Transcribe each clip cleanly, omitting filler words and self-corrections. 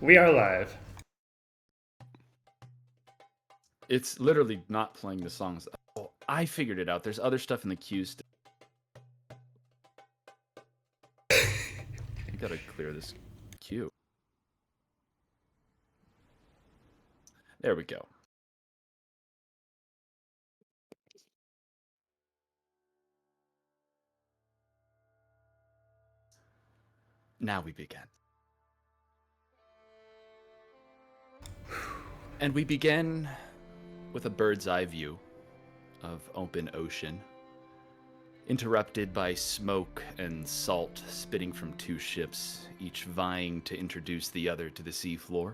We are live. It's literally not playing the songs. Oh, I figured it out. There's other stuff in the queues. I gotta clear this queue. There we go. Now we begin. And we begin with a bird's eye view of open ocean, interrupted by smoke and salt spitting from two ships, each vying to introduce the other to the seafloor,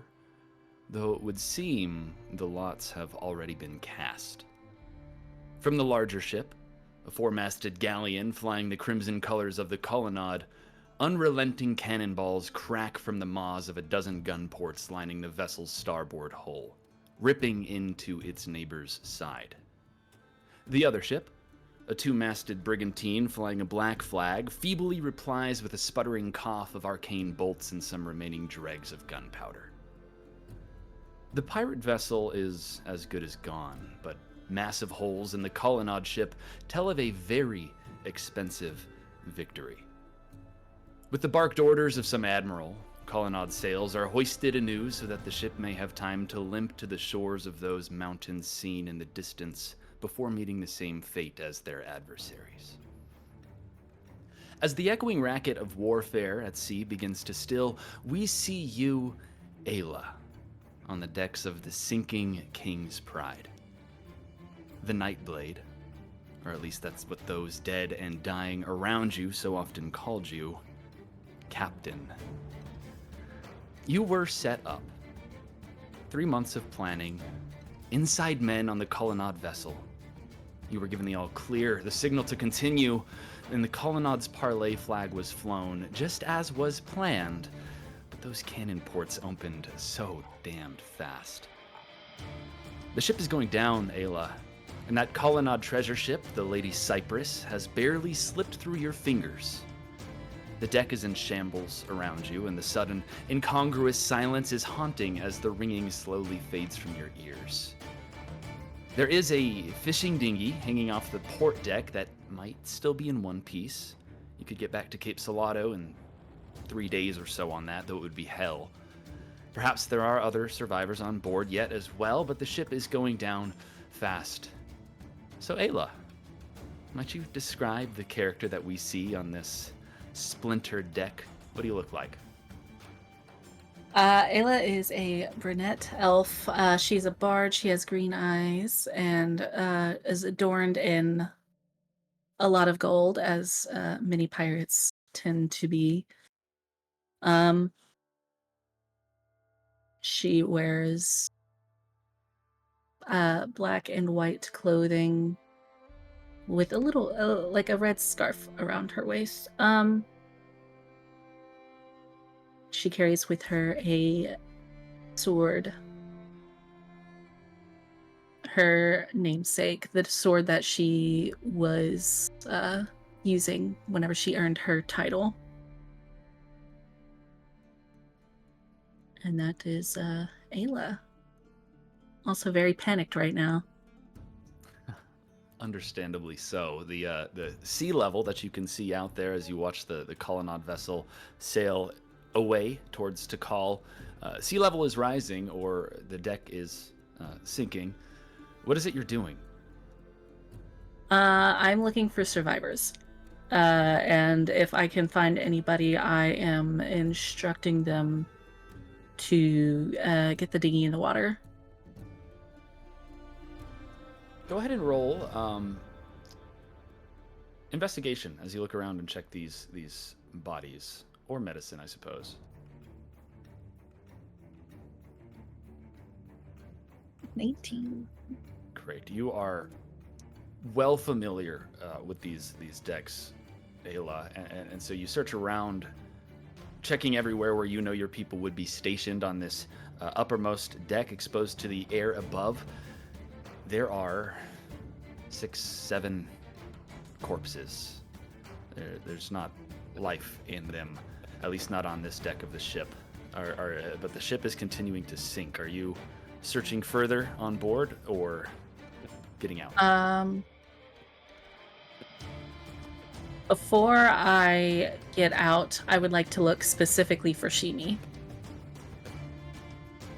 though it would seem the lots have already been cast. From the larger ship, a four-masted galleon flying the crimson colors of the colonnade, unrelenting cannonballs crack from the maws of a dozen gun ports lining the vessel's starboard hull, ripping into its neighbor's side. The other ship, a two-masted brigantine flying a black flag, feebly replies with a sputtering cough of arcane bolts and some remaining dregs of gunpowder. The pirate vessel is as good as gone, but massive holes in the colonnade ship tell of a very expensive victory. With the barked orders of some admiral, colonnade sails are hoisted anew so that the ship may have time to limp to the shores of those mountains seen in the distance before meeting the same fate as their adversaries. As the echoing racket of warfare at sea begins to still, we see you, Ayla, on the decks of the sinking King's Pride. The Nightblade, or at least that's what those dead and dying around you so often called you, Captain. You were set up. 3 months of planning, inside men on the colonnade vessel. You were given the all clear, the signal to continue, and the colonnade's parlay flag was flown, just as was planned, but those cannon ports opened so damned fast. The ship is going down, Ayla, and that colonnade treasure ship, the Lady Cypress, has barely slipped through your fingers. The deck is in shambles around you, and the sudden, incongruous silence is haunting as the ringing slowly fades from your ears. There is a fishing dinghy hanging off the port deck that might still be in one piece. You could get back to Cape Salado in 3 days or so on that, though it would be hell. Perhaps there are other survivors on board yet as well, but the ship is going down fast. So Ayla, might you describe the character that we see on this splintered deck? What do you look like? Ayla is a brunette elf. She's a bard. She has green eyes and is adorned in a lot of gold, as many pirates tend to be. She wears black and white clothing with a little, like a red scarf around her waist. She carries with her a sword, her namesake, the sword that she was using whenever she earned her title. And that is Ayla. Also very panicked right now. Understandably so. The sea level that you can see out there as you watch the colonnade vessel sail away towards Tikal, sea level is rising, or the deck is sinking. What is it you're doing? I'm looking for survivors. And if I can find anybody, I am instructing them to get the dinghy in the water. Go ahead and roll investigation as you look around and check these bodies. Or medicine, I suppose. 19. Great. You are well familiar with these decks, Ayla, and so you search around, checking everywhere where you know your people would be stationed on this uppermost deck exposed to the air above. There are 6, 7 corpses. There's not life in them, at least not on this deck of the ship. but the ship is continuing to sink. Are you searching further on board or getting out? Um, Before I get out, I would like to look specifically for Shimi.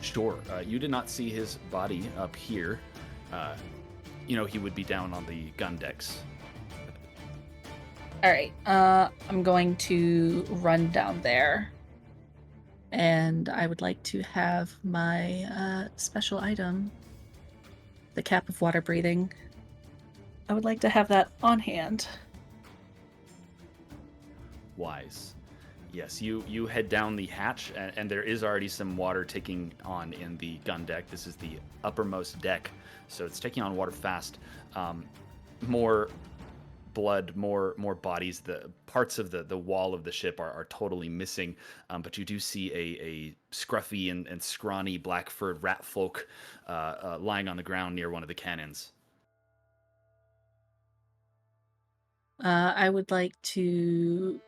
Sure. You did not see his body up here. Uh, he would be down on the gun decks. All right. I'm going to run down there, and I would like to have my special item, the cap of water breathing. I would like to have that on hand. Wise. Yes, you head down the hatch, and there is already some water taking on in the gun deck. This is the uppermost deck, so it's taking on water fast. More blood, more bodies. The parts of the wall of the ship are totally missing, but you do see a scruffy and scrawny black-furred rat folk lying on the ground near one of the cannons. I would like to,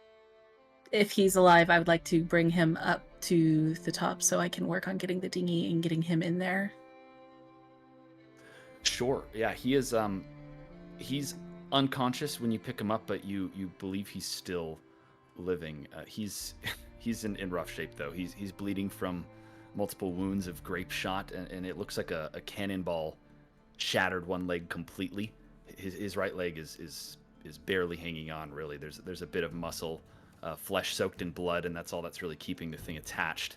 if he's alive, I would like to bring him up to the top so I can work on getting the dinghy and getting him in there. Sure. Yeah, he's unconscious when you pick him up, but you believe he's still living. He's he's in rough shape though. He's bleeding from multiple wounds of grape shot, and it looks like a cannonball shattered one leg completely. His right leg is barely hanging on. Really, there's a bit of muscle, flesh soaked in blood, and that's all that's really keeping the thing attached.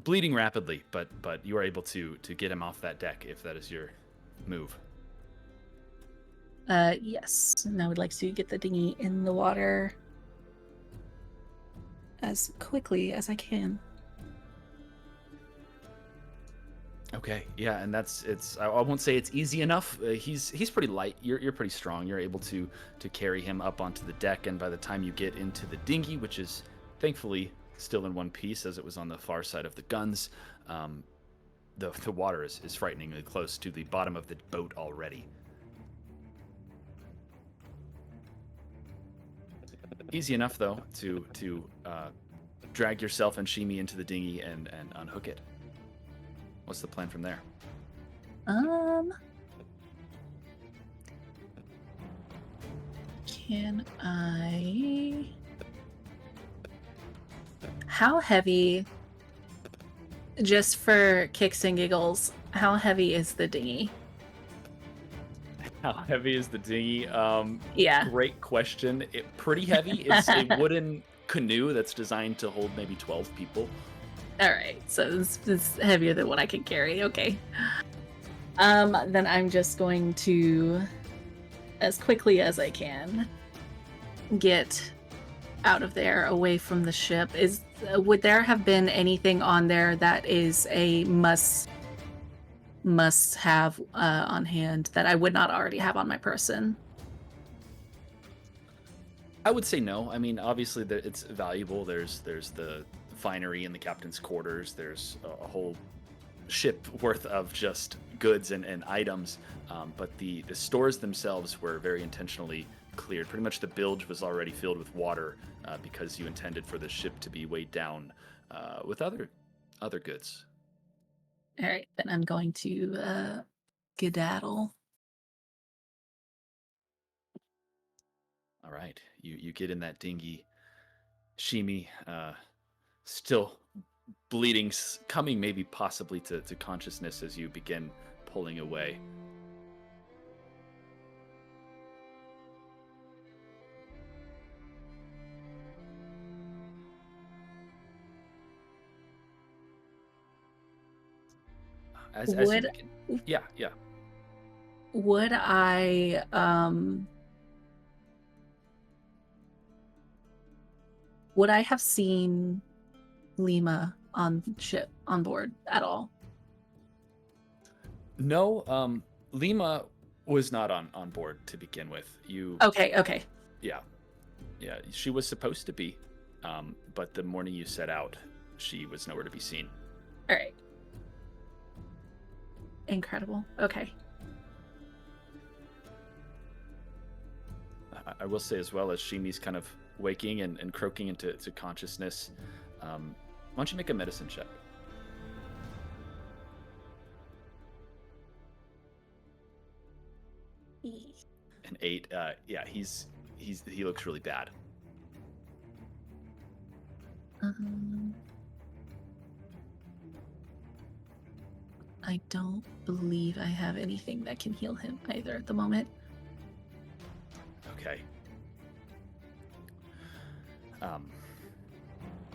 Bleeding rapidly, but you are able to get him off that deck if that is your move. Yes, and I would like to get the dinghy in the water as quickly as I can. Okay, yeah, and I won't say it's easy enough. He's pretty light. You're pretty strong. You're able to carry him up onto the deck, and by the time you get into the dinghy, which is thankfully still in one piece as it was on the far side of the guns, the water is frighteningly close to the bottom of the boat already. Easy enough though to drag yourself and Shimi into the dinghy and unhook it. What's the plan from there? Can I? How heavy? Just for kicks and giggles, how heavy is the dinghy? How heavy is the dinghy? Yeah. Great question. Pretty heavy. It's a wooden canoe that's designed to hold maybe 12 people. All right, so it's heavier than what I can carry. Okay. Then I'm just going to, as quickly as I can, get out of there, away from the ship. Would there have been anything on there that is a must have on hand that I would not already have on my person? I would say no. I mean, obviously, it's valuable. There's the finery in the captain's quarters. There's a whole ship worth of just goods and items. But the stores themselves were very intentionally cleared. Pretty much the bilge was already filled with water because you intended for the ship to be weighed down with other goods. All right, then I'm going to skedaddle. All right, you get in that dinghy. Shimi, still bleeding, coming maybe possibly to consciousness as you begin pulling away. As you Would begin, yeah. would I would I have seen Lima on board at all? No, Lima was not on board to begin with. Okay. Yeah, she was supposed to be, but the morning you set out, she was nowhere to be seen. All right. Incredible. Okay. I will say as well, as Shimi's kind of waking and croaking into consciousness, Why don't you make a medicine check? An 8. Yeah, he looks really bad. I don't believe I have anything that can heal him either at the moment. Okay.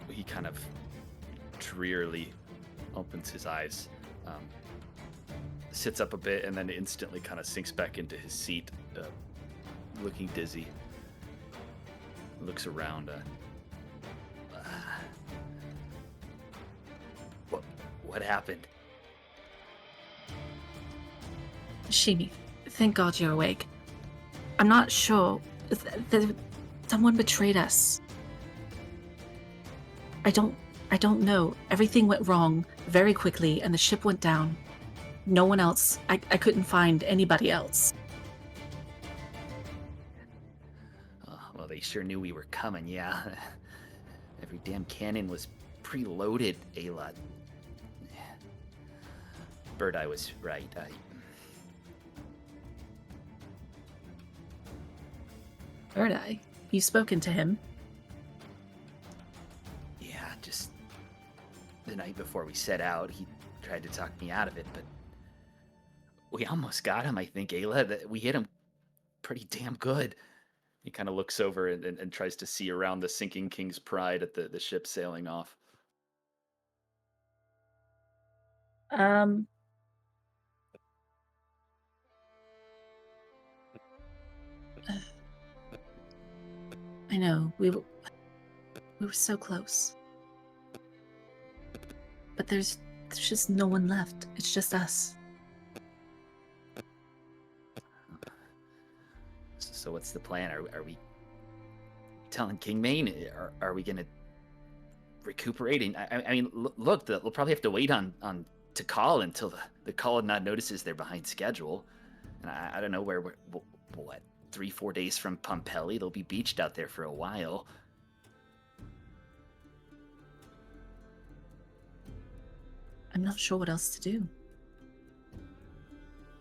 He kind of drearily opens his eyes, sits up a bit, and then instantly kind of sinks back into his seat, looking dizzy. Looks around. What happened? Shimi, thank God you're awake. I'm not sure. Someone betrayed us. I don't know. Everything went wrong very quickly and the ship went down. No one else. I couldn't find anybody else. Well, they sure knew we were coming, yeah. Every damn cannon was preloaded, Ayla. Bird Eye was right. Bird Eye? You've spoken to him? Yeah, just the night before we set out, he tried to talk me out of it, but we almost got him, I think, Ayla. We hit him pretty damn good. He kind of looks over and tries to see around the sinking King's Pride at the ship sailing off. I know, we were so close. But there's just no one left. It's just us. So what's the plan? Are we telling Kingmain? Are we gonna recuperate? I mean, look, we'll probably have to wait on Tikal until the colonnade notices they're behind schedule. And I don't know where we're, what, 3-4 days from Pompeii? They'll be beached out there for a while. I'm not sure what else to do.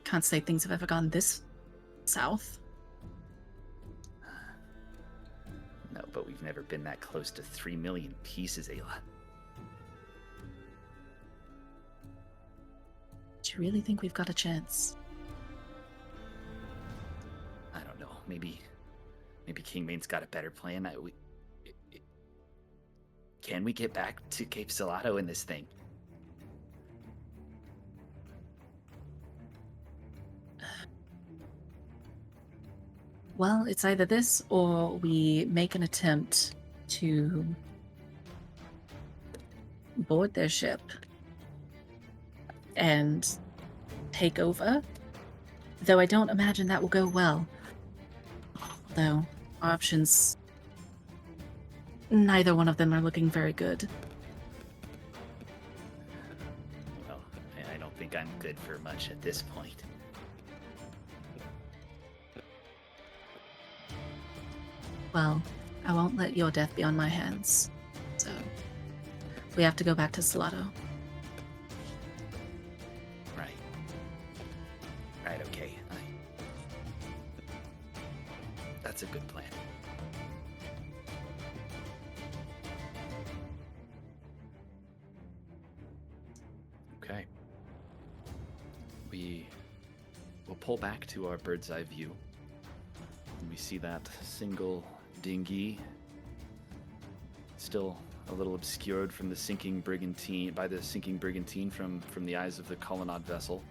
Can't say things have ever gone this south. No, but we've never been that close to 3 million pieces, Ayla. Do you really think we've got a chance? I don't know. Maybe Kingmain's got a better plan. Can we get back to Cape Salado in this thing? Well, it's either this or we make an attempt to board their ship and take over. Though I don't imagine that will go well. Though, options, neither one of them are looking very good. Well, I don't think I'm good for much at this point. Well, I won't let your death be on my hands. So, we have to go back to Salado. Right, okay. That's a good plan. Okay. We'll pull back to our bird's eye view. And we see that single dinghy, still a little obscured from the sinking brigantine from the eyes of the colonnade vessel,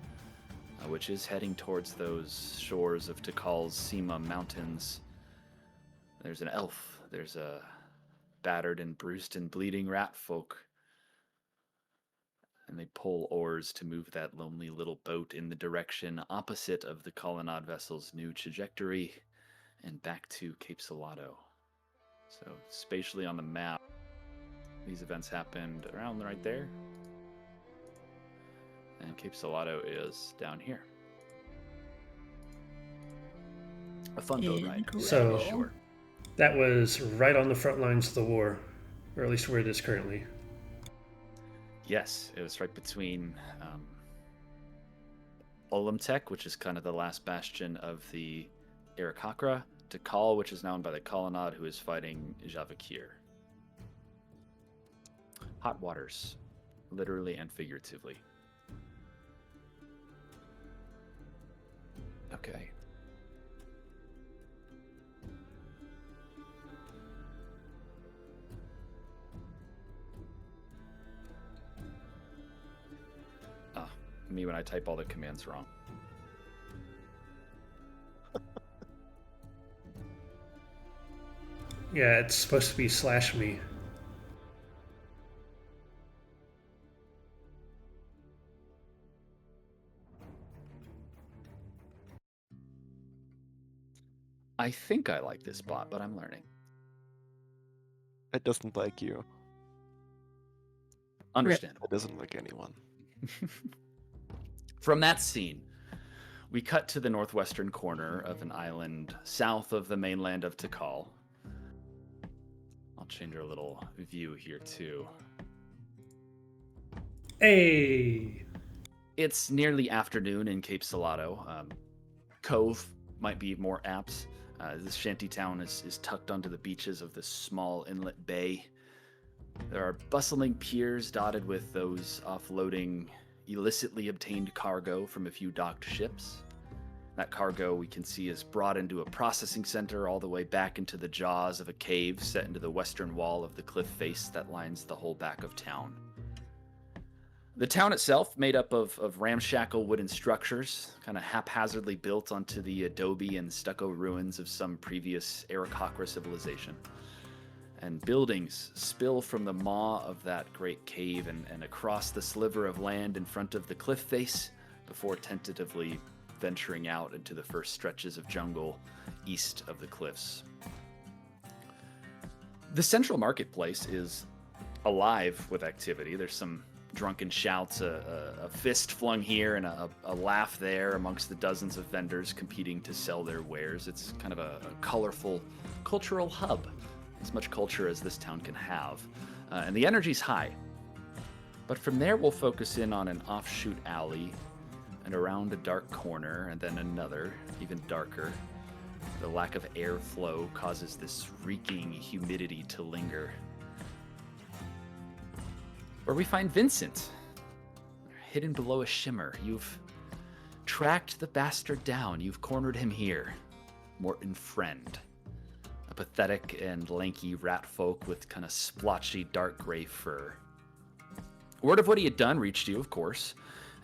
which is heading towards those shores of Tikal's Sima Mountains. There's an elf. There's a battered and bruised and bleeding rat folk. And they pull oars to move that lonely little boat in the direction opposite of the colonnade vessel's new trajectory and back to Cape Salado. So, spatially on the map, these events happened around right there. And Cape Salado is down here. A fun boat ride. So, sure. That was right on the front lines of the war, or at least where it is currently. Yes, it was right between Olimtek, which is kind of the last bastion of the Aarakocra, to Kal, which is now owned by the Colonnade, who is fighting Javakir. Hot waters, literally and figuratively. Okay. Ah, me when I type all the commands wrong. Yeah, it's supposed to be /me. I think I like this bot, but I'm learning. It doesn't like you. Understandable. It doesn't like anyone. From that scene, we cut to the northwestern corner of an island south of the mainland of Tikal. I'll change our little view here too. Hey! It's nearly afternoon in Cape Salado. Cove might be more apt. This shanty town is tucked onto the beaches of this small inlet bay. There are bustling piers dotted with those offloading illicitly obtained cargo from a few docked ships. That cargo we can see is brought into a processing center all the way back into the jaws of a cave set into the western wall of the cliff face that lines the whole back of town. The town itself, made up of ramshackle wooden structures, kind of haphazardly built onto the adobe and stucco ruins of some previous Aarakocra civilization. And buildings spill from the maw of that great cave and across the sliver of land in front of the cliff face before tentatively venturing out into the first stretches of jungle east of the cliffs. The central marketplace is alive with activity. There's some drunken shouts, a fist flung here and a laugh there amongst the dozens of vendors competing to sell their wares. It's kind of a colorful cultural hub, as much culture as this town can have. And the energy's high. But from there, we'll focus in on an offshoot alley and around a dark corner, and then another, even darker. The lack of airflow causes this reeking humidity to linger. Where we find Vincent, hidden below a shimmer. You've tracked the bastard down. You've cornered him here. Morton Friend, a pathetic and lanky rat folk with kind of splotchy dark gray fur. Word of what he had done reached you, of course,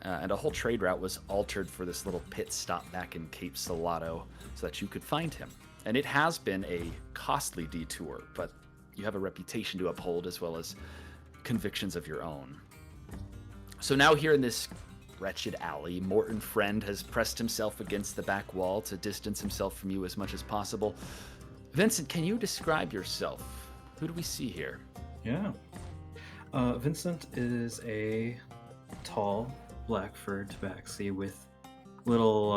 and a whole trade route was altered for this little pit stop back in Cape Salado so that you could find him. And it has been a costly detour, but you have a reputation to uphold as well as convictions of your own. So now here in this wretched alley, Morton Friend has pressed himself against the back wall to distance himself from you as much as possible. Vincent, can you describe yourself? Who do we see here? Yeah. Vincent is a tall, black-furred tabaxi with little,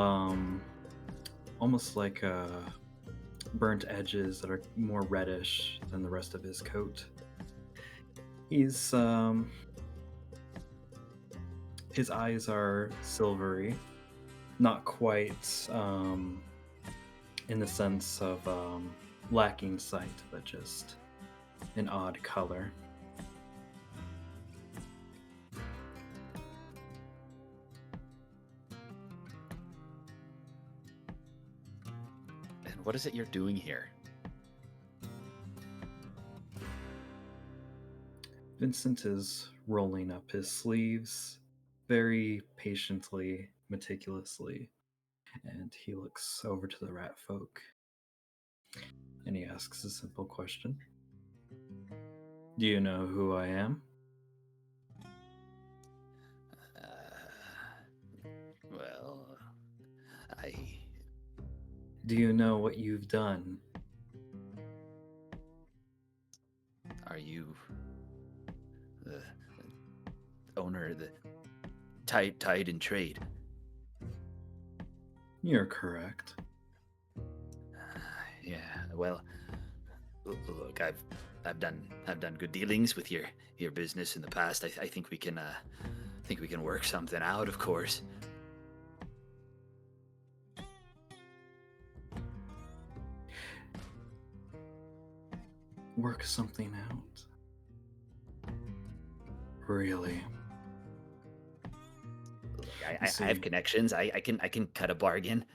almost like burnt edges that are more reddish than the rest of his coat. He's, his eyes are silvery, not quite in the sense of lacking sight, but just an odd color. And what is it you're doing here? Vincent is rolling up his sleeves very patiently, meticulously, and he looks over to the rat folk and he asks a simple question. Do you know who I am? Well, Do you know what you've done? Are you the owner of the Tide and Trade? You're correct. Yeah, well, look, I've I've done good dealings with your business in the past. I think we can work something out, of course. Work something out? Really? I have connections. I can cut a bargain.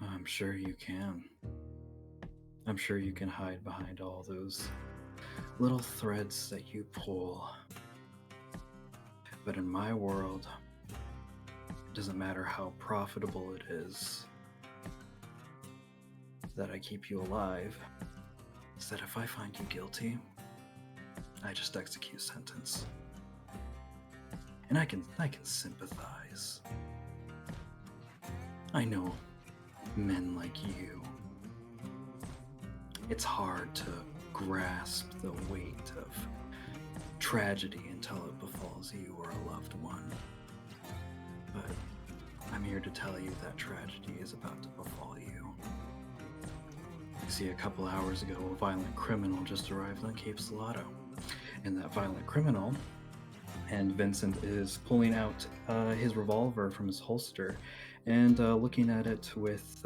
I'm sure you can. I'm sure you can hide behind all those little threads that you pull. But in my world, it doesn't matter how profitable it is that I keep you alive. Is that if I find you guilty, I just execute sentence. And I can sympathize. I know men like you. It's hard to grasp the weight of tragedy until it befalls you or a loved one. But I'm here to tell you that tragedy is about to befall you. See, a couple hours ago, a violent criminal just arrived on Cape Salado. And that violent criminal, and Vincent is pulling out his revolver from his holster and looking at it with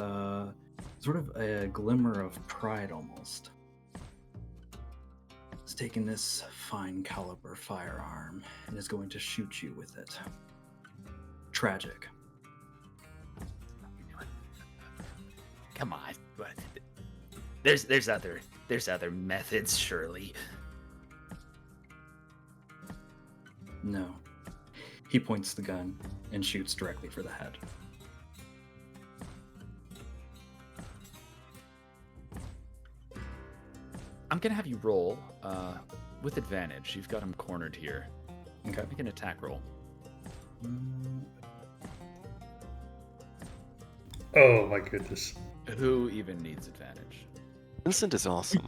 sort of a glimmer of pride almost. He's taking this fine caliber firearm and is going to shoot you with it. Tragic. Come on, but there's other methods, surely. No. He points the gun and shoots directly for the head. I'm gonna have you roll with advantage. You've got him cornered here. Okay. Make an attack roll. Oh my goodness. Who even needs advantage? Vincent is awesome.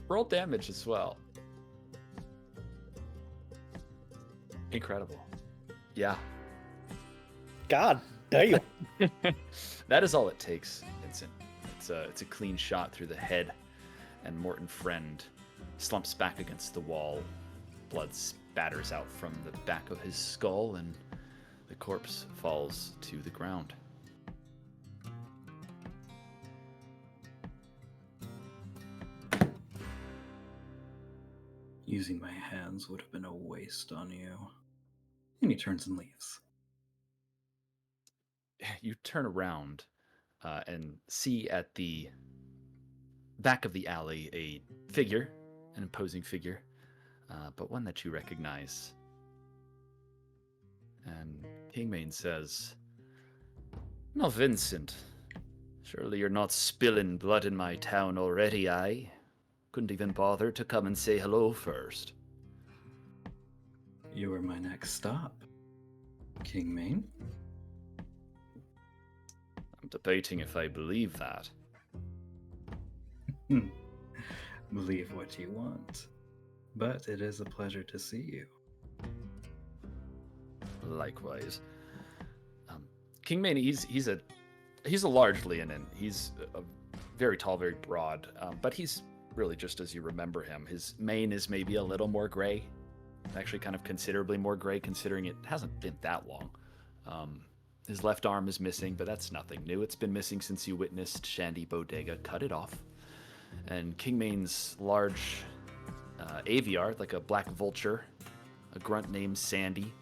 Roll damage as well. Incredible. Yeah. God damn. That is all it takes, Vincent. It's a clean shot through the head, and Morton Friend slumps back against the wall. Blood spatters out from the back of his skull, and the corpse falls to the ground. Using my hands would have been a waste on you. And he turns and leaves. You turn around and see at the back of the alley a figure, an imposing figure, but one that you recognize. And Kingmane says, "Now, Vincent, surely you're not spilling blood in my town already, aye? Couldn't even bother to come and say hello first." You are my next stop, Kingmane. I'm debating if I believe that. Believe what you want. But it is a pleasure to see you. Likewise. Kingmane, he's a large Leonin. He's a very tall, very broad, but he's really just as you remember him. His mane is maybe a little more gray, actually kind of considerably more gray considering it hasn't been that long. His left arm is missing, but that's nothing new. It's been missing since you witnessed Shandy Bodega cut it off. And Kingmane's large aviar, like a black vulture, a grunt named Samdy,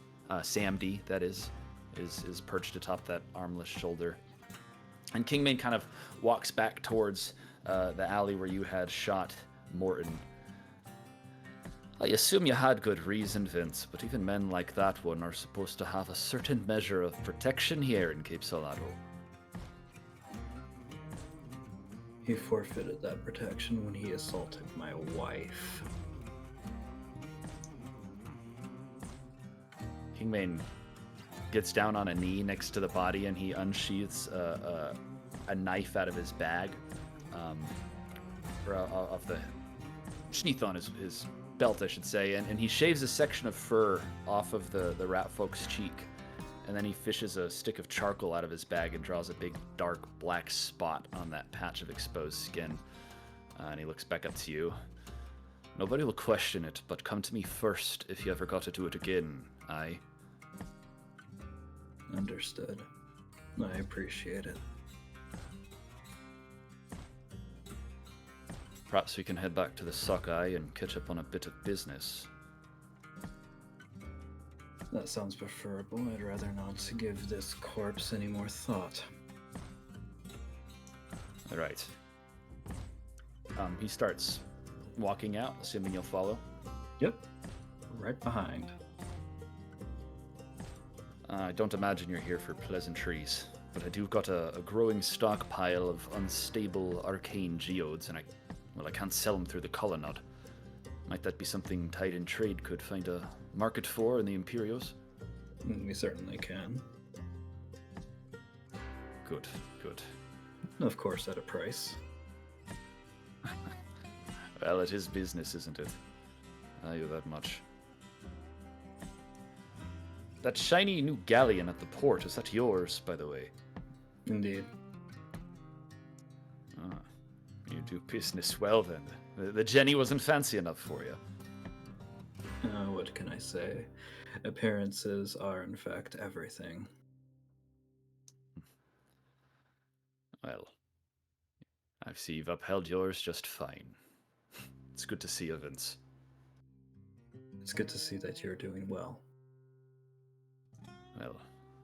that is perched atop that armless shoulder. And Kingmane kind of walks back towards the alley where you had shot Morton. "I assume you had good reason, Vince, but even men like that one are supposed to have a certain measure of protection here in Cape Salado." He forfeited that protection when he assaulted my wife. Kingmane gets down on a knee next to the body and he unsheaths a knife out of his bag, or off the sheath on his belt, I should say, and he shaves a section of fur off of the rat folk's cheek, And then he fishes a stick of charcoal out of his bag and draws a big, dark, black spot on that patch of exposed skin. And he looks back up to you. Nobody will question it, but come to me first if you ever got to do it again, aye? Understood. I appreciate it. Perhaps we can head back to the Sockeye and catch up on a bit of business. That sounds preferable. I'd rather not give this corpse any more thought. All right. He starts walking out, assuming you'll follow. Yep. Right behind. I don't imagine you're here for pleasantries, but I do got a growing stockpile of unstable arcane geodes, and I can't sell them through the colonnade. Might that be something Tide and Trade could find a market for in the Imperios? We certainly can. Good, good. Of course, at a price. Well, it is business, isn't it? I owe that much. That shiny new galleon at the port, is that yours, by the way? Indeed. Ah, you do business well, then. The Jenny wasn't fancy enough for you. What can I say? Appearances are, in fact, everything. Well, I see you've upheld yours just fine. It's good to see you, Vince. It's good to see that you're doing well. Well,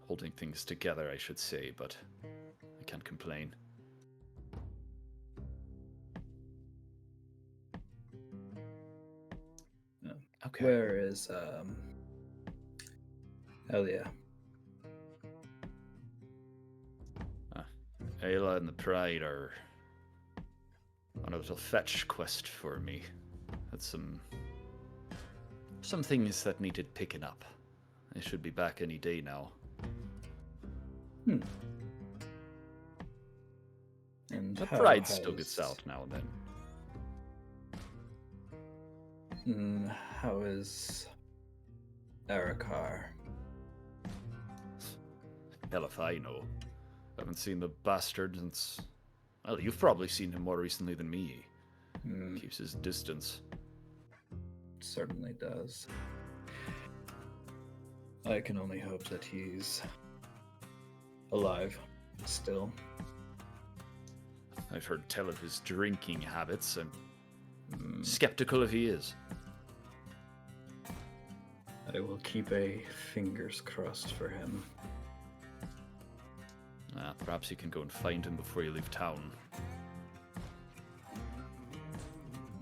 holding things together, I should say, but I can't complain. Okay. Where is, Hell yeah. Ayla and the Pride are on a little fetch quest for me. Had some things that needed picking up. They should be back any day now. And The how Pride still gets out now and then. How is Arakar? Hell if I know. Haven't seen the bastard since... Well, you've probably seen him more recently than me. Keeps his distance. Certainly does. I can only hope that he's alive still. I've heard tell of his drinking habits. I'm skeptical if he is. I will keep a fingers crossed for him. Perhaps you can go and find him before you leave town.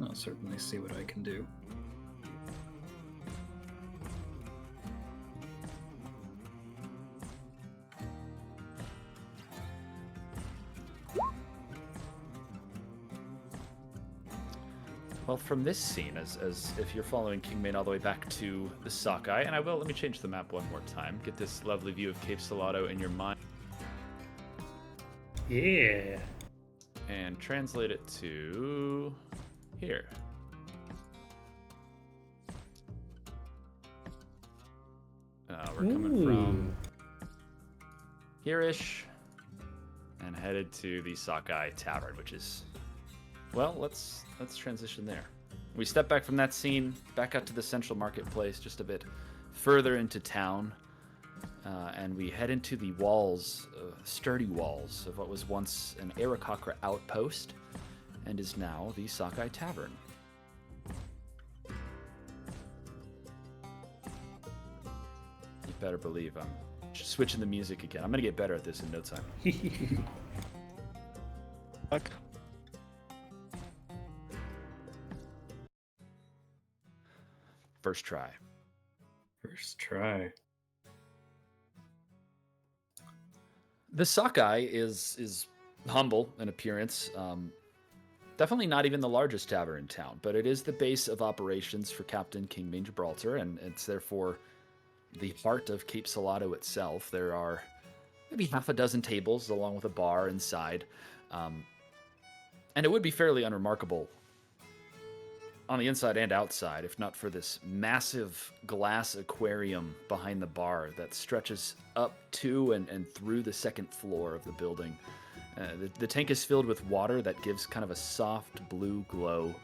I'll certainly see what I can do. Well, from this scene, as if you're following Kingmane all the way back to the Sockeye, and let me change the map one more time, get this lovely view of Cape Salado in your mind. Yeah. And translate it to here. We're coming from here-ish and headed to the Sockeye Tavern, which is, well, let's transition there. We step back from that scene, back out to the central marketplace, just a bit further into town, and we head into the walls, sturdy walls, of what was once an Aarakocra outpost and is now the Sockeye Tavern. You better believe I'm switching the music again. I'm going to get better at this in no time. Fuck. First try. First try. The Sockeye is humble in appearance. Definitely not even the largest tavern in town, but it is the base of operations for Captain Kingmane Gibraltar, and it's therefore the heart of Cape Salado itself. There are maybe half a dozen tables along with a bar inside, and it would be fairly unremarkable on the inside and outside, if not for this massive glass aquarium behind the bar that stretches up to and through the second floor of the building. The tank is filled with water that gives kind of a soft blue glow,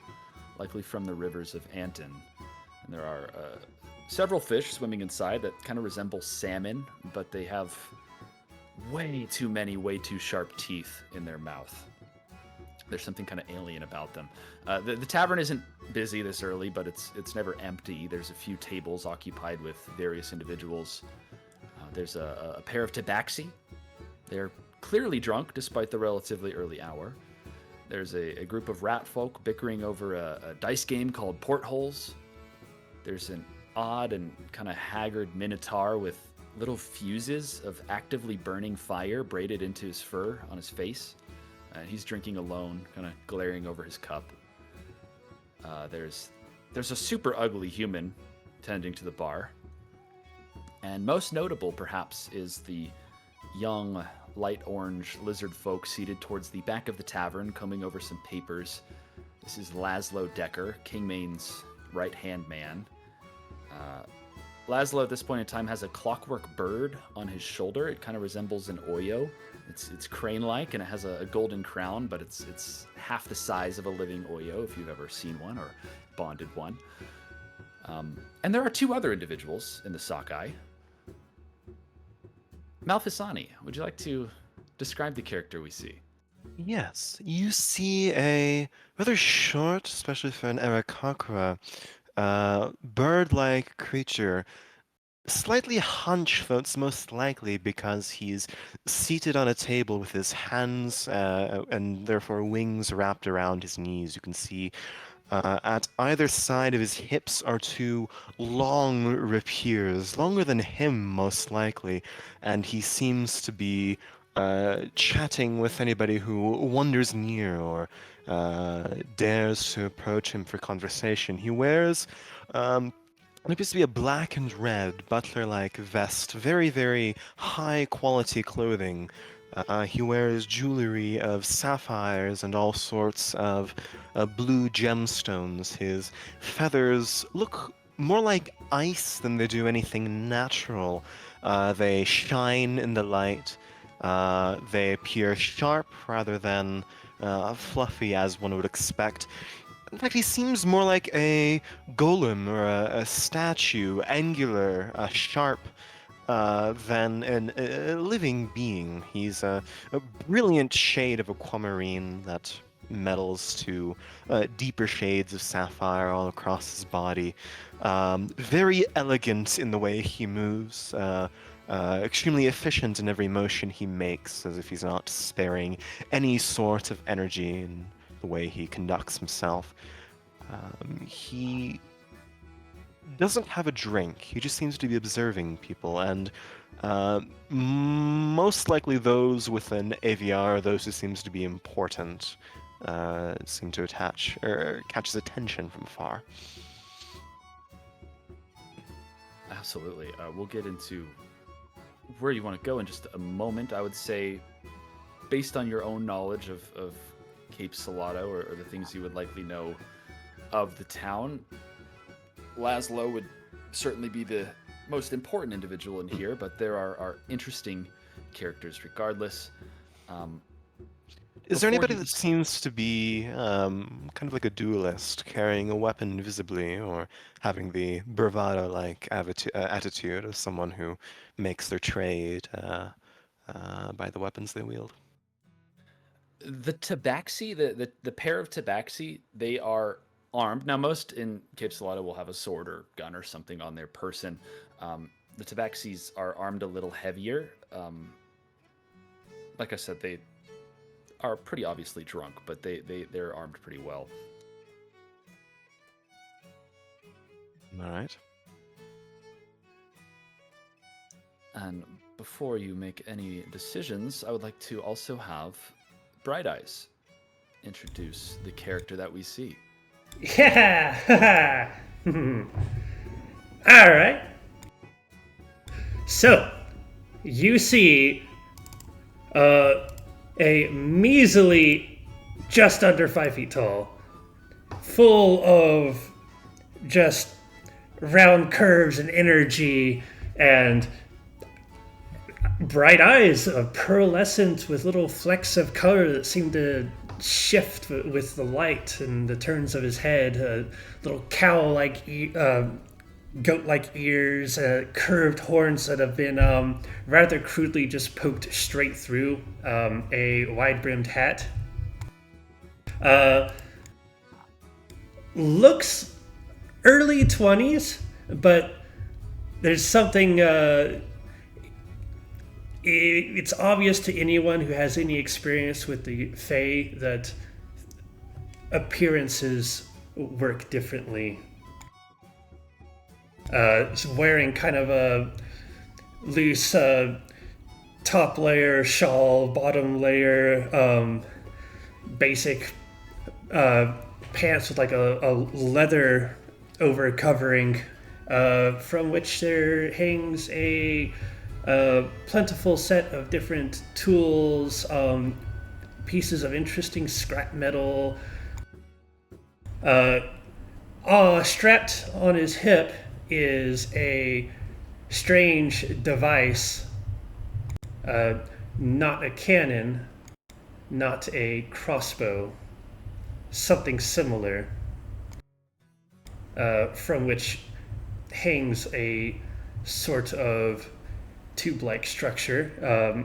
likely from the rivers of Anton. And there are several fish swimming inside that kind of resemble salmon, but they have way too many, way too sharp teeth in their mouth. There's something kind of alien about them. The tavern isn't busy this early, but it's never empty. There's a few tables occupied with various individuals. There's a pair of tabaxi. They're clearly drunk despite the relatively early hour. There's a group of rat folk bickering over a dice game called Portholes. There's an odd and kind of haggard minotaur with little fuses of actively burning fire braided into his fur on his face. He's drinking alone, kind of glaring over his cup. There's a super ugly human tending to the bar. And most notable, perhaps, is the young, light orange lizard folk seated towards the back of the tavern, combing over some papers. This is Laszlo Decker, Kingmane's right-hand man. Laszlo, at this point in time, has a clockwork bird on his shoulder. It kind of resembles an Oyo. It's crane-like, and it has a golden crown, but it's half the size of a living Oyo, if you've ever seen one or bonded one. And there are two other individuals in the sockeye. Malfisani, would you like to describe the character we see? Yes, you see a rather short, especially for an Arakakra, bird-like creature, slightly hunched, though it's most likely because he's seated on a table with his hands and therefore wings wrapped around his knees. You can see at either side of his hips are two long rapiers, longer than him most likely, and he seems to be chatting with anybody who wanders near or dares to approach him for conversation. He wears what appears to be a black and red butler-like vest, very, very high-quality clothing. He wears jewelry of sapphires and all sorts of blue gemstones. His feathers look more like ice than they do anything natural. They shine in the light. They appear sharp rather than fluffy as one would expect. In fact, he seems more like a golem or a statue, angular, sharp, than a living being. He's a brilliant shade of aquamarine that metals to deeper shades of sapphire all across his body. Very elegant in the way he moves. Extremely efficient in every motion he makes, as if he's not sparing any sort of energy in the way he conducts himself. He doesn't have a drink. He just seems to be observing people, and most likely those with an AVR, those who seems to be important, seem to attach or catch his attention from afar. Absolutely. We'll get into where you want to go in just a moment. I would say, based on your own knowledge of Cape Salado or the things you would likely know of the town, Laszlo would certainly be the most important individual in here, but there are interesting characters regardless. Is there anybody that seems to be kind of like a duelist, carrying a weapon visibly, or having the bravado-like attitude of someone who makes their trade by the weapons they wield? The tabaxi, the pair of tabaxi, they are armed. Now, most in Cape Salado will have a sword or gun or something on their person. The tabaxis are armed a little heavier. Like I said, they are pretty obviously drunk, but they're armed pretty well. All right. And before you make any decisions, I would like to also have Bright Eyes introduce the character that we see. Yeah! Alright. So, you see a measly, just under 5 feet tall, full of just round curves and energy and bright eyes, pearlescent with little flecks of color that seem to shift with the light and the turns of his head. Little cow-like, goat-like ears, curved horns that have been rather crudely just poked straight through. A wide-brimmed hat. Looks early 20s, but there's something. It's obvious to anyone who has any experience with the Fae that appearances work differently. He's wearing kind of a loose top layer shawl, bottom layer, basic pants with like a leather over covering, from which there hangs a plentiful set of different tools, pieces of interesting scrap metal. Strapped on his hip is a strange device, not a cannon, not a crossbow, something similar, from which hangs a sort of tube-like structure,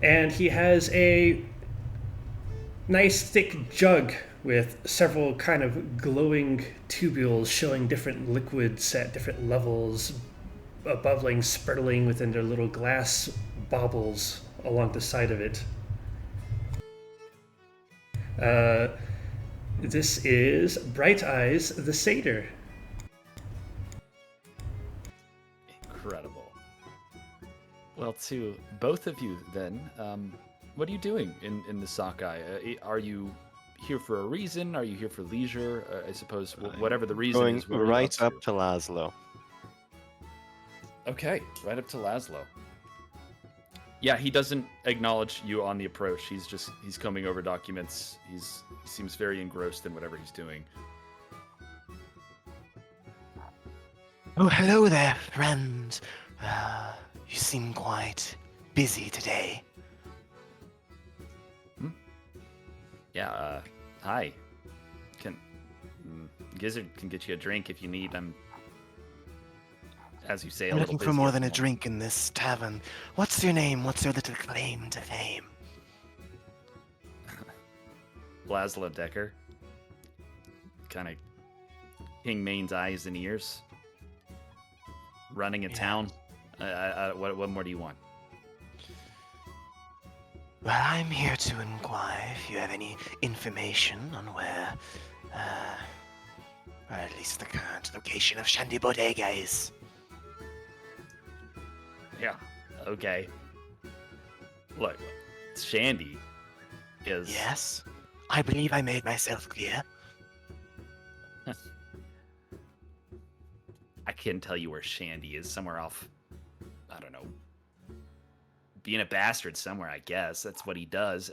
and he has a nice thick jug with several kind of glowing tubules showing different liquids at different levels, bubbling, spurtling within their little glass baubles along the side of it. This is Bright Eyes the Satyr. Incredible. Well, to both of you then, what are you doing in the sockeye? Are you here for a reason? Are you here for leisure? I suppose whatever the reason Going is. What are you right up up to Laszlo. Okay, right up to Laszlo. Yeah, he doesn't acknowledge you on the approach. He's combing over documents. He seems very engrossed in whatever he's doing. Oh, hello there, friend. You seem quite busy today. Yeah, hi. Gizzard can get you a drink if you need. I'm, as you say, I'm a little looking for busy more at than the a moment. drink in this tavern. What's your name? What's your little claim to fame? Laszlo Decker. Kind of King Maine's eyes and ears. Running a town. What more do you want? Well, I'm here to inquire if you have any information on where, or at least the current location of Shandy Bodega is. Yeah, okay. Look, Shandy is... Yes? I believe I made myself clear. I can't tell you where Shandy is. Somewhere off, I don't know, being a bastard somewhere, I guess. That's what he does.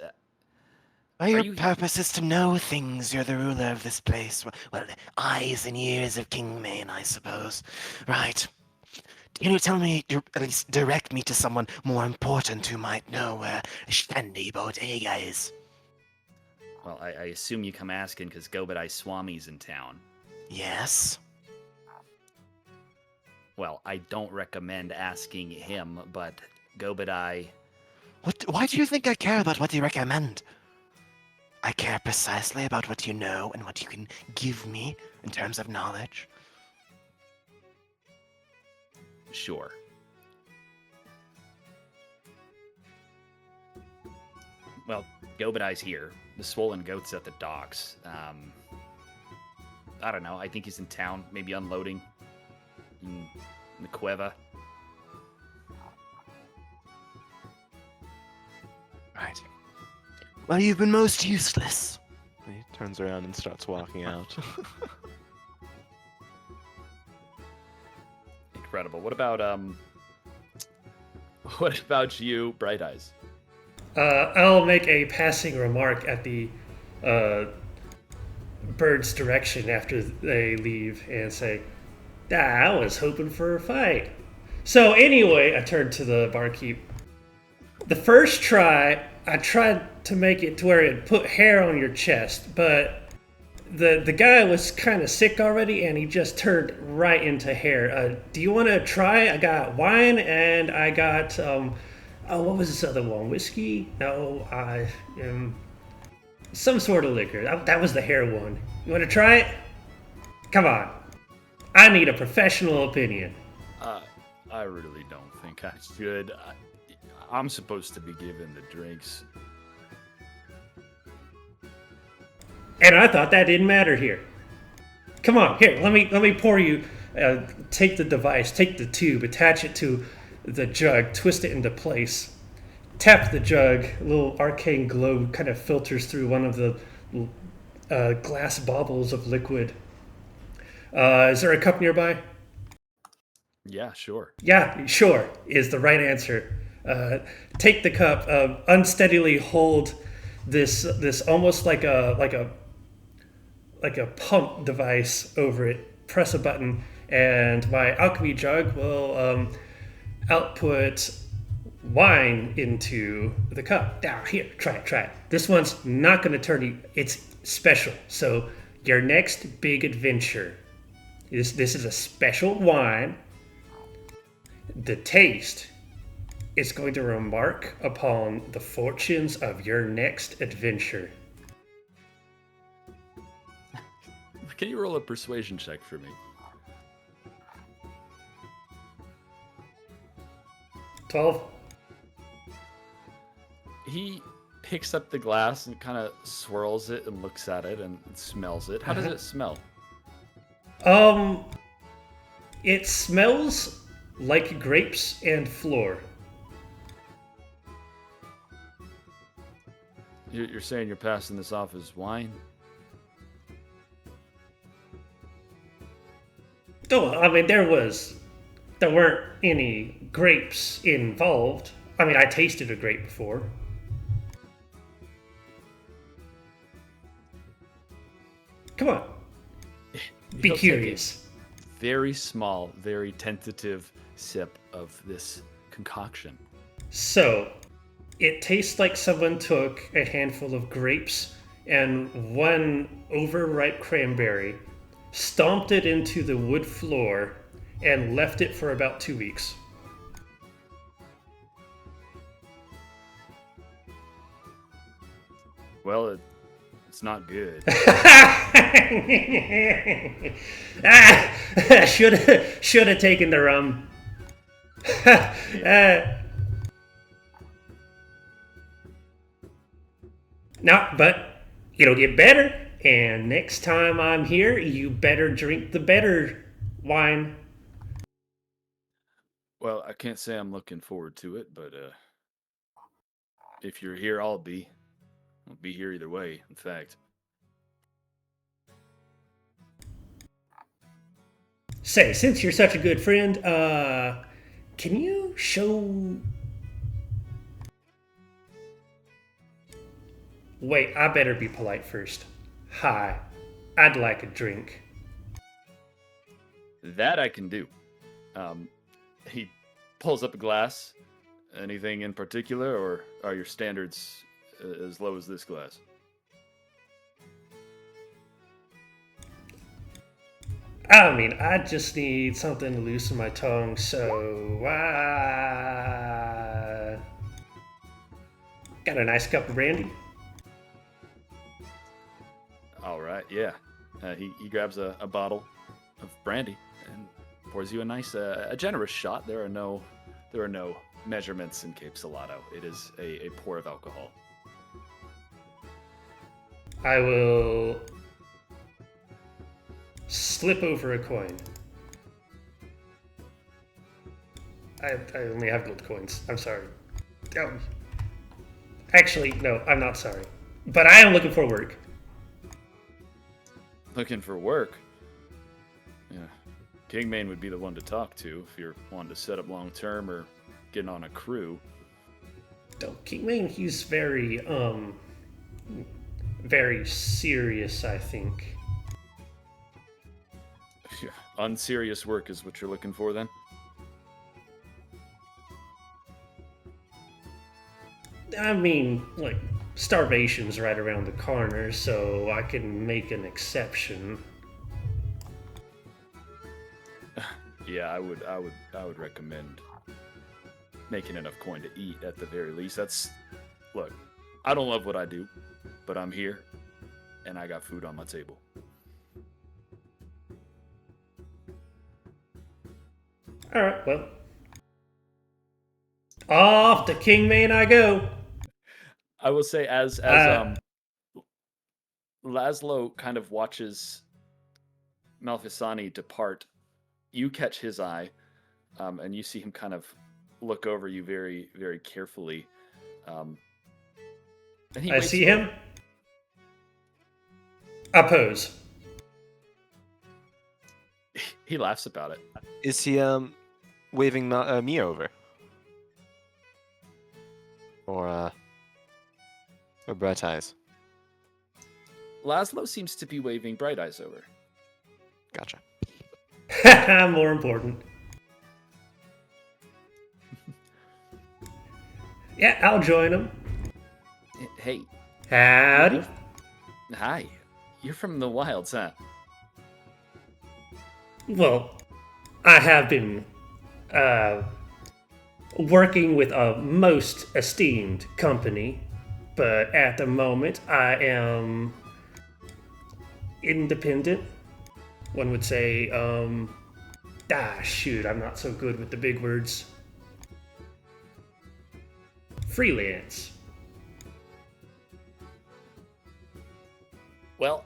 Well, your you- purpose is to know things. You're the ruler of this place. Well, the eyes and ears of King Maine, I suppose. Right. Can you tell me, at least direct me to someone more important who might know where Shandy Bodega is? Well, I assume you come asking because Gobadai Swami's in town. Yes? Well, I don't recommend asking him, but Gobadai... Why do you think I care about what you recommend? I care precisely about what you know and what you can give me in terms of knowledge. Sure. Well, Gobadai's here. The swollen goat's at the docks. I don't know. I think he's in town, maybe unloading in the cueva. Right. Well, you've been most useless. He turns around and starts walking out. Incredible. What about you, Bright Eyes? I'll make a passing remark at the Bird's direction after they leave and say, I was hoping for a fight. So anyway, I turned to the barkeep. The first try, I tried to make it to where it put hair on your chest, but the guy was kind of sick already, and he just turned right into hair. Do you want to try? I got wine, and I got what was this other one? Whiskey? No, some sort of liquor. That was the hair one. You want to try it? Come on. I need a professional opinion. I really don't think I should. I'm supposed to be given the drinks. And I thought that didn't matter here. Come on, here, let me pour you. Take the device, take the tube, attach it to the jug, twist it into place. Tap the jug, a little arcane glow kind of filters through one of the glass baubles of liquid. Is there a cup nearby? Yeah, sure. Yeah, sure, is the right answer. Take the cup, unsteadily hold this almost like a pump device over it. Press a button, and my alchemy jug will output wine into the cup. Now, here, try it. This one's not going to turn you. It's special. So your next big adventure. This is a special wine. The taste is going to remark upon the fortunes of your next adventure. Can you roll a persuasion check for me? 12. He picks up the glass and kind of swirls it and looks at it and smells it. How does it smell? It smells like grapes and floor. You're saying you're passing this off as wine? Oh, I mean, there weren't any grapes involved. I mean, I tasted a grape before. Come on. Be He'll take curious. a very small, very tentative sip of this concoction. So, it tastes like someone took a handful of grapes and one overripe cranberry, stomped it into the wood floor, and left it for about 2 weeks. Well, it's not good. Should have taken the rum. No, but it'll get better. And next time I'm here, you better drink the better wine. Well, I can't say I'm looking forward to it, but if you're here, I'll be here either way, in fact. Say, since you're such a good friend, can you show... Wait, I better be polite first. Hi, I'd like a drink. That I can do. He pulls up a glass. Anything in particular, or are your standards as low as this glass? I mean, I just need something to loosen my tongue, so got a nice cup of brandy. All right, yeah. He grabs a bottle of brandy and pours you a nice, a generous shot. There are no measurements in Cape Salado. It is a pour of alcohol. I will slip over a coin. I only have gold coins. I'm sorry. Oh. Actually, no, I'm not sorry. But I am looking for work. Looking for work? Yeah. Kingmane would be the one to talk to if you're wanting to set up long term or getting on a crew. Don't Kingmane, he's very, very serious, I think. Unserious work is what you're looking for, then? I mean, like, starvation's right around the corner, so I can make an exception. Yeah, I would recommend making enough coin to eat at the very least. Look, I don't love what I do, but I'm here, and I got food on my table. All right, well, off to Kingmain I go. I will say, as Laszlo kind of watches Malfisani depart, you catch his eye, and you see him kind of look over you very, very carefully. And he I waits see for- him. Oppose. He laughs about it. Is he waving me over? Or Bright Eyes? Laszlo seems to be waving Bright Eyes over. Gotcha. More important. Yeah, I'll join him. Hey, Howdy. hi. You're from the wilds, huh? Well, I have been working with a most esteemed company, but at the moment I am independent. One would say, shoot, I'm not so good with the big words. Freelance. Well,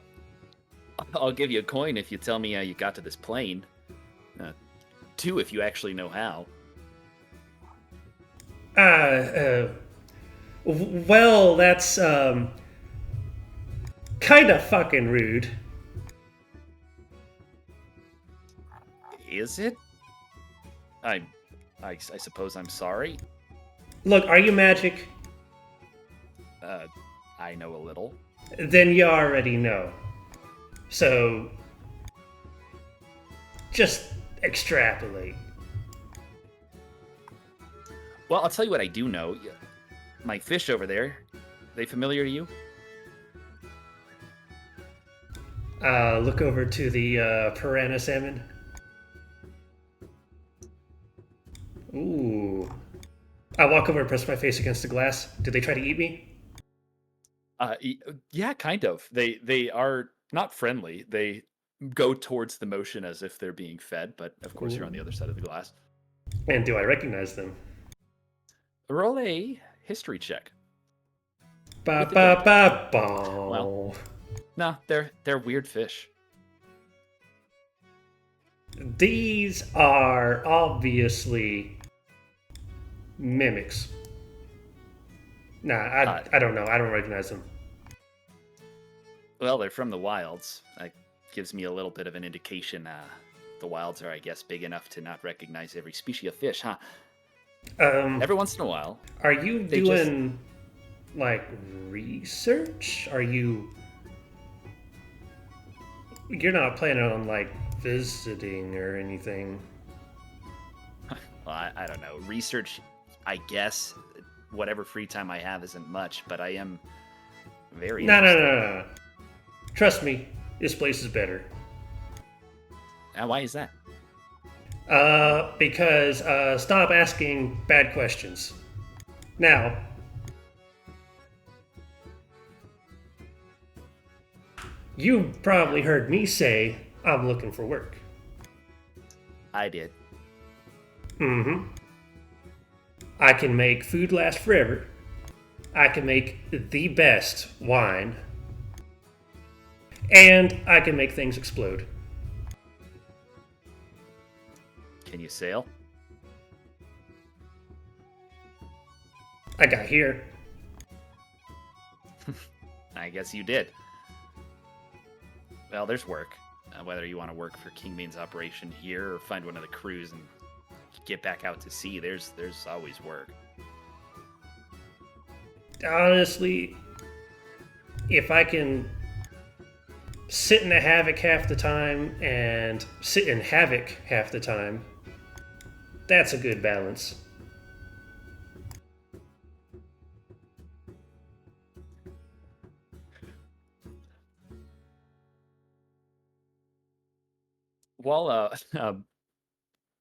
I'll give you a coin if you tell me how you got to this plane. 2 if you actually know how. Well, that's kind of fucking rude. Is it? I suppose I'm sorry. Look, are you magic? I know a little. Then you already know. So, just extrapolate. Well, I'll tell you what I do know. My fish over there, they familiar to you? Look over to the piranha salmon. Ooh. I walk over and press my face against the glass. Did they try to eat me? Yeah, kind of. They are not friendly. They go towards the motion as if they're being fed, but of course you're on the other side of the glass. And do I recognize them? Roll a history check. Ba With ba advantage. ba ba. Well. No, they're weird fish. These are obviously mimics. Nah, I don't know. I don't recognize them. Well, they're from the wilds. That gives me a little bit of an indication. The wilds are, I guess, big enough to not recognize every species of fish, huh? Every once in a while. Are you they doing like research? You're not planning on like visiting or anything? Well, I don't know. Research, I guess. Whatever free time I have isn't much, but I am very interested. No. Trust me, this place is better. Why is that? Because stop asking bad questions. Now, you probably heard me say I'm looking for work. I did. Mm-hmm. I can make food last forever. I can make the best wine. And I can make things explode. Can you sail? I got here. I guess you did. Well, there's work. Whether you want to work for King Main's operation here or find one of the crews and get back out to sea, there's always work. Honestly, if I can sit in a havoc half the time and sit in havoc half the time, that's a good balance. While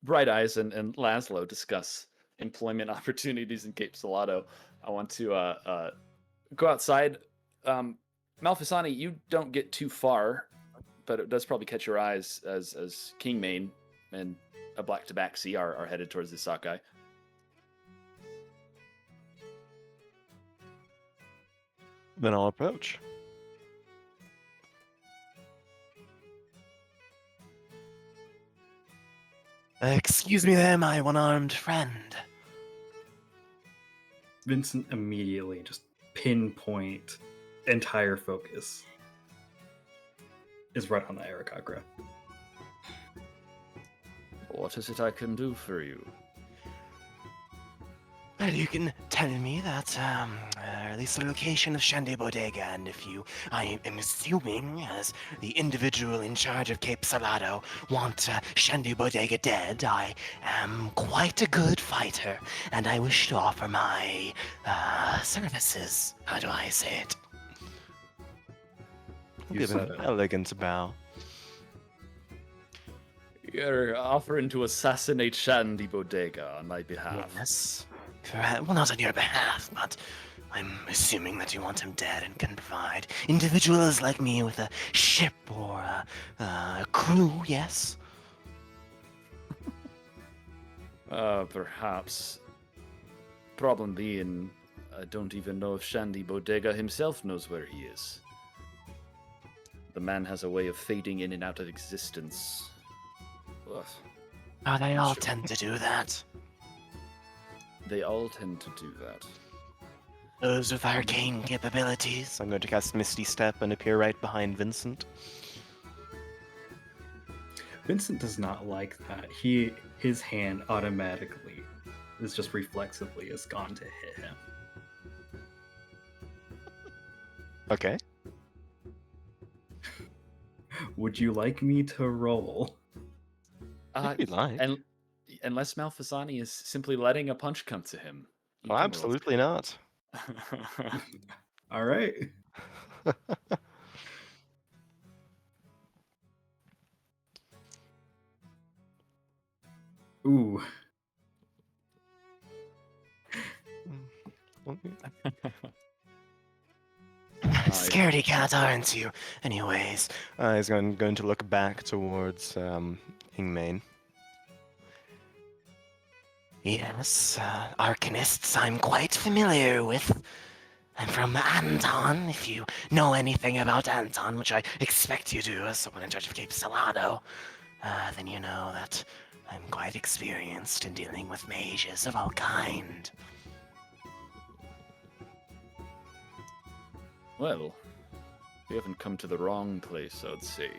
Bright Eyes and Laszlo discuss employment opportunities in Cape Salado, I want to go outside. Malfasani, you don't get too far, but it does probably catch your eyes as Kingmane and a Black Tabaxi are headed towards the sockeye. Then I'll approach. Excuse me there, my one-armed friend. Vincent immediately just pinpoint entire focus is right on the Aarakocra. What is it I can do for you? Well, you can tell me that, at least the location of Shandy Bodega, and if you, I am assuming, as the individual in charge of Cape Salado, want Shandy Bodega dead, I am quite a good fighter, and I wish to offer my, services. How do I say it? You Give an said it. elegant bow. You're offering to assassinate Shandy Bodega on my behalf. Yes. Correct. Well, not on your behalf, but I'm assuming that you want him dead and can provide individuals like me with a ship or a crew, yes? Perhaps. Problem being, I don't even know if Shandy Bodega himself knows where he is. The man has a way of fading in and out of existence. Ugh. Oh, they all Sure. tend to do that. They all tend to do that. Those with arcane capabilities. So I'm going to cast Misty Step and appear right behind Vincent. Vincent does not like that. His hand automatically is just reflexively is gone to hit him. Okay. Would you like me to roll? If you'd like. And unless Malfasani is simply letting a punch come to him. you Oh, can roll. absolutely not. All right. Ooh. Scaredy cat, aren't you? Anyways, He's going to look back towards Kingmane. yes, arcanists I'm quite familiar with. I'm from Anton, if you know anything about Anton, which I expect you do as someone in charge of Cape Salado, then you know that I'm quite experienced in dealing with mages of all kind. Well, we haven't come to the wrong place, I'd say.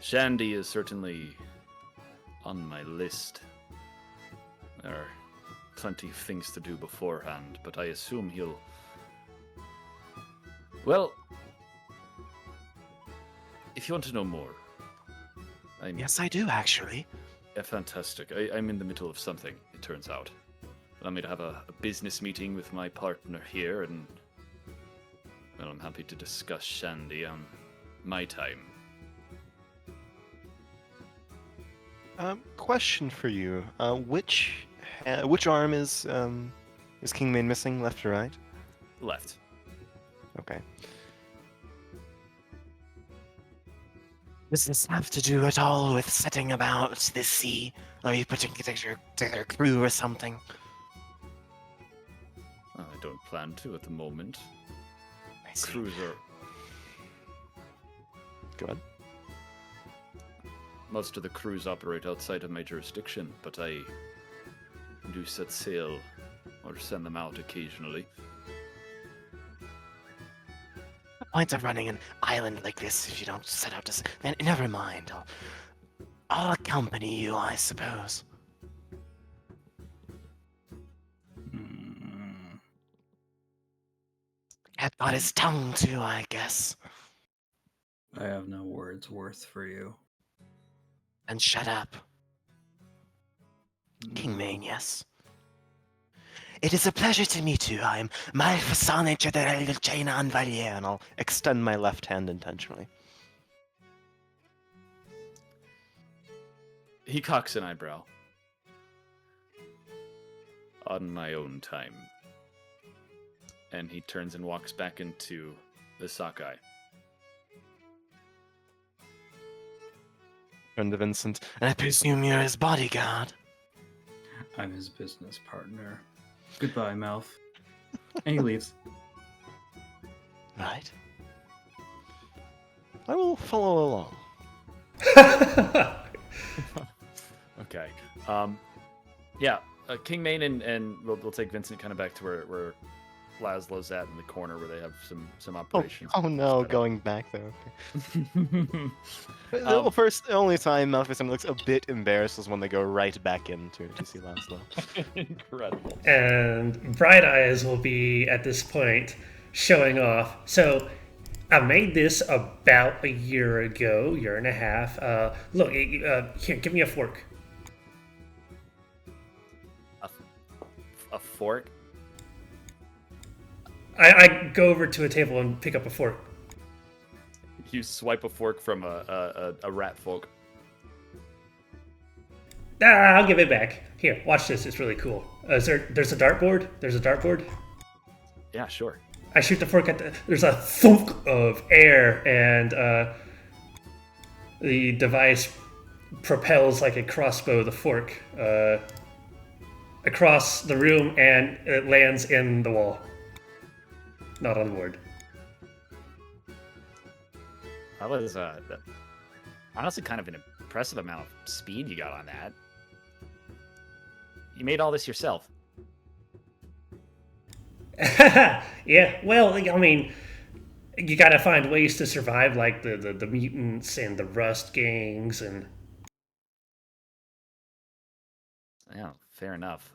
Shandy is certainly on my list. There are plenty of things to do beforehand, but I assume he'll... Well, if you want to know more, I'm... Yes, I do, actually. Yeah, fantastic. I'm in the middle of something, it turns out. Allow me to have a business meeting with my partner here, and... Well, I'm happy to discuss Shandy on my time. Question for you. Which arm is Kingmane missing, left or right? Left. Okay. Does this have to do at all with setting about the sea? Are you putting together their crew or something? I don't plan to at the moment. I see. Cruiser. Go ahead. Most of the crews operate outside of my jurisdiction, but I do set sail or send them out occasionally. The point of running an island like this if you don't set out to... Then never mind. I'll accompany you, I suppose. Hmm. Cat got his tongue too, I guess. I have no words worth for you. And shut up. Kingmane, yes. It is a pleasure to meet you. I am Malfasane Chena Anvalier, And I'll extend my left hand intentionally. He cocks an eyebrow. On my own time. And he turns and walks back into the sockeye. Turn to Vincent. And I presume you're his bodyguard. I'm his business partner. Goodbye, Malf. And he leaves. Right. I will follow along. Okay. Yeah, Kingmane and we'll take Vincent kind of back to where Laszlo's at in the corner where they have some operations. Oh no, set up. going back there. Okay. Well, first, the only time Malfeasance looks a bit embarrassed is when they go right back in to see Laszlo. Incredible. And Bright Eyes will be, at this point, showing off. So, I made this about a year ago, year and a half. Look, here, give me a fork. A fork? I go over to a table and pick up a fork. You swipe a fork from a rat folk. I'll give it back. Here, watch this. It's really cool. There's a dartboard. There's a dartboard. Yeah, sure. I shoot the fork at there's a thunk of air, and the device propels like a crossbow the fork across the room, and it lands in the wall. Not on the board. That was honestly kind of an impressive amount of speed you got on that. You made all this yourself. Yeah, well, I mean, you gotta find ways to survive, like the mutants and the rust gangs, and Yeah, fair enough.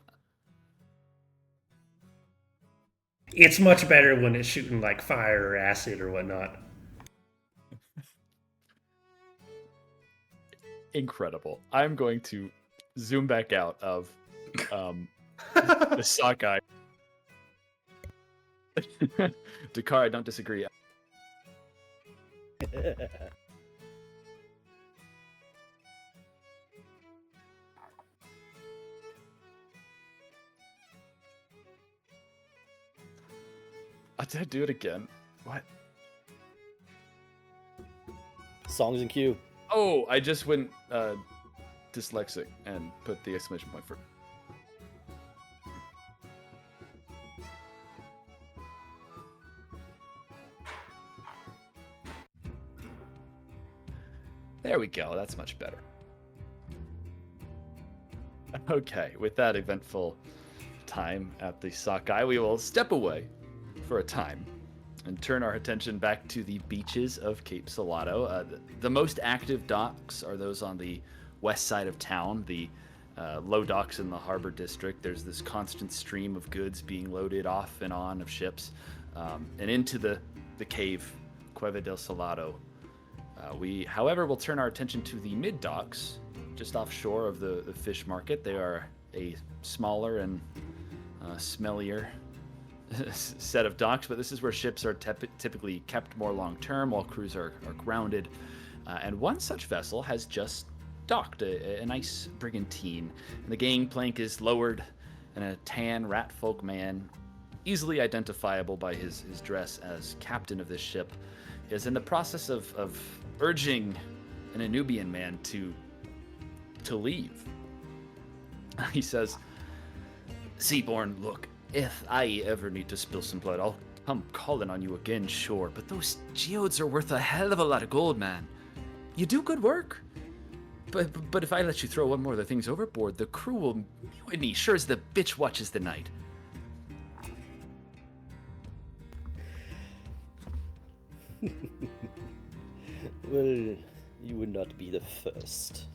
it's much better when it's shooting like fire or acid or whatnot. Incredible. I'm going to zoom back out of the sockeye. Dakar, I don't disagree. Did I do it again? What? Songs in queue. Oh, I just went dyslexic and put the exclamation point for. There we go. That's much better. Okay, with that eventful time at the sockeye, we will step away for a time and turn our attention back to the beaches of Cape Salado. The most active docks are those on the west side of town, the low docks in the harbor district. There's this constant stream of goods being loaded off and on of ships and into the cave, Cueva del Salado. We, however, will turn our attention to the mid docks, just offshore of the fish market. They are a smaller and smellier set of docks, but this is where ships are typically kept more long term while crews are grounded. And one such vessel has just docked, a nice brigantine. And the gangplank is lowered, and a tan rat folk man, easily identifiable by his dress as captain of this ship, is in the process of urging an Anubian man to leave. He says, "Seaborn, look, if I ever need to spill some blood, I'll come calling on you again, sure. But those geodes are worth a hell of a lot of gold, man. You do good work. But if I let you throw one more of the things overboard, the crew will mutiny, sure as the bitch watches the night." Well, you will not be the first.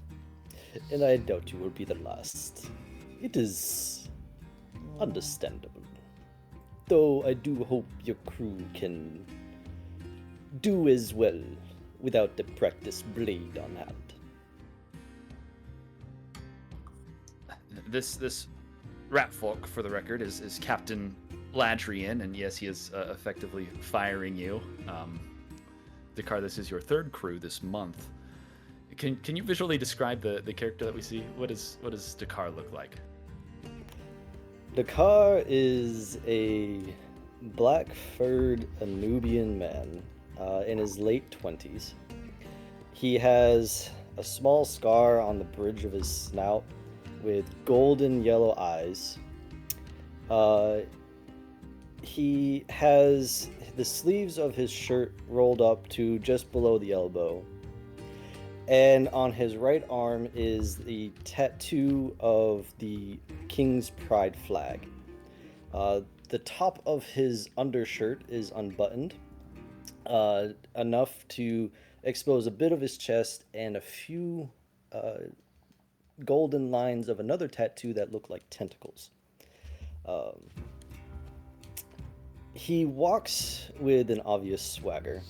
And I doubt you will be the last. It is understandable. Though I do hope your crew can do as well without the practiced blade on hand. This rat folk, for the record, is Captain Ladrian, and yes, he is effectively firing you. Dakar, this is your third crew this month. Can you visually describe the character that we see? What does Dakar look like? Dakar is a black-furred Anubian man in his late 20s. He has a small scar on the bridge of his snout with golden yellow eyes. He has the sleeves of his shirt rolled up to just below the elbow. And on his right arm is the tattoo of the King's Pride flag. The top of his undershirt is unbuttoned, enough to expose a bit of his chest and a few golden lines of another tattoo that look like tentacles. He walks with an obvious swagger,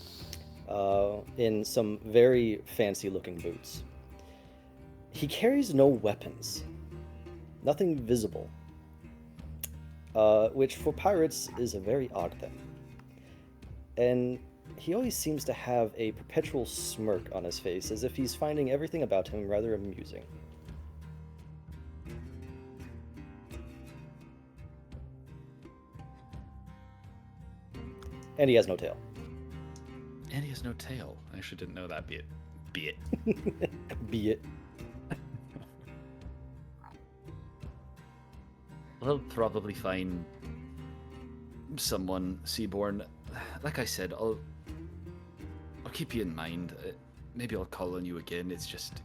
in some very fancy looking boots. He carries no weapons, nothing visible, which for pirates is a very odd thing. And he always seems to have a perpetual smirk on his face, as if he's finding everything about him rather amusing. And he has no tail. And he has no tail. I actually didn't know that. Be it. Be it. We'll probably find someone seaborn. Like I said, I'll keep you in mind. Maybe I'll call on you again. It's just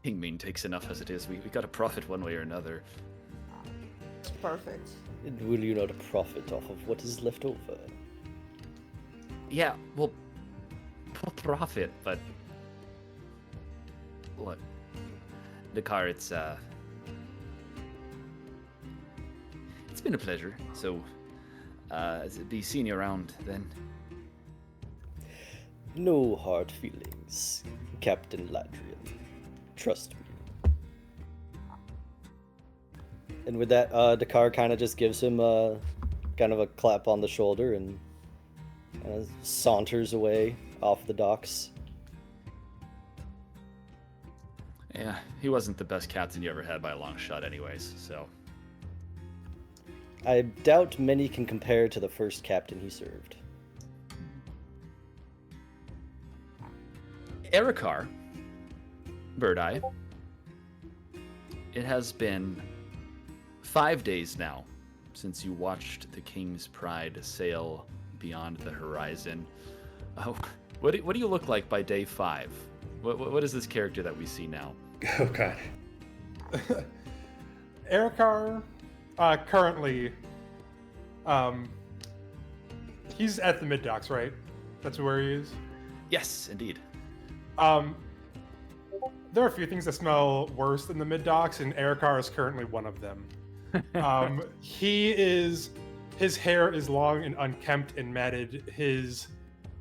Kingmain takes enough as it is. We got to profit one way or another. Perfect. Will you not profit off of what is left over? Yeah, we'll profit, but look, Dakar, it's been a pleasure. So, be seeing you around then. No hard feelings, Captain Ladrian. Trust me. And with that, Dakar kind of just gives him kind of a clap on the shoulder and saunters away off the docks. Yeah, he wasn't the best captain you ever had by a long shot anyways, so. I doubt many can compare to the first captain he served. Erikar, Bird-Eye, it has been 5 days now since you watched the King's Pride sail beyond the horizon. Oh, what do you look like by day 5? What is this character that we see now? Oh god. Erikar, currently, he's at the mid docks, right? That's where he is. Yes, indeed. There are a few things that smell worse than the mid docks, and Erikar is currently one of them. His hair is long and unkempt and matted. His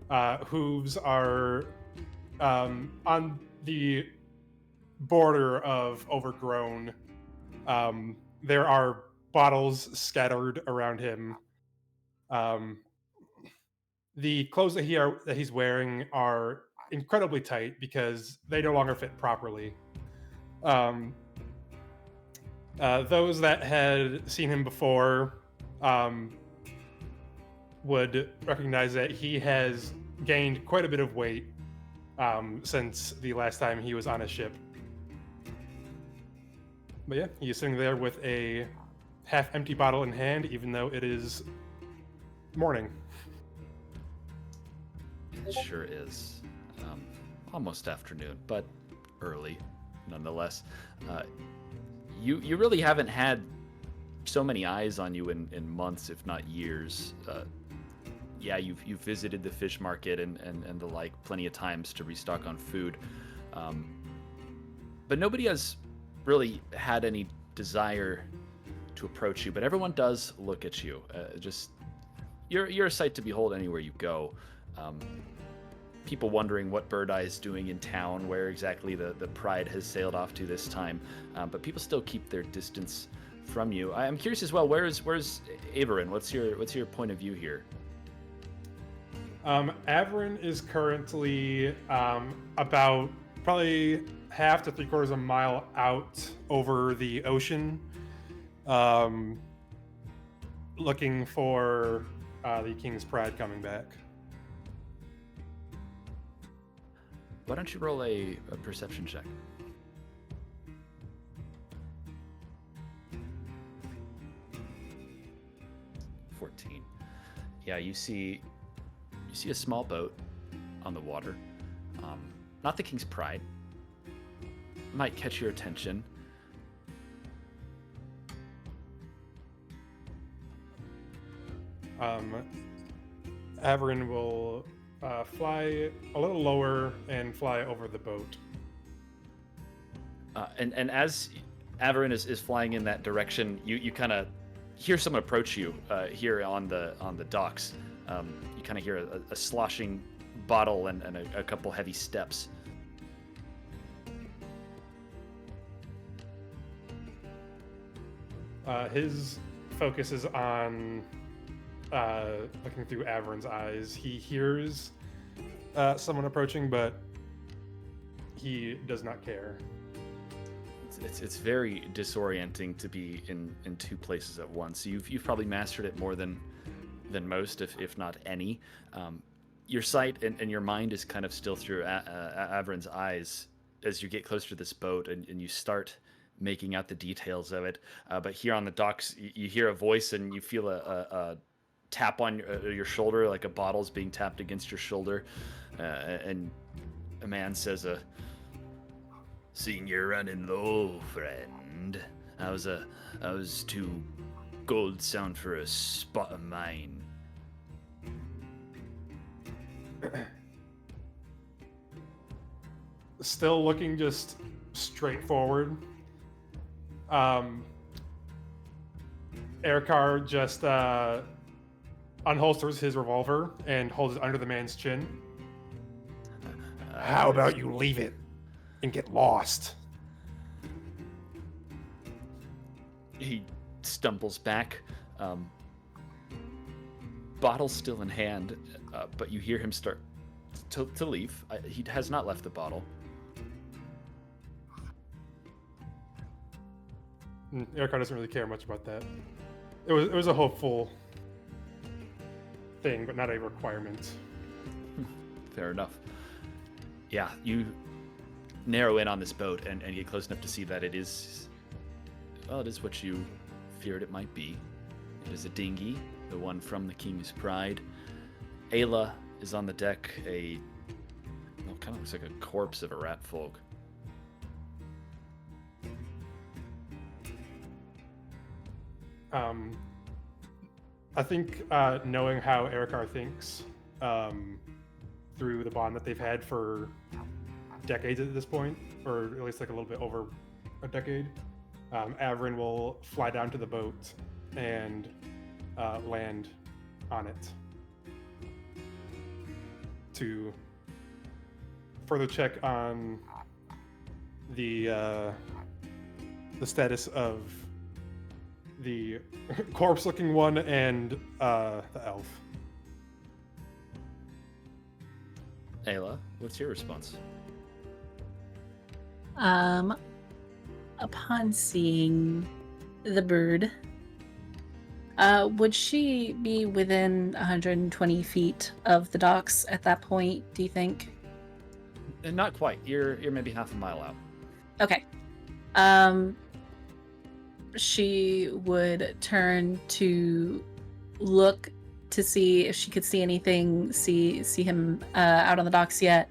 hooves are on the border of overgrown. There are bottles scattered around him. The clothes that he's wearing are incredibly tight because they no longer fit properly. Those that had seen him before would recognize that he has gained quite a bit of weight since the last time he was on a ship. But yeah, he's sitting there with a half-empty bottle in hand, even though it is morning. It sure is. Almost afternoon, but early, nonetheless. You really haven't had so many eyes on you in months, if not years. Yeah, you've visited the fish market and the like plenty of times to restock on food. But nobody has really had any desire to approach you, but everyone does look at you. Just you're a sight to behold anywhere you go. People wondering what Bird Eye is doing in town, where exactly the pride has sailed off to this time, but people still keep their distance from you. I'm curious as well. Where's Averin? What's your point of view here? Averin is currently about probably half to 3/4 of a mile out over the ocean, looking for the King's Pride coming back. Why don't you roll a perception check? 14. Yeah, you see a small boat on the water. Not the King's Pride. Might catch your attention. Averin will fly a little lower and fly over the boat. And as Averin is flying in that direction, you kind of hear someone approach you here on the docks. You kind of hear a sloshing bottle and a couple heavy steps. His focus is on looking through Averin's eyes. He hears someone approaching, but he does not care. It's very disorienting to be in two places at once. You've probably mastered it more than most, if not any. Your sight and your mind is kind of still through Averin's eyes as you get closer to this boat and you start making out the details of it. But here on the docks, you hear a voice and you feel a tap on your shoulder, like a bottle's being tapped against your shoulder, and a man says, "Seeing you're running low, friend. I was too gold sound for a spot of mine." Still looking just straight forward. Erikar just unholsters his revolver and holds it under the man's chin. How about you leave it and get lost? He stumbles back, bottle still in hand, but you hear him start to leave. He has not left the bottle. Erikar doesn't really care much about that. It was a hopeful thing, but not a requirement. Fair enough. Yeah, you narrow in on this boat and get close enough to see that it is what you feared it might be. It is a dinghy, the one from the King's Pride. Ayla is on the deck, kind of looks like a corpse of a rat folk. I think knowing how Erikar thinks, through the bond that they've had for decades at this point, or at least like a little bit over a decade, Averin will fly down to the boat and land on it to further check on the status of the corpse-looking one and the elf. Ayla, what's your response? Upon seeing the bird, would she be within 120 feet of the docks at that point, do you think? Not quite. You're maybe half a mile out. Okay. She would turn to look to see if she could see anything, see him out on the docks yet,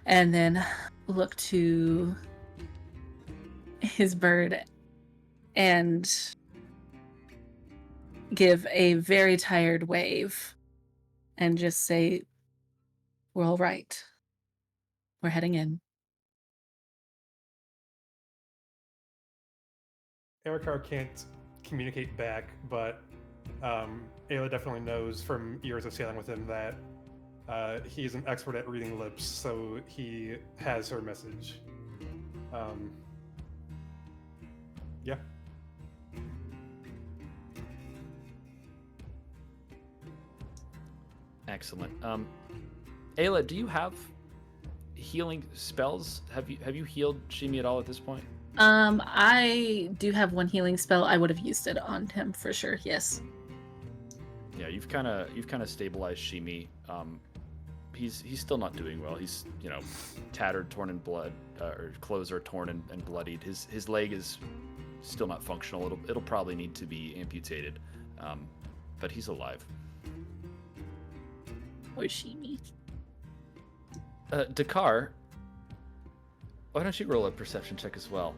and then look to his bird and give a very tired wave and just say, "We're all right. We're heading in." Erikar can't communicate back, but Ayla definitely knows from years of sailing with him that he's an expert at reading lips, so he has her message. Yeah. Excellent. Ayla, do you have healing spells? Have you healed Shimi at all at this point? I do have one healing spell. I would have used it on him for sure. Yes. Yeah, you've kind of stabilized Shimi. He's still not doing well. He's tattered, torn in blood, or clothes are torn and bloodied. His leg is still not functional. It'll probably need to be amputated, but he's alive. Or Shimi. Dakar, why don't you roll a perception check as well?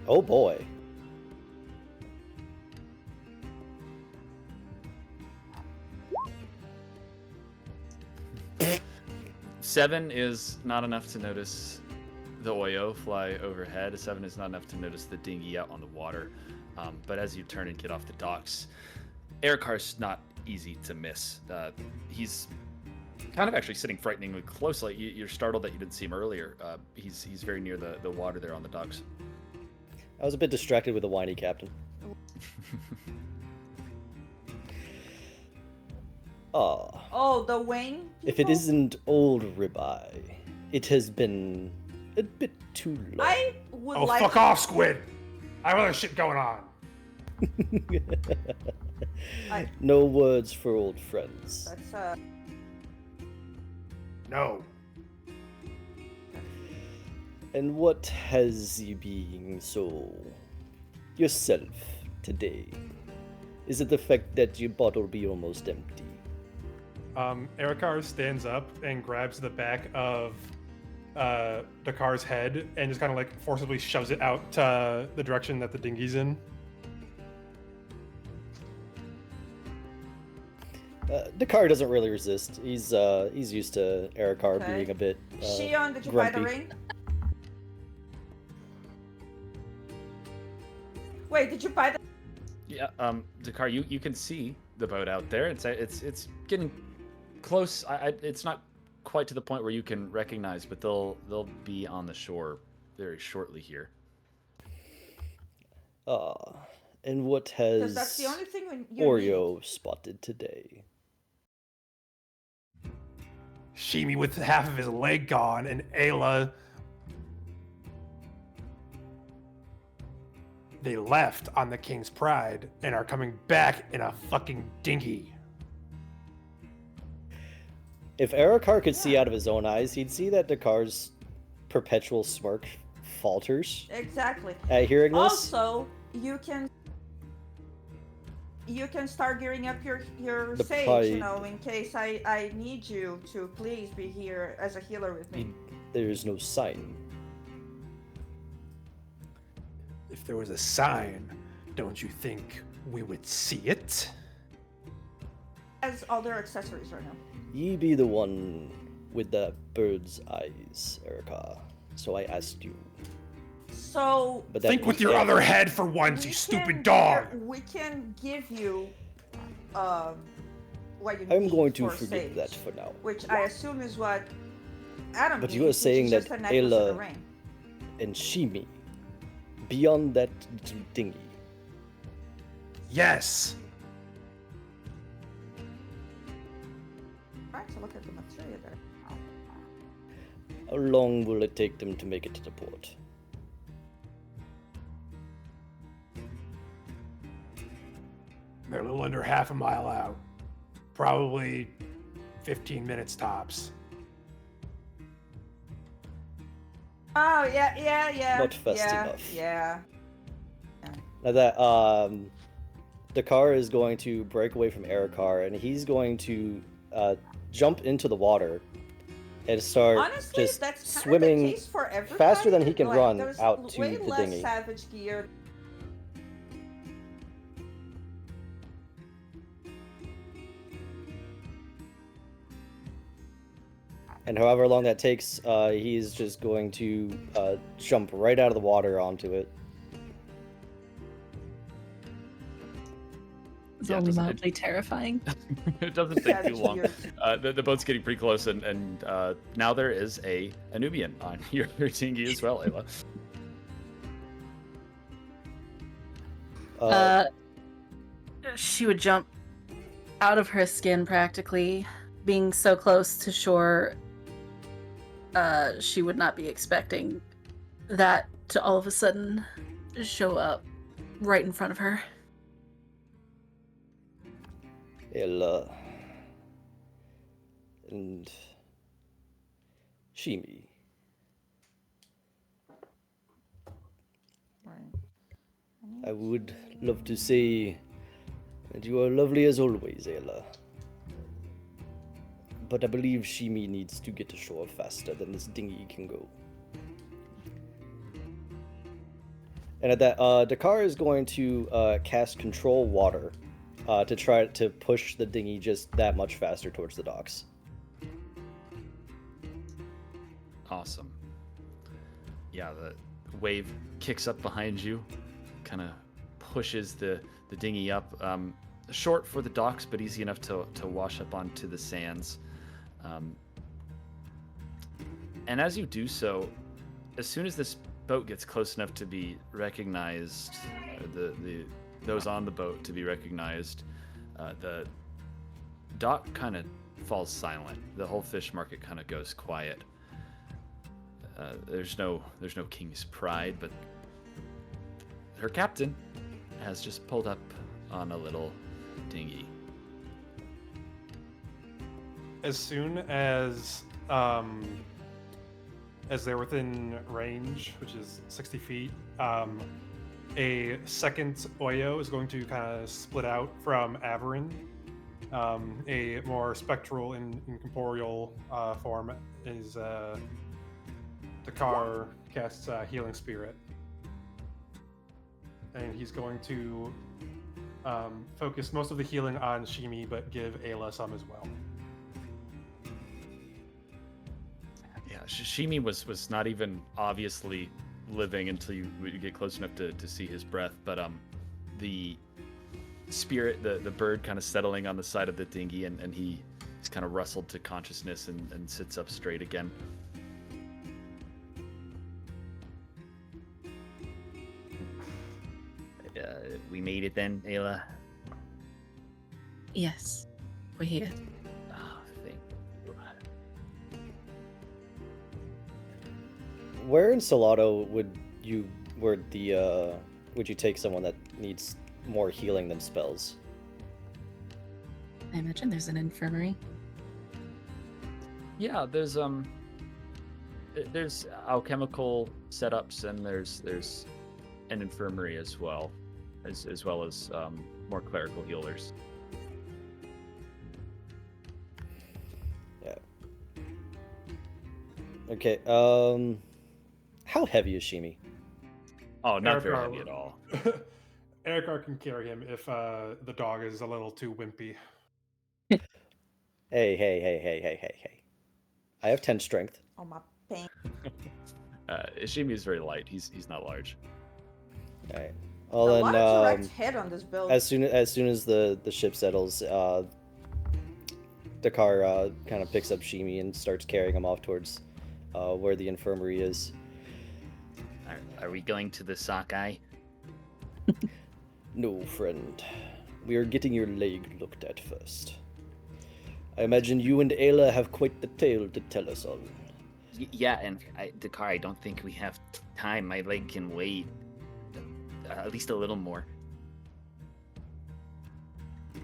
Oh boy. Seven is not enough to notice the Oyo fly overhead. A 7 is not enough to notice the dinghy out on the water. But as you turn and get off the docks, Erikar's not easy to miss. He's kind of actually sitting frighteningly close. Like you're startled that you didn't see him earlier. He's very near the water there on the docks. I was a bit distracted with the whiny captain. Ah. Oh, the wing? If it isn't old ribeye, it has been a bit too long. I would Oh, like fuck to- off, Squid! I have other shit going on. No words for old friends. That's No. And what has you being so yourself today? Is it the fact that your bottle be almost empty? Erikar stands up and grabs the back of Dakar's head and just kind of like forcibly shoves it out to the direction that the dinghy's in. Dakar doesn't really resist. He's used to Erikar Okay. being a bit Shion, did you buy the grumpy. ring? Wait, did you buy the Yeah, Dakar, you can see the boat out there. It's getting close. It's not quite to the point where you can recognize, but they'll be on the shore very shortly here. And what Because has that's the only thing when you Oreo spotted today? Shimi with half of his leg gone, and Ayla. They left on the King's Pride and are coming back in a fucking dinghy. If Erikar could see out of his own eyes, he'd see that Dakar's perpetual smirk falters Exactly. at hearing this. Also, you can start gearing up your The sage, pride. in case I need you to please be here as a healer with me. There's no sign. If there was a sign, don't you think we would see it? As all their accessories right now. Ye be the one with the bird's eyes, Erikar. So I asked you. So But that Think with being your said, other head for once, you stupid dog! We can give you what you I'm need going to for forget sage, that for now. which I assume is what Adam But needs, you are which saying is that just a necklace and a Ayla- ring. And Shimi, beyond that dinghy. Yes! Right, so look at the material there. How long will it take them to make it to the port? They're a little under half a mile out. Probably 15 minutes tops. Oh yeah. Not fast yeah, enough. Yeah. Now that Dakar is going to break away from Erikar, and he's going to jump into the water and start Honestly, just that's kind swimming of the case for everybody. faster than he can Like, run there's out to way the less dinghy. savage gear. And however long that takes, he's just going to jump right out of the water onto it. It's Yeah, only doesn't- mildly terrifying. It doesn't take too long. The boat's getting pretty close, and now there is a Nubian on your dinghy as well, Ayla. She would jump out of her skin practically, being so close to shore. She would not be expecting that to all of a sudden show up right in front of her. Ella and Shimi. I would love to say that you are lovely as always, Ella. But I believe Shimi needs to get ashore faster than this dinghy can go. And at that, Dakar is going to cast Control Water to try to push the dinghy just that much faster towards the docks. Awesome. Yeah, the wave kicks up behind you, kind of pushes the dinghy up. Short for the docks, but easy enough to wash up onto the sands. And as you do so, as soon as this boat gets close enough to be recognized, those on the boat to be recognized, the dock kind of falls silent. The whole fish market kind of goes quiet. There's no King's Pride, but her captain has just pulled up on a little dinghy. As soon as they're within range, which is 60 feet, a second Oyo is going to kind of split out from Averin. A more spectral and incorporeal form is Dakar casts Healing Spirit. And he's going to focus most of the healing on Shimi, but give Ayla some as well. Yeah, Shimi was not even obviously living until you get close enough to see his breath, but the spirit, the bird kind of settling on the side of the dinghy, and he's kind of rustled to consciousness and sits up straight again. We made it then, Ayla? Yes, we're here. Oh, thank you. Where in Salado would you take someone that needs more healing than spells? I imagine there's an infirmary. Yeah, there's alchemical setups, and there's an infirmary as well as more clerical healers. Yeah. Okay. How heavy is Shimi? Oh, not very Erikar- heavy at all. Erikar can carry him if the dog is a little too wimpy. Hey. I have 10 strength. Oh my pain. Ishimi is very light. He's not large. All right. A Well lot of then, direct hit on this build. as soon as the ship settles, Dakar kind of picks up Shimi and starts carrying him off towards where the infirmary is. Are we going to the sockeye? No, friend. We are getting your leg looked at first. I imagine you and Ayla have quite the tale to tell us on. Yeah, and Dakar, I don't think we have time. My leg can wait at least a little more.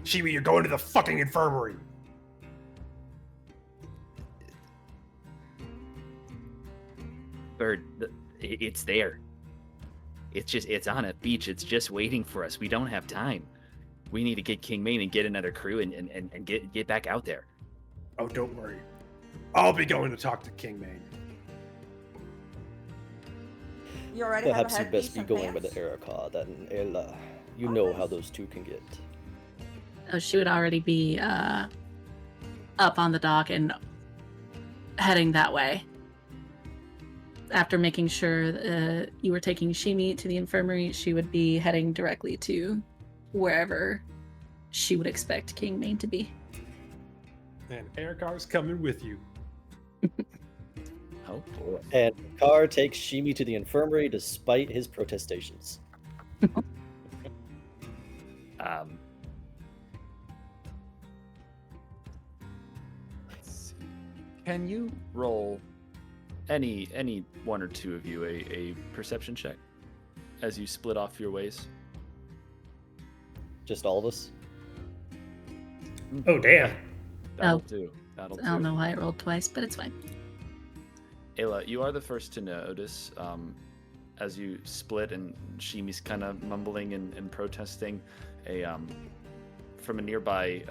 Shimi, you're going to the fucking infirmary! Bird, it's there. It's on a beach. It's just waiting for us. We don't have time. We need to get King Maine and get another crew and get back out there. Oh, don't worry. I'll be going to talk to King Maine. You already Perhaps have you a best headpiece be and going with pants? Ayla then, Ayla. You know how those two can get. Oh, she would already be up on the dock and heading that way. After making sure you were taking Shimi to the infirmary, she would be heading directly to wherever she would expect King Maine to be. And Erikar's coming with you. Oh boy. And Carr takes Shimi to the infirmary despite his protestations. Let's see. Can you roll any one or two of you a perception check as you split off your ways? Just all of us? Oh, damn. That'll do. That'll do. I don't know why I rolled twice, but it's fine. Ayla, you are the first to notice as you split and Shimi's kind of mumbling and protesting. From a nearby,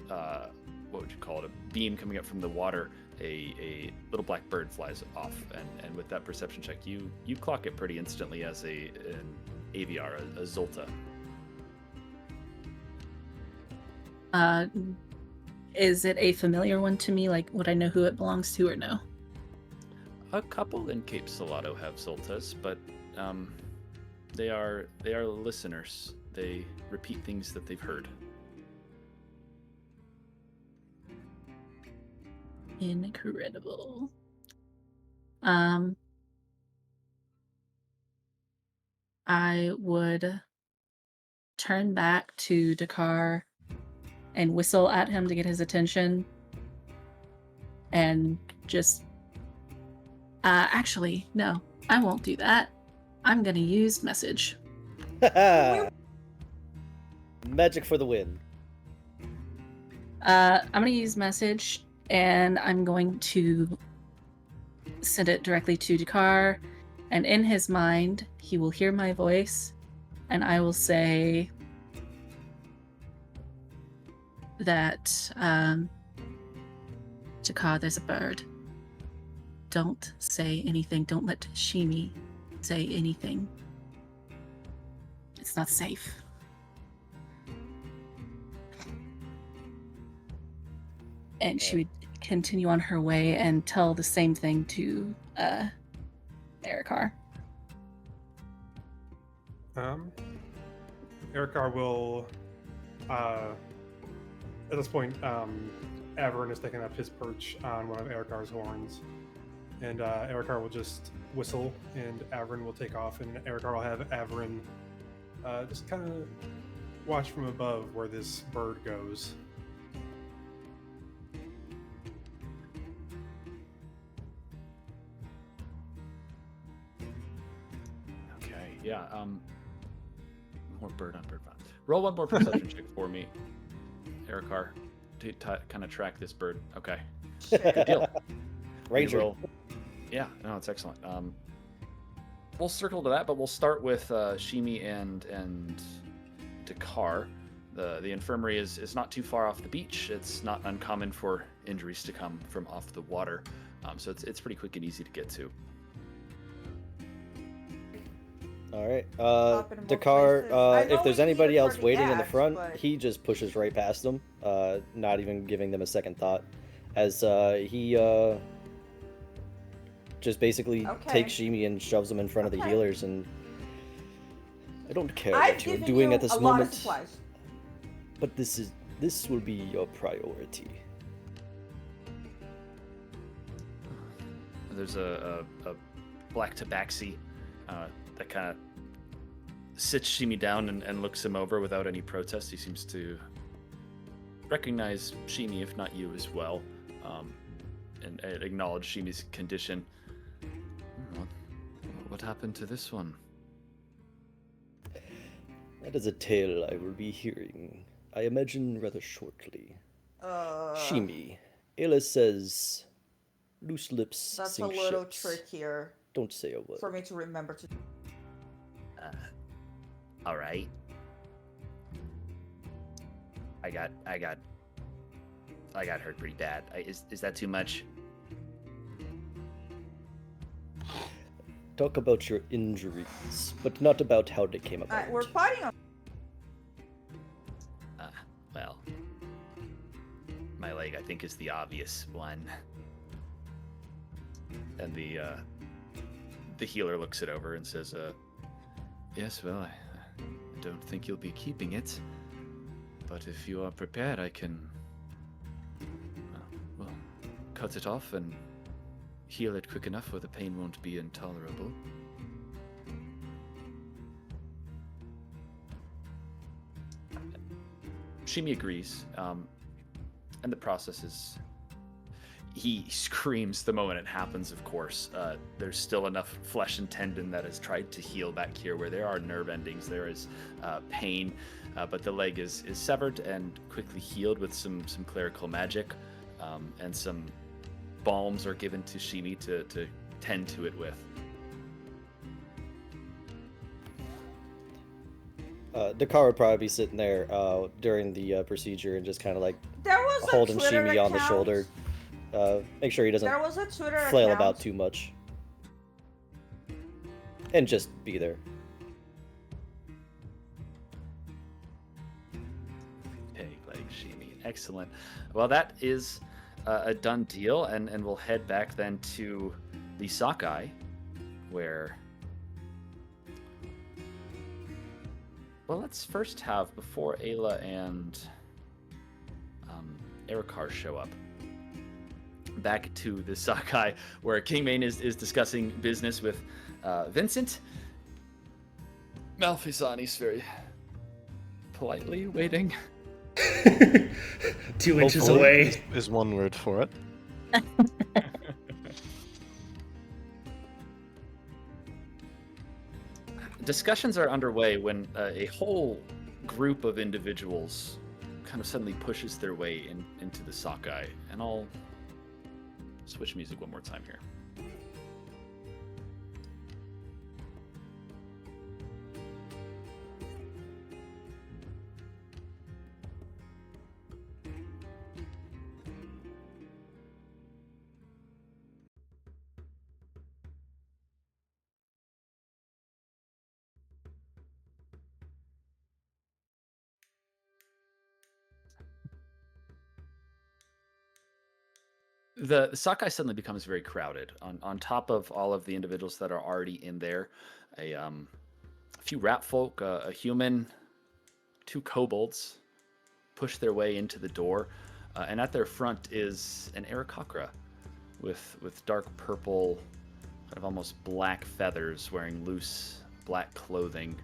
what would you call it? A beam coming up from the water. A little black bird flies off, and with that perception check, you clock it pretty instantly as an AVR, a Zolta. Is it a familiar one to me? Like, would I know who it belongs to or no? A couple in Cape Salado have Zoltas, but they are listeners. They repeat things that they've heard. Incredible. I would turn back to Dakar and whistle at him to get his attention. And just... actually, no, I won't do that. I'm gonna use message. Magic for the win. I'm gonna use message, and I'm going to send it directly to Dakar, and in his mind, he will hear my voice, and I will say that, Dakar, there's a bird. Don't say anything. Don't let Shimi say anything. It's not safe. And she would continue on her way and tell the same thing to Erikar. Erikar will, at this point, Averin is taking up his perch on one of Erikar's horns. And Erikar will just whistle, and Averin will take off, and Erikar will have Averin just kind of watch from above where this bird goes. Okay, yeah. More bird on bird fun. Roll one more perception check for me, Erikar, to kind of track this bird. Okay, good deal. Ranger. Yeah, no, it's excellent. We'll circle to that, but we'll start with Shimi and Dakar. The infirmary is not too far off the beach. It's not uncommon for injuries to come from off the water, so it's pretty quick and easy to get to. All right. Dakar, if there's anybody else waiting in the front, he just pushes right past them, not even giving them a second thought, as he just basically takes Shimi and shoves him in front of the healers, and I don't care what you're doing at this moment, but this will be your priority. There's a black tabaxi that kind of sits Shimi down and looks him over without any protest. He seems to recognize Shimi, if not you as well, and acknowledge Shimi's condition. What happened to this one? That is a tale I will be hearing, I imagine, rather shortly. Shimi, Ayla says, loose lips That's sink a little ships. trickier. Don't say a word. For me to remember to. All right. I got hurt pretty bad. Is that too much? Talk about your injuries, but not about how they came about. We're fighting on. Well, my leg, I think, is the obvious one. And the healer looks it over and says, yes, well, I don't think you'll be keeping it. But if you are prepared, I can, well, cut it off and heal it quick enough where the pain won't be intolerable. Shimi agrees, and the process is... He screams the moment it happens, of course. There's still enough flesh and tendon that has tried to heal back here where there are nerve endings, there is pain, but the leg is severed and quickly healed with some clerical magic, and some balms are given to Shimi to tend to it with. Dakar would probably be sitting there during the procedure and just kind of like There was holding a Twitter Shimi on the account. shoulder. Make sure he doesn't There was a Twitter flail account. about too much. And just be there. Peg leg Shimi. Excellent. Well, that is a done deal, and we'll head back then to the Sockeye, where... Well, let's first have, before Ayla and Erikar show up, back to the Sockeye, where Kingmane is discussing business with Vincent. Malfisani's very politely waiting. 2 inches Hopefully away. is one word for it. Discussions are underway when a whole group of individuals kind of suddenly pushes their way into the Sockeye, and I'll switch music one more time here. The Sockeye suddenly becomes very crowded. On top of all of the individuals that are already in there, a few rat folk, a human, 2 kobolds push their way into the door, and at their front is an Aarakocra with dark purple, kind of almost black feathers, wearing loose black clothing.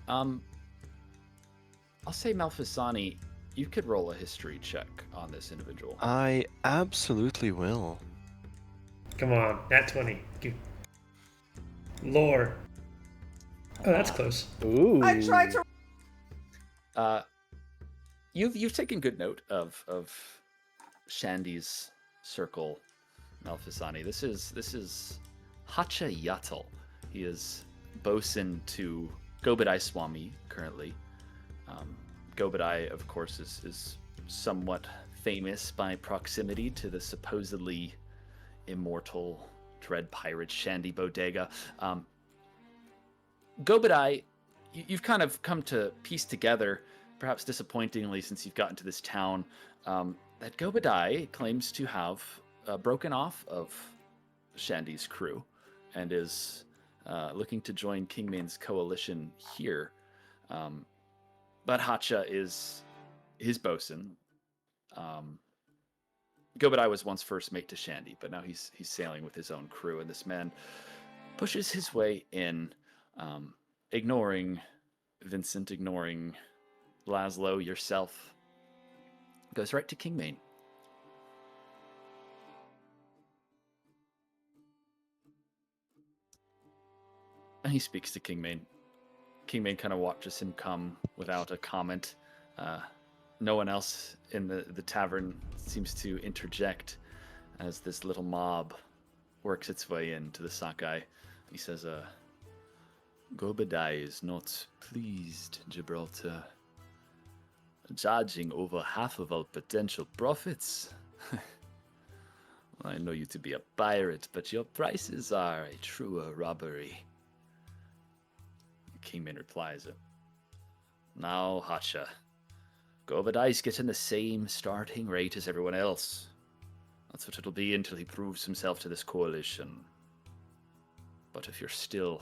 I'll say, Malfisani, you could roll a history check on this individual. I absolutely will. Come on, nat 20. Lore. Oh, that's close. Ooh. I tried to. You've taken good note of Shandy's circle, Malfisani. This is Hacha Yatal. He is bosun to Gobadai Swami currently. Gobadai, of course, is somewhat famous by proximity to the supposedly immortal dread pirate Shandy Bodega. Gobadai, you've kind of come to piece together, perhaps disappointingly since you've gotten to this town, that Gobadai claims to have broken off of Shandy's crew and is looking to join Kingmane's coalition here. But Hacha is his bosun. Gobadai was once first mate to Shandy, but now he's sailing with his own crew, and this man pushes his way in, ignoring Vincent, ignoring Laszlo, yourself, goes right to Kingmane. And he speaks to Kingmane. Kingmane kind of watches him come without a comment. No one else in the tavern seems to interject as this little mob works its way into the Sockeye. He says, Gobadai is not pleased, Gibraltar. Charging over half of our potential profits. I know you to be a pirate, but your prices are a truer robbery. Kingman replies, Now, Hacha, Gobadai's getting the same starting rate as everyone else. That's what it'll be until he proves himself to this coalition. But if you're still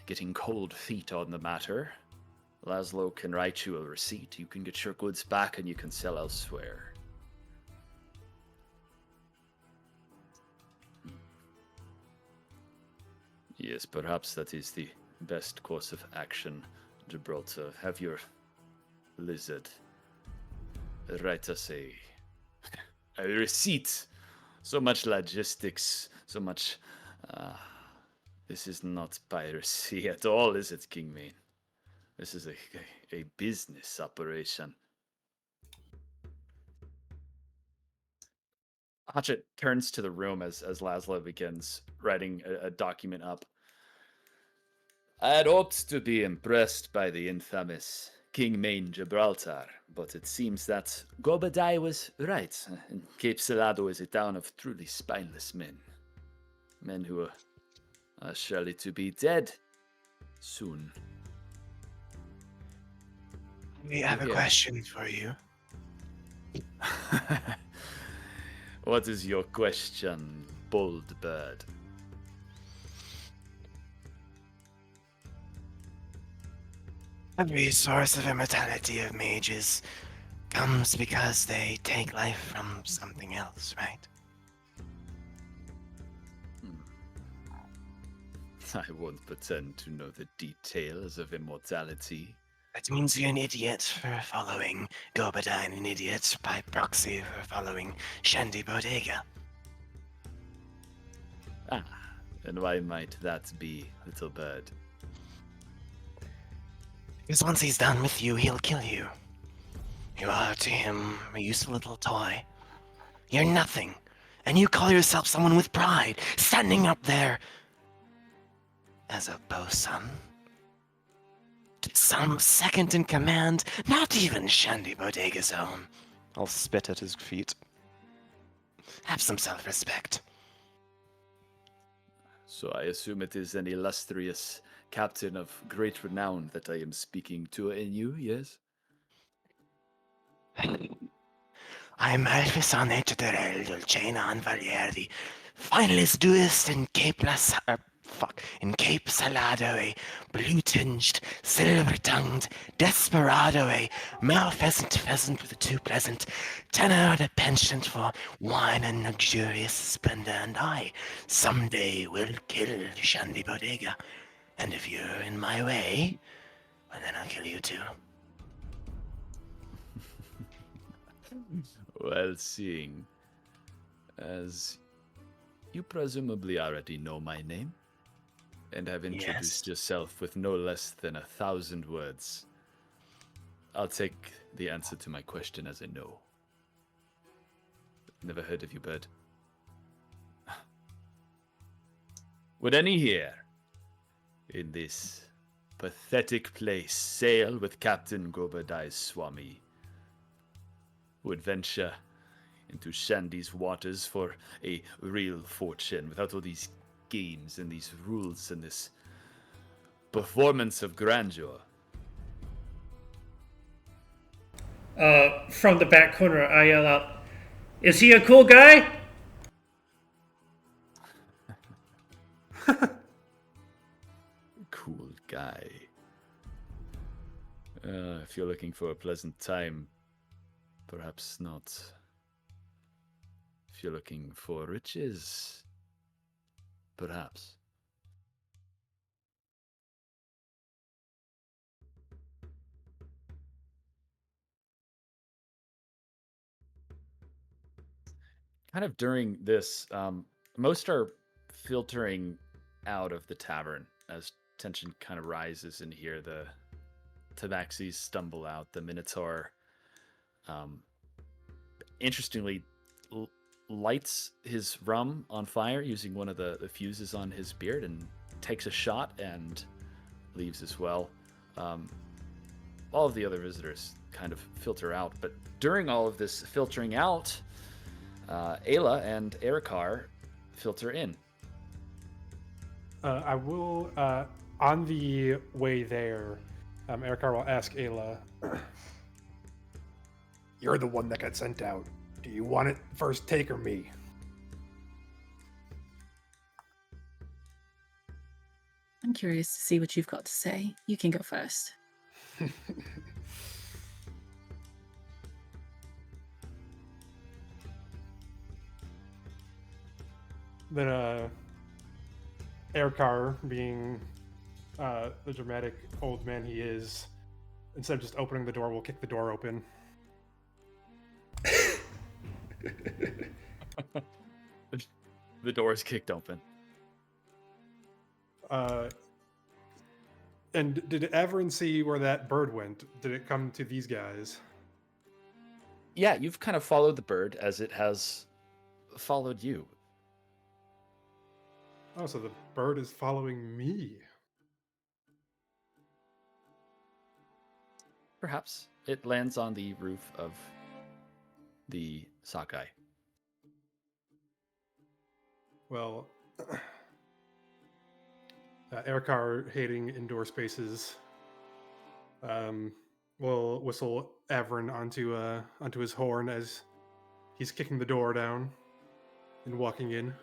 getting cold feet on the matter, Laszlo can write you a receipt. You can get your goods back and you can sell elsewhere. Yes, perhaps that is the best course of action, Gibraltar. Have your lizard write us a receipt. So much logistics, so much... this is not piracy at all, is it, Kingmain? This is a business operation. Hatchet turns to the room as Laszlo begins writing a document up. I had hoped to be impressed by the infamous Kingmain Gibraltar, but it seems that Gobadai was right, and Cape Salado is a town of truly spineless men. Men who are surely to be dead soon. We have a question for you. What is your question, bold bird? Every source of immortality of mages comes because they take life from something else, right? I won't pretend to know the details of immortality. That means you're an idiot for following Gobadai and an idiot by proxy for following Shandy Bodega. Ah, and why might that be, little bird? Because once he's done with you, he'll kill you. You are to him a useful little toy. You're nothing, and you call yourself someone with pride, standing up there as a bosun. Some second in command, not even Shandy Bodega's own. I'll spit at his feet. Have some self-respect. So I assume it is an illustrious captain of great renown that I am speaking to in you, yes? I'm Alfisane Tutorel Dulcena Anvalieri, finalist duist in Cape Salado, a blue-tinged, silver-tongued desperado, a malfeasant pheasant with a too pleasant tenor, a penchant for wine and luxurious splendor, and I someday will kill Shandy Bodega. And if you're in my way, well, then I'll kill you too. Well, seeing as you presumably already know my name, and have introduced yourself with no less than 1,000 words, I'll take the answer to my question as a no. Never heard of you, bird. Would any here, in this pathetic place, sail with Captain Gobadai Swami, would venture into Shandy's waters for a real fortune without all these games and these rules and this performance of grandeur? From the back corner, I yell out, "Is he a cool guy?" Cool guy. If you're looking for a pleasant time, perhaps not. If you're looking for riches, perhaps. Kind of during this, most are filtering out of the tavern as tension kind of rises in here. The tabaxis stumble out. The Minotaur, interestingly, lights his rum on fire using one of the fuses on his beard and takes a shot and leaves as well. All of the other visitors kind of filter out, but during all of this filtering out, Ayla and Erikar filter in. I will, on the way there, Erikar will ask Ayla, You're the one that got sent out. Do you want it first take or me? I'm curious to see what you've got to say. You can go first. Then, Erkar, being the dramatic old man he is, instead of just opening the door, will kick the door open. The door is kicked open. And did Everin see where that bird went? Did it come to these guys? Yeah, you've kind of followed the bird as it has followed you. Oh, so the bird is following me. Perhaps it lands on the roof of the sockeye. Well, Erkar, hating indoor spaces, will whistle Averin onto his horn as he's kicking the door down and walking in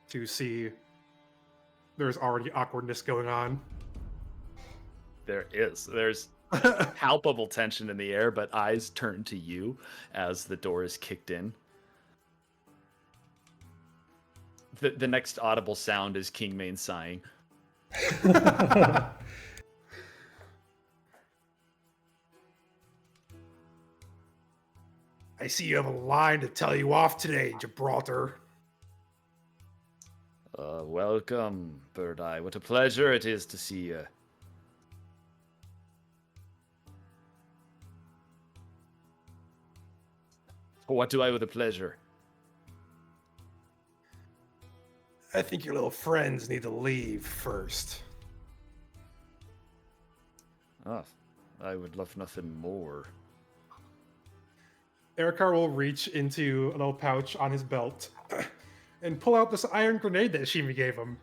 to see there's already awkwardness going on. There's palpable tension in the air, but eyes turn to you as the door is kicked in. The next audible sound is Kingmane sighing. I see you have a line to tell you off today, Gibraltar. Welcome, Bird Eye. What a pleasure it is to see you. What do I with a pleasure? I think your little friends need to leave first. Oh, I would love nothing more. Erikar will reach into a little pouch on his belt and pull out this iron grenade that Shimi gave him.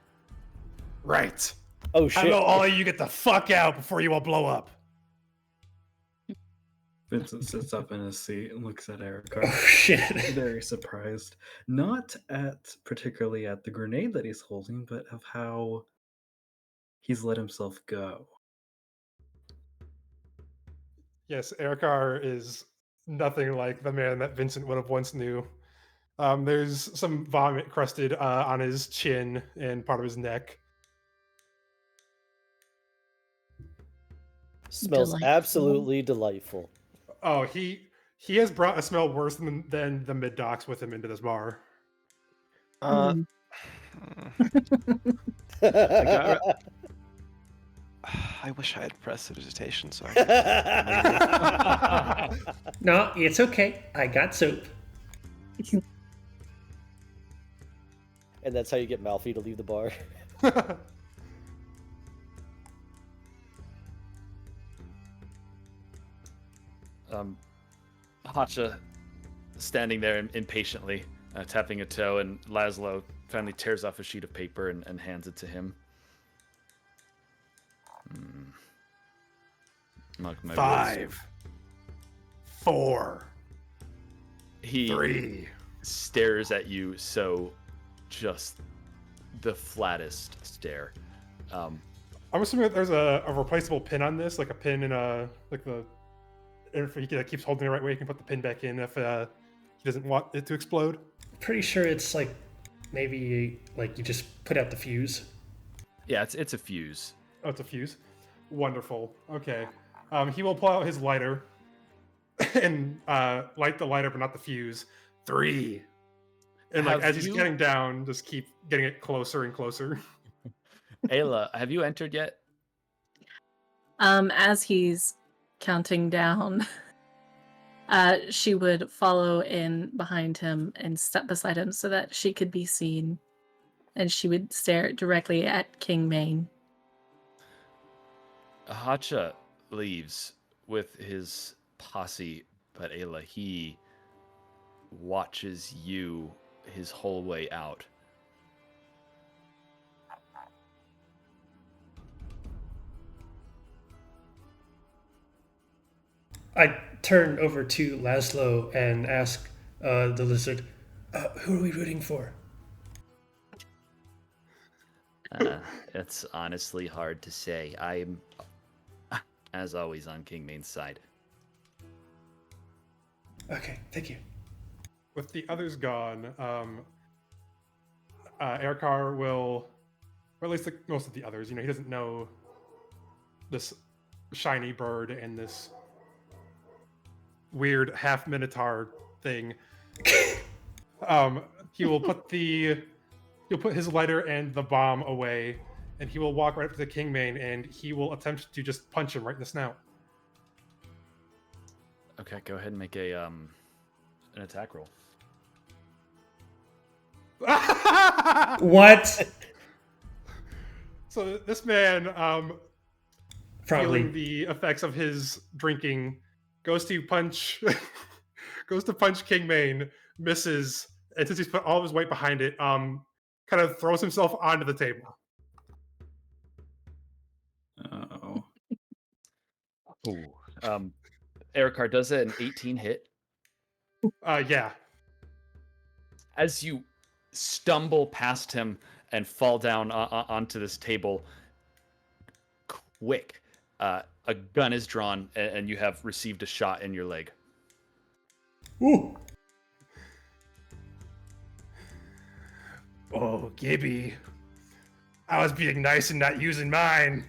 Right. Oh shit! I know all of you get the fuck out before you all blow up. Vincent sits up in his seat and looks at Erikar. Oh shit! Very surprised. Not particularly at the grenade that he's holding, but of how he's let himself go. Yes, Erikar is nothing like the man that Vincent would have once knew. There's some vomit crusted on his chin and part of his neck. Smells Delightful. absolutely delightful. Oh, he has brought a smell worse than the mid-docks with him into this bar. I wish I had prestidigitation, so I could... No, it's okay. I got soap. And that's how you get Malfi to leave the bar. Hacha standing there impatiently, tapping a toe, and Laszlo finally tears off a sheet of paper and hands it to him. Mark my 5, words. 4, He 3. stares at you, so just the flattest stare. I'm assuming that there's a replaceable pin on this, like a pin in a if he keeps holding it the right way, he can put the pin back in if he doesn't want it to explode. Pretty sure it's like maybe like you just put out the fuse. Yeah, it's a fuse. Oh, it's a fuse. Wonderful. Okay. He will pull out his lighter and light the lighter, but not the fuse. 3. And like as he's getting down, just keep getting it closer and closer. Ayla, have you entered yet? As he's counting down, she would follow in behind him and step beside him so that she could be seen, and she would stare directly at Kingmane. Hacha leaves with his posse, but Ayla, he watches you his whole way out. I turn over to Laszlo and ask the lizard, who are we rooting for? It's honestly hard to say. I'm, as always, on King Main's side. Okay, thank you. With the others gone, Erkar will, or at least most of the others, he doesn't know this shiny bird and this weird half minotaur thing. He will he'll put his lighter and the bomb away, and he will walk right up to the Kingmane, and he will attempt to just punch him right in the snout. Okay, go ahead and make an attack roll. What? So this man, Probably. feeling the effects of his drinking, goes to punch Kingmane, misses, and since he's put all of his weight behind it, kind of throws himself onto the table. Oh. Ooh. Erikar, does an 18 hit? Yeah. As you stumble past him and fall down onto this table, quick, a gun is drawn and you have received a shot in your leg. Ooh. Oh, Gibby. I was being nice and not using mine.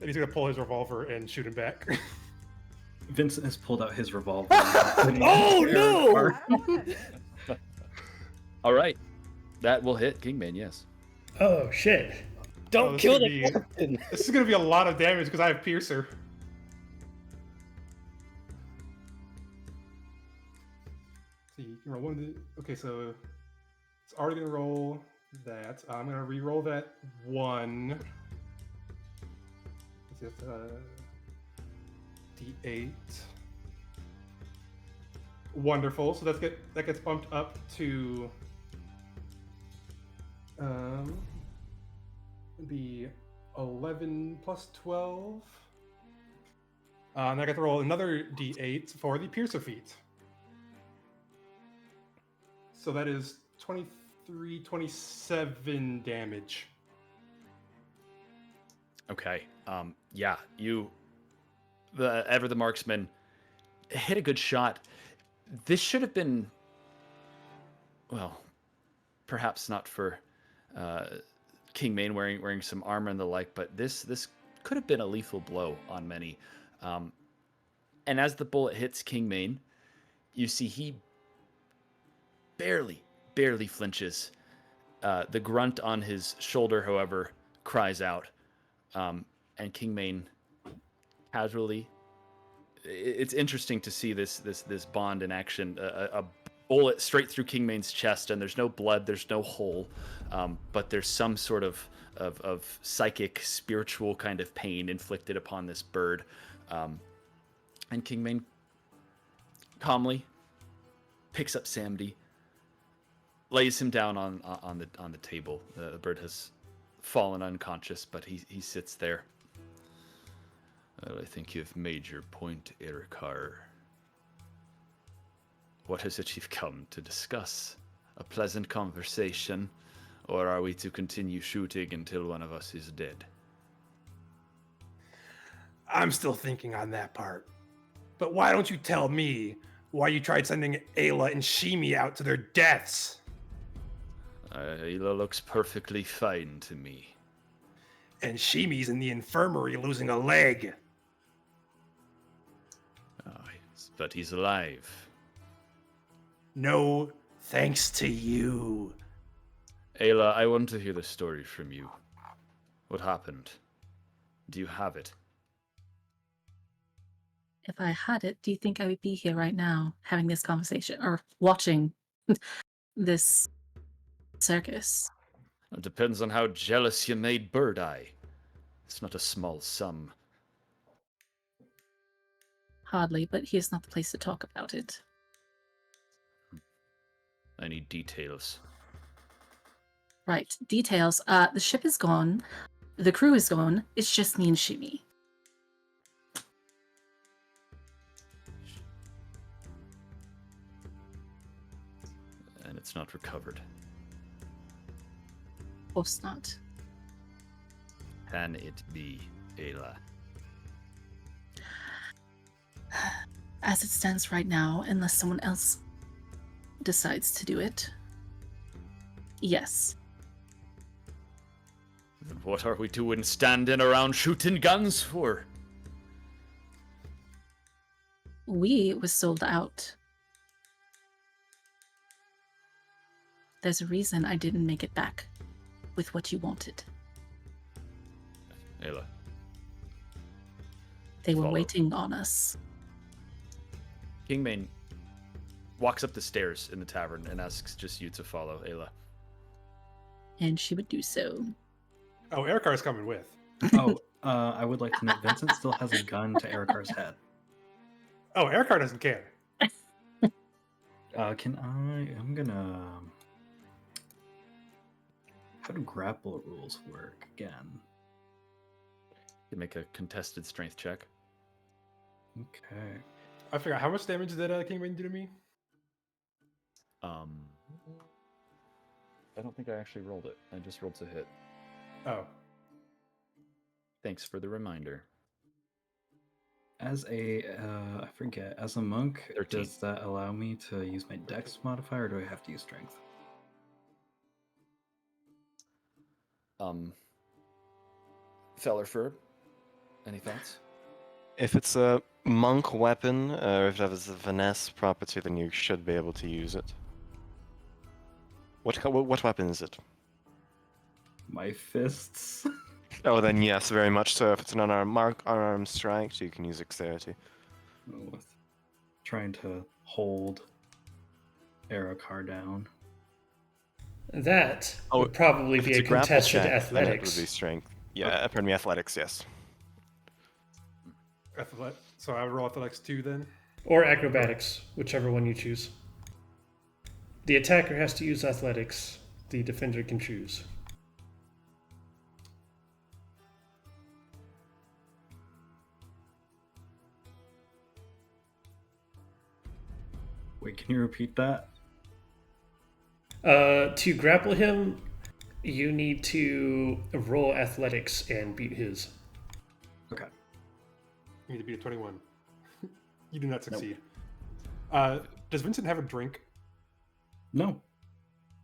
And he's going to pull his revolver and shoot him back. Vincent has pulled out his revolver. Oh, no! All right. That will hit Kingmane, yes. Oh, shit. Don't this kill could the be- captain. This is going to be a lot of damage because I have Piercer. See, you can roll one. Okay, so it's already going to roll that. I'm going to re-roll that one. Let's see, that's D8. Wonderful. So that gets bumped up to be 11 plus 12. And I get to roll another D8 for the Piercer feat. So that is 23, 27 damage. Okay. Yeah, the marksman hit a good shot. This should have been, well, perhaps not for Kingmane wearing some armor and the like, but this could have been a lethal blow on many. And as the bullet hits Kingmane, you see he barely flinches. The grunt on his shoulder, however, cries out, and Kingmane casually. It's interesting to see this bond in action. A bullet straight through Kingmane's chest, and there's no blood, there's no hole, but there's some sort of psychic, spiritual kind of pain inflicted upon this bird. And Kingmane calmly picks up Samdi, lays him down on the table. The bird has fallen unconscious, but he sits there. Well, I think you've made your point, Erikar. What is it you've come to discuss? A pleasant conversation, or are we to continue shooting until one of us is dead? I'm still thinking on that part. But why don't you tell me why you tried sending Ayla and Shimi out to their deaths? Ayla looks perfectly fine to me. And Shimi's in the infirmary losing a leg. But he's alive. No, thanks to you. Ayla, I want to hear the story from you. What happened? Do you have it? If I had it, do you think I would be here right now having this conversation or watching this circus? It depends on how jealous you made Bird Eye. It's not a small sum. Hardly, but here's not the place to talk about it. I need details. Right, details. The ship is gone. The crew is gone. It's just me and Shimi. it's not recovered. Of course not. Can it be Ayla? As it stands right now, unless someone else decides to do it, yes. Then what are we doing standing around shooting guns for? We was sold out. There's a reason I didn't make it back with what you wanted. Ayla. They were Follow. waiting on us. Kingmane walks up the stairs in the tavern and asks just you to follow Ayla. And she would do so. Oh, Erikar's coming with. Oh, I would like to note Vincent still has a gun to Erikar's head. Oh, Erikar doesn't care. Can I? I'm gonna. How do grapple rules work again? You make a contested strength check. Okay. I forgot how much damage did Kingmane do to me? I don't think I actually rolled it. I just rolled to hit. Oh, Thanks for the reminder. As a, I forget. As a monk, 13. does that allow me to use my Dex modifier, or do I have to use Strength? Fellerfur, any thoughts? If it's a monk weapon, or if that is a finesse property, then you should be able to use it. What weapon is it? My fists. Oh, then yes, very much so. If it's an unarmed strike, you can use dexterity. With trying to hold Erikar down. That would probably If be it's a grapple contested check, then it would athletics. be strength. Yeah, pardon me, athletics. Yes. So I would roll athletics 2 then. Or acrobatics, whichever one you choose. The attacker has to use athletics. The defender can choose. Wait, can you repeat that? To grapple him, you need to roll athletics and beat his. Okay. You need to beat a 21. You do not succeed. Does Vincent have a drink? No,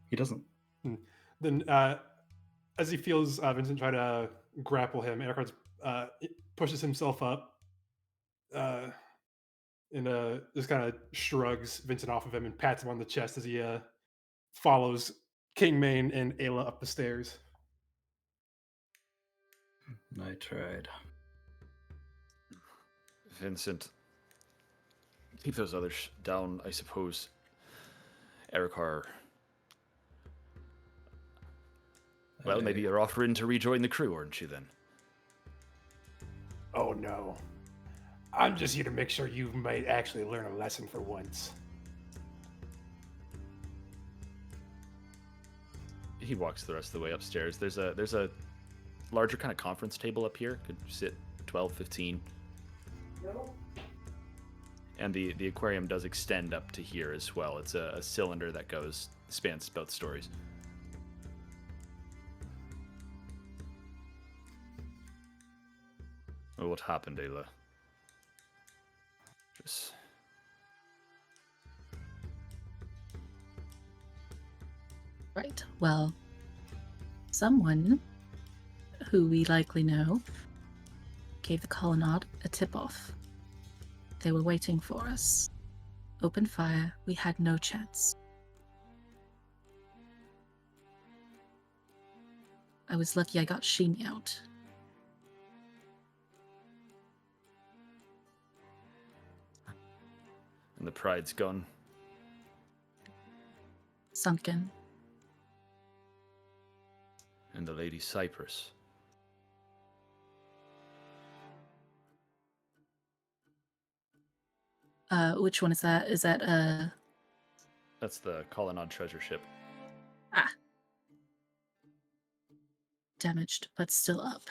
he doesn't. Then, as he feels Vincent try to grapple him, Erikard pushes himself up and just kind of shrugs Vincent off of him and pats him on the chest as he follows Kingmane and Ayla up the stairs. I tried. Vincent, keep those others down, I suppose. Erikar. Well, maybe you're offering to rejoin the crew, aren't you then? Oh no. I'm just here to make sure you might actually learn a lesson for once. He walks the rest of the way upstairs. There's a larger kind of conference table up here. Could sit 12, 15. And the aquarium does extend up to here as well. It's a cylinder that spans both stories. Well, what happened, Ayla? Just... Right. Well, someone who we likely know gave the colonnade a tip-off. They were waiting for us. Open fire. We had no chance. I was lucky I got Sheeny out. And the pride's gone. Sunken. And the Lady Cypress. Which one is that? Is that That's the Colonnade treasure ship. damaged, but still up?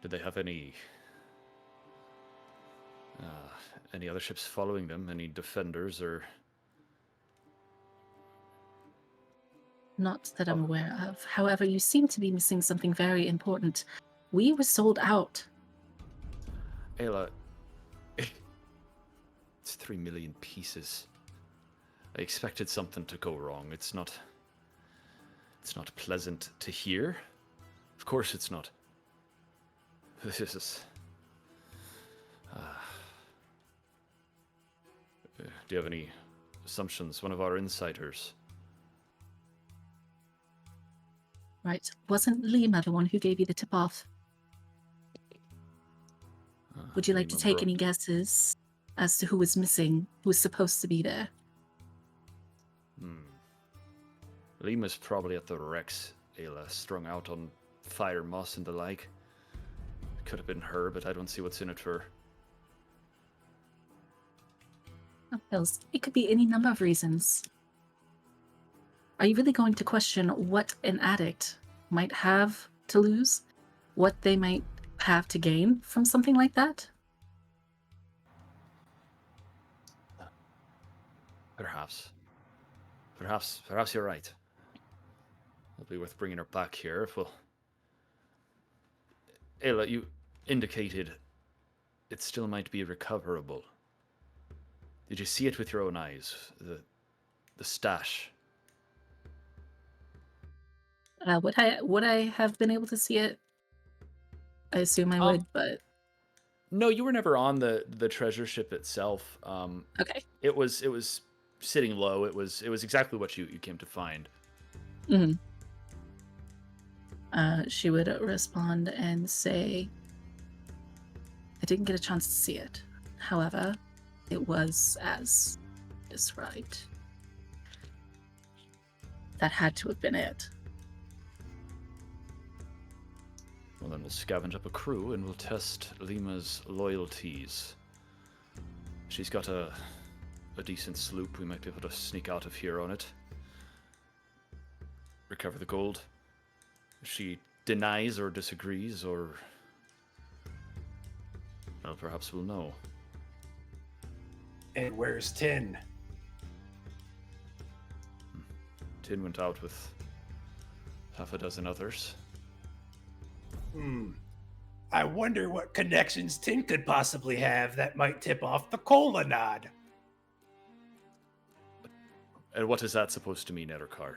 Did they have any other ships following them? Any defenders or Not that I'm aware of. However, you seem to be missing something very important. We were sold out. Ayla, it's 3 million pieces. I expected something to go wrong. It's not pleasant to hear. Of course it's not. This is... do you have any assumptions? One of our insiders. Right. Wasn't Lima the one who gave you the tip-off? Would you like to Lima take any guesses as to who was missing, who was supposed to be there? Lima's probably at the Rex, Ayla, strung out on fire moss and the like. Could have been her, but I don't see what's in it for her. Oh, hells. It could be any number of reasons. Are you really going to question what an addict might have to lose? What they might have to gain from something like that? Perhaps. Perhaps you're right. It'll be worth bringing her back here if we'll... Ayla, you indicated it still might be recoverable. Did you see it with your own eyes? The stash? Would I have been able to see it? I assume I would, but... No, you were never on the treasure ship itself. Okay. It was sitting low. It was exactly what you came to find. Mm-hmm. She would respond and say, I didn't get a chance to see it. However, it was as described. That had to have been it. Well, then we'll scavenge up a crew and we'll test Lima's loyalties. She's got a decent sloop. We might be able to sneak out of here on it. Recover the gold. If she denies or disagrees, or... well, perhaps we'll know. And where's Tin? Tin went out with half a dozen others. I wonder what connections Tin could possibly have that might tip off the colonnade. And what is that supposed to mean, Erikar?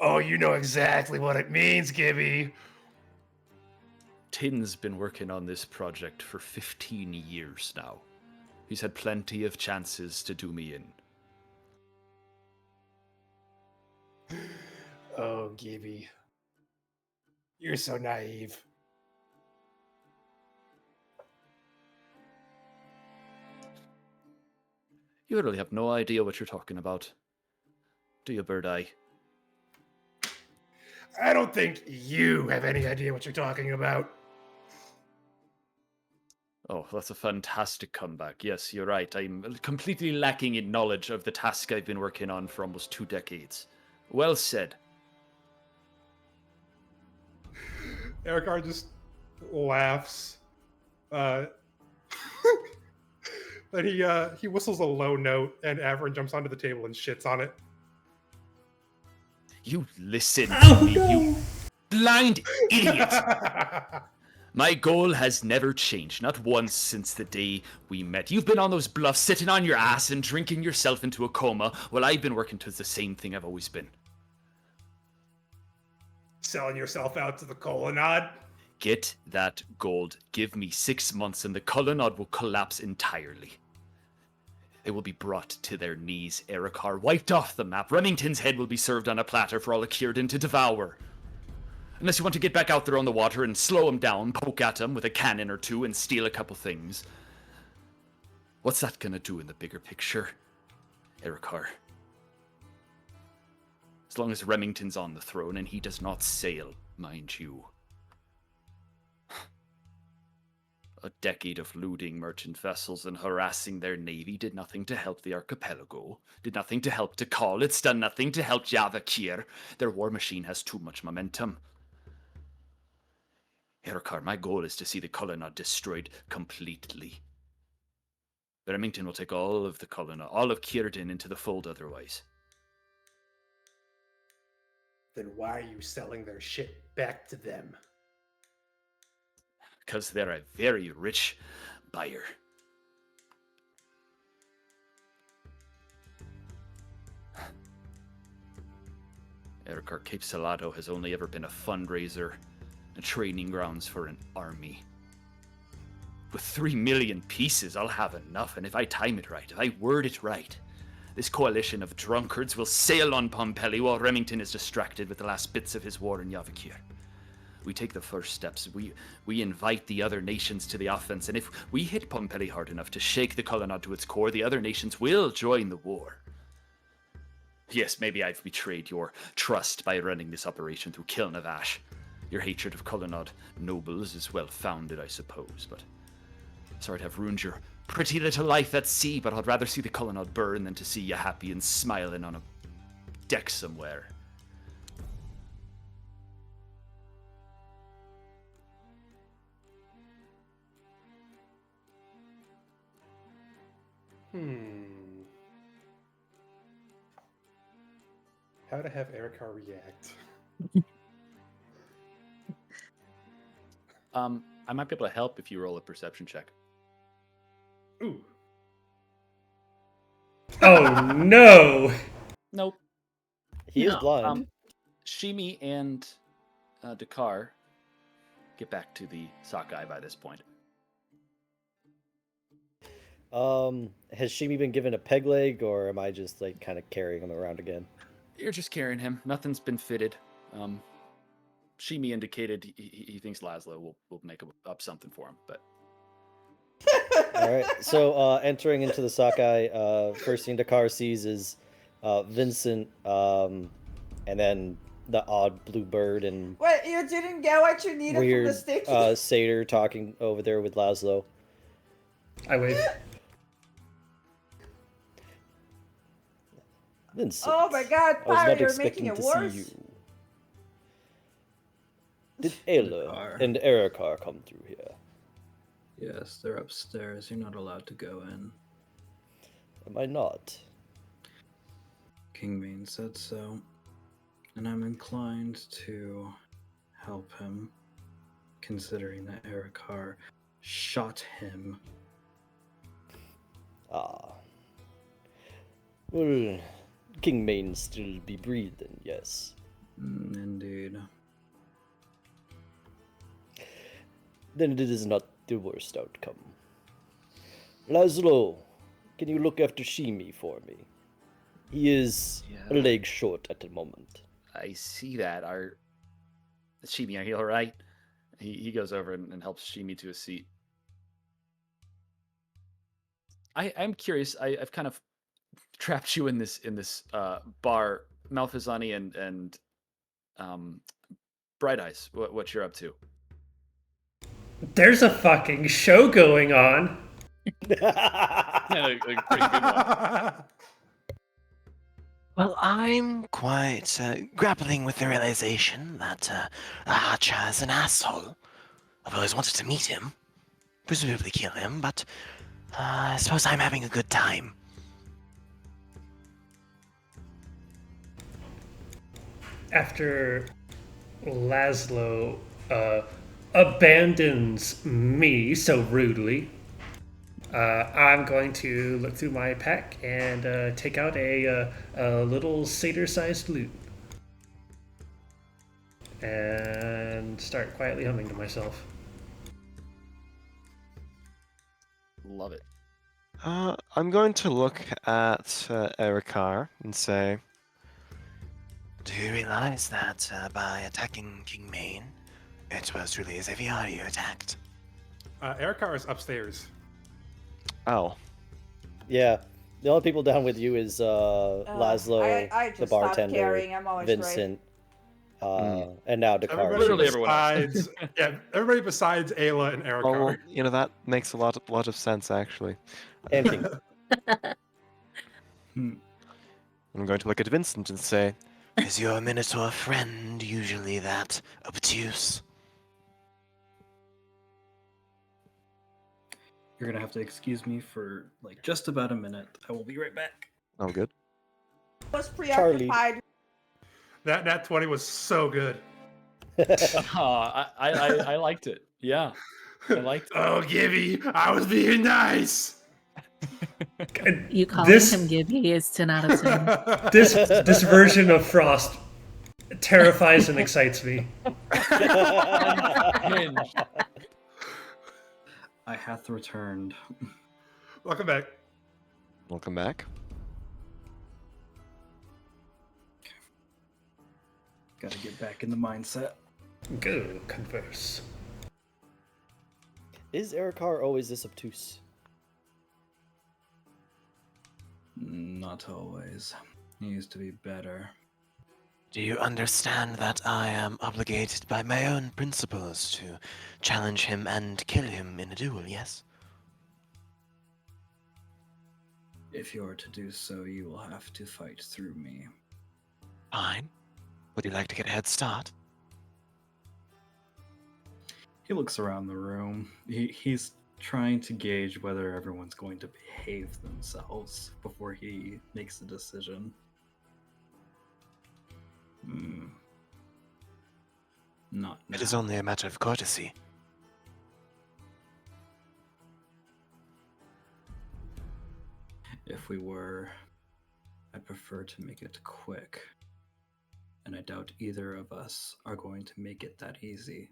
Oh, you know exactly what it means, Gibby. Tin's been working on this project for 15 years now. He's had plenty of chances to do me in. Oh, Gibby. You're so naive. You really have no idea what you're talking about. Do you, Bird Eye? I don't think you have any idea what you're talking about. Oh, that's a fantastic comeback. Yes, you're right. I'm completely lacking in knowledge of the task I've been working on for almost 2 decades. Well said. Erikar just laughs. Then he whistles a low note, and Averin jumps onto the table and shits on it. You listen to me, you blind idiot! My goal has never changed, not once since the day we met. You've been on those bluffs, sitting on your ass and drinking yourself into a coma, while I've been working towards the same thing I've always been. Selling yourself out to the colonnade? Get that gold. Give me 6 months and the colonnade will collapse entirely. They will be brought to their knees, Erikar, wiped off the map. Remington's head will be served on a platter for all of Kirden to devour. Unless you want to get back out there on the water and slow him down, poke at him with a cannon or two and steal a couple things. What's that gonna do in the bigger picture, Erikar? As long as Remington's on the throne and he does not sail, mind you. A decade of looting merchant vessels and harassing their navy did nothing to help the archipelago, did nothing to help Tikal, it's done nothing to help Javakir. Their war machine has too much momentum. Erikar, my goal is to see the colonnade destroyed completely. Remington will take all of the colonnade, all of Kirden into the fold otherwise. then why are you selling their shit back to them? Because they're a very rich buyer. Erikar Cape Salado has only ever been a fundraiser, a training grounds for an army. With 3 million pieces, I'll have enough, and if I time it right, if I word it right, this coalition of drunkards will sail on Pompeii while Remington is distracted with the last bits of his war in Yavakir. We take the first steps. We invite the other nations to the offense, and if we hit Pompeii hard enough to shake the colonnade to its core, the other nations will join the war. Yes, maybe I've betrayed your trust by running this operation through Kilnavash. Your hatred of colonnade nobles is well founded, I suppose, but sorry to have ruined your pretty little life at sea, but I'd rather see the colonnade burn than to see you happy and smiling on a deck somewhere. How to have Erikar react? I might be able to help if you roll a perception check. Ooh. Oh no! Nope. He is blind. Shimi and Dakar get back to the sockeye by this point. Has Shimi been given a peg leg, or am I just like kind of carrying him around again? You're just carrying him. Nothing's been fitted. Shimi indicated he thinks Laszlo will make up something for him, but. All right. So entering into the sockeye, first thing Dakar sees is Vincent, and then the odd blue bird and Wait, you didn't get what you needed weird from the sticky? satyr talking over there with Laszlo. I wave. Vincent. Oh my god, I was Pyre, not you're making expecting it to worse. see you. Did Ayla and Erikar come through here? Yes, they're upstairs. You're not allowed to go in. Am I not? Kingmane said so, and I'm inclined to help him, considering that Erikar shot him. Ah. Well, Kingmane still be breathing, yes. Indeed. Then it is not the worst outcome. Laszlo, can you look after Shimi for me? He is a leg short at the moment. I see that. Shimi, are you all right? He goes over and helps Shimi to a seat. I'm curious. I've kind of trapped you in this bar, Malfazani and Bright Eyes. What you're up to? There's a fucking show going on. Yeah, like pretty good one. Well, I'm quite grappling with the realization that Hacha is an asshole. I've always wanted to meet him, presumably kill him, but I suppose I'm having a good time. After Laszlo abandons me so rudely, I'm going to look through my pack and take out a little satyr-sized lute and start quietly humming to myself. Love it. I'm going to look at Erikar and say, Do you realize that by attacking Kingmane, it was really Xavier you attacked? Erikar is upstairs. oh, Yeah. The only people down with you is Laszlo, I just the stopped bartender, caring. I'm always right. Vincent, and now Dakar. Everybody everyone else. besides, everybody besides Ayla and Erikar. well, that makes a lot of sense, actually. And King. I'm going to look at Vincent and say, Is your Minotaur friend usually that obtuse? You're gonna have to excuse me for like just about a minute. I will be right back. oh, good. I was preoccupied. That nat 20 was so good. I liked it. Yeah, I liked it. Oh, Gibby, I was being nice. You calling This him Gibby is 10 out of 10. this version of Frost terrifies and excites me. Unhinged. I hath returned. Welcome back. Welcome back. Gotta get back in the mindset. Go converse. Is Erikar always this obtuse? Not always. He used to be better. Do you understand that I am obligated by my own principles to challenge him and kill him in a duel, yes? If you're to do so, you will have to fight through me. Fine. Would you like to get a head start? He looks around the room. He's trying to gauge whether everyone's going to behave themselves before he makes a decision. Not now. It is only a matter of courtesy. If we were, I'd prefer to make it quick. And I doubt either of us are going to make it that easy.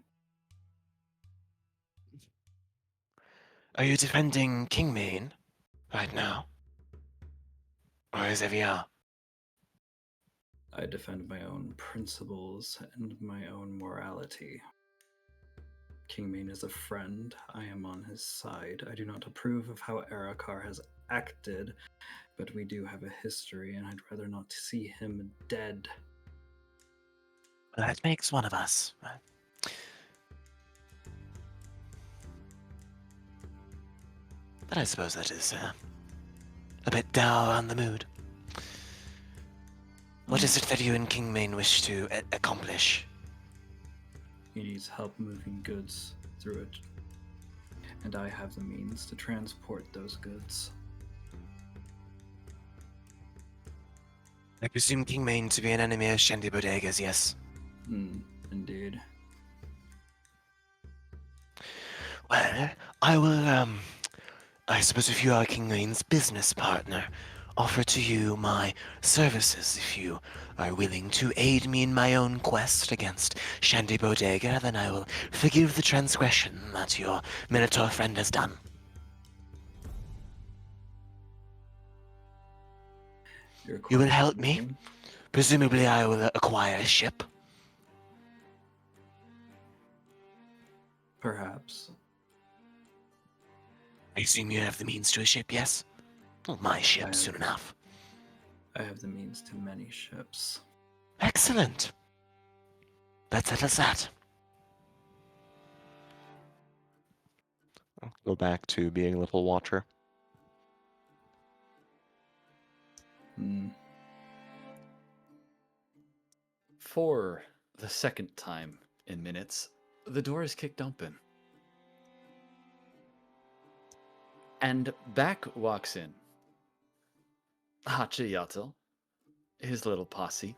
Are you defending Kingmane right now? Or is Evian? I defend my own principles and my own morality. Kingmane is a friend. I am on his side. I do not approve of how Erikar has acted, but we do have a history, and I'd rather not see him dead. Well, that makes one of us. But I suppose that is a bit dour on the mood. What is it that you and Kingmane wish to accomplish? He needs help moving goods through it, and I have the means to transport those goods. I presume Kingmane to be an enemy of Shandy Bodega's, yes? Indeed. Well, I will, I suppose if you are Kingmane's business partner, offer to you my services if you are willing to aid me in my own quest against Shandy Bodega, then I will forgive the transgression that your Minotaur friend has done. You will help me? Presumably I will acquire a ship. Perhaps. I assume you have the means to a ship, yes? Well, my ship soon enough. I have the means to many ships. Excellent. That settles that. I'll go back to being a little watcher. For the second time in minutes, the door is kicked open. And back walks in Hacha Yatel, his little posse.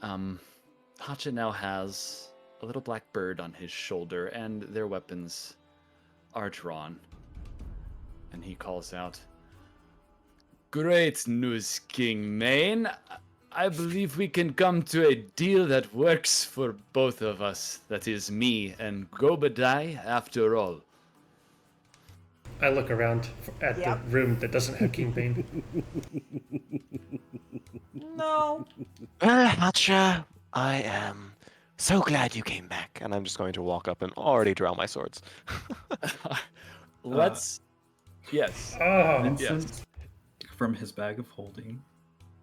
Hacha now has a little black bird on his shoulder, and their weapons are drawn. And he calls out, "Great news, Kingmane. I believe we can come to a deal that works for both of us. That is me and Gobadai, after all." I look around at the room that doesn't have Kingpin. No. Well, Hacha, I am so glad you came back. And I'm just going to walk up and already draw my swords. Let's... Yes. Vincent, from his bag of holding,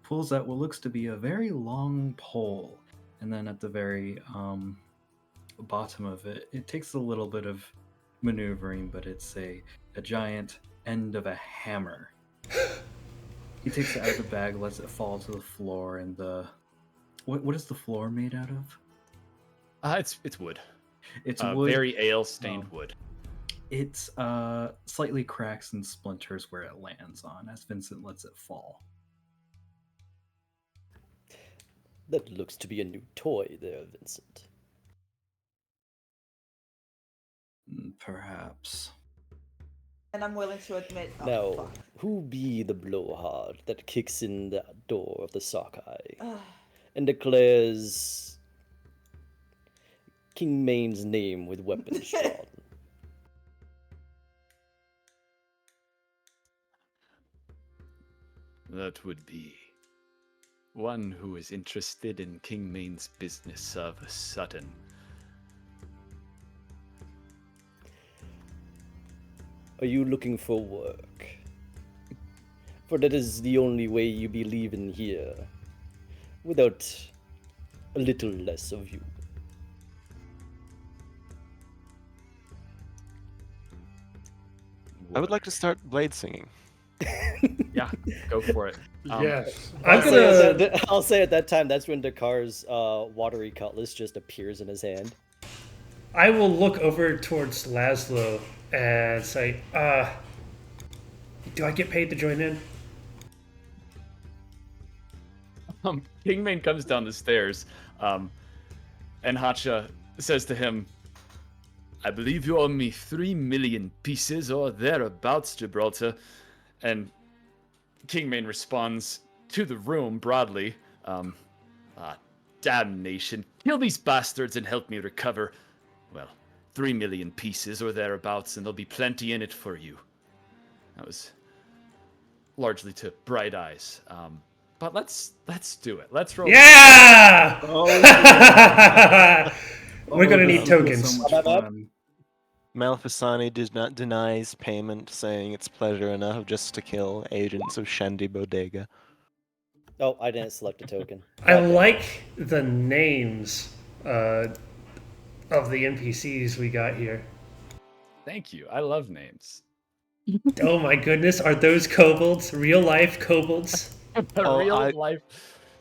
pulls out what looks to be a very long pole. And then at the very bottom of it, it takes a little bit of maneuvering, but it's a giant end of a hammer. He takes it out of the bag, lets it fall to the floor, and the... What is the floor made out of? It's wood. It's wood. Very ale-stained wood. It's slightly cracks and splinters where it lands on as Vincent lets it fall. That looks to be a new toy there, Vincent. Perhaps. And I'm willing to admit. Oh, Now, fuck. who be the blowhard that kicks in the door of the sockeye Ugh. and declares King Main's name with weapons drawn? That would be one who is interested in King Main's business of a sudden. Are you looking for work? For that is the only way you be leaving here, without a little less of you. I would like to start blade singing. Yeah, go for it. Yes. I'll say at that time, that's when Dakar's watery cutlass just appears in his hand. I will look over towards Laszlo and say, do I get paid to join in? Kingmane comes down the stairs, and Hacha says to him, I believe you owe me 3 million pieces or thereabouts, Gibraltar. And Kingmane responds to the room broadly, damnation, kill these bastards and help me recover, well, 3 million pieces or thereabouts, and there'll be plenty in it for you. That was largely to Bright Eyes. But let's do it. Let's roll. Yeah! Oh, We're gonna need this will be tokens. So much fun. Malfasani denies payment, saying it's pleasure enough just to kill agents of Shandy Bodega. Oh, I didn't select a token. I like the names of the NPCs we got here. Thank you. I love names. Oh my goodness, are those kobolds? Real life kobolds? Real life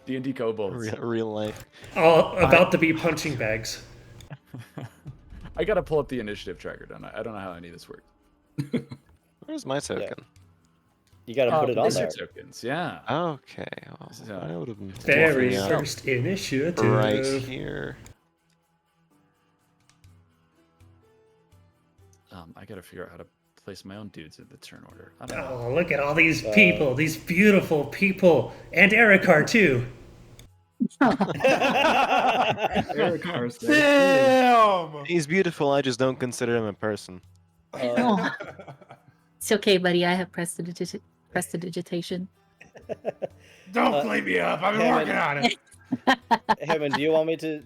D&D kobolds. Real life. All about to be punching bags. I gotta pull up the initiative tracker, don't I? I don't know how any of this works. Where's my token? You gotta put it on these there. are tokens, yeah. Okay. Well, I would have been Very walking out first initiative. right here. I gotta figure out how to place my own dudes in the turn order. I don't know. Oh, look at all these people, these beautiful people, and Erikar too. Erikar's there, Damn! He's beautiful, I just don't consider him a person. Oh. It's okay, buddy. I have prestidigitation. Don't clean me up. I've been working on it. Hammond, do you want me to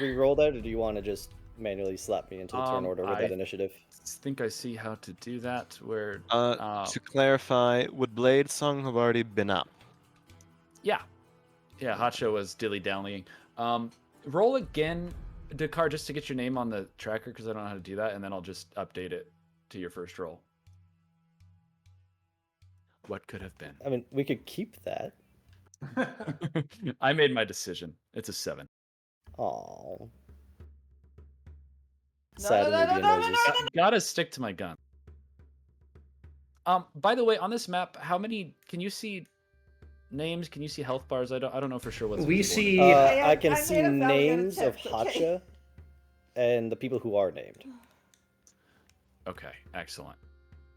re-roll that, or do you want to just manually slap me into the turn order with that initiative? I think I see how to do that. Where To clarify, would Blade Song have already been up? yeah, Hacho was dilly-dallying. Roll again, Dakar, just to get your name on the tracker because I don't know how to do that, and then I'll just update it to your first roll. What could have been? I mean, we could keep that. I made my decision. It's a 7. Oh. No, Sad no, no, Indian no, no, noises. no, no, Gotta stick to my gun. By the way, on this map, how many can you see names? Can you see health bars? I don't know for sure what's We visible. see I can I see made a valiant names of attempt, okay? Hacha and the people who are named, Okay, excellent.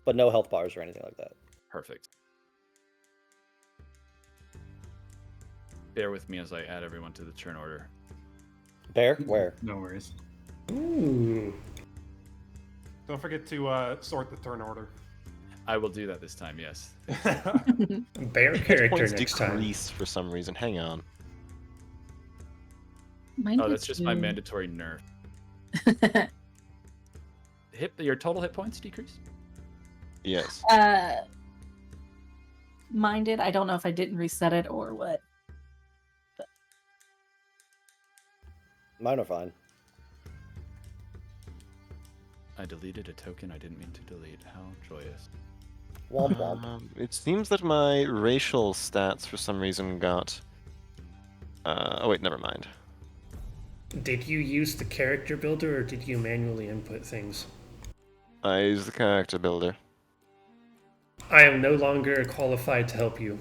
but no health bars or anything like that. Perfect. Bear with me as I add everyone to the turn order. Bear, where? No worries. Ooh. Don't forget to sort the turn order. I will do that this time, yes. Bear character Points next time. decrease for some reason. Hang on. Mine Oh, did that's just my too. mandatory nerf. Your total hit points decrease? Yes. Mine did. I don't know if I didn't reset it or what. Mine are fine. I deleted a token I didn't mean to delete. How joyous. Womp womp. It seems that my racial stats for some reason got. Oh wait, never mind. Did you use the character builder or did you manually input things? I use the character builder. I am no longer qualified to help you.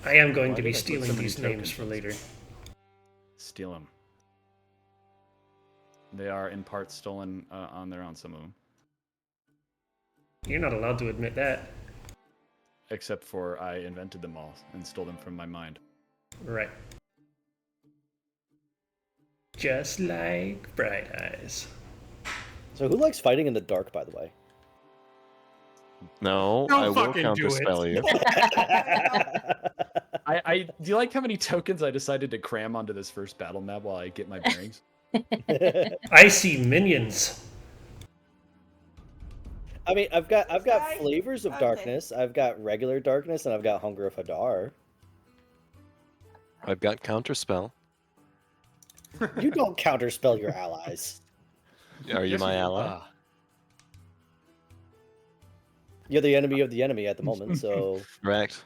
I am going Why to be did I put stealing so many these names tokens for in later. Steal them. They are in part stolen on their own, some of them. You're not allowed to admit that. Except for I invented them all and stole them from my mind. Right. Just like Bright Eyes. So who likes fighting in the dark, by the way? No, Don't I will fucking do it. counterspell you. I do you like how many tokens I decided to cram onto this first battle map while I get my bearings? I see minions. I mean, I've got Guys, flavors of okay. darkness. I've got regular darkness, and I've got Hunger of Hadar. I've got counterspell. You don't counterspell your allies. Are you Yes, my you do. ally? You're the enemy of the enemy at the moment, so Correct.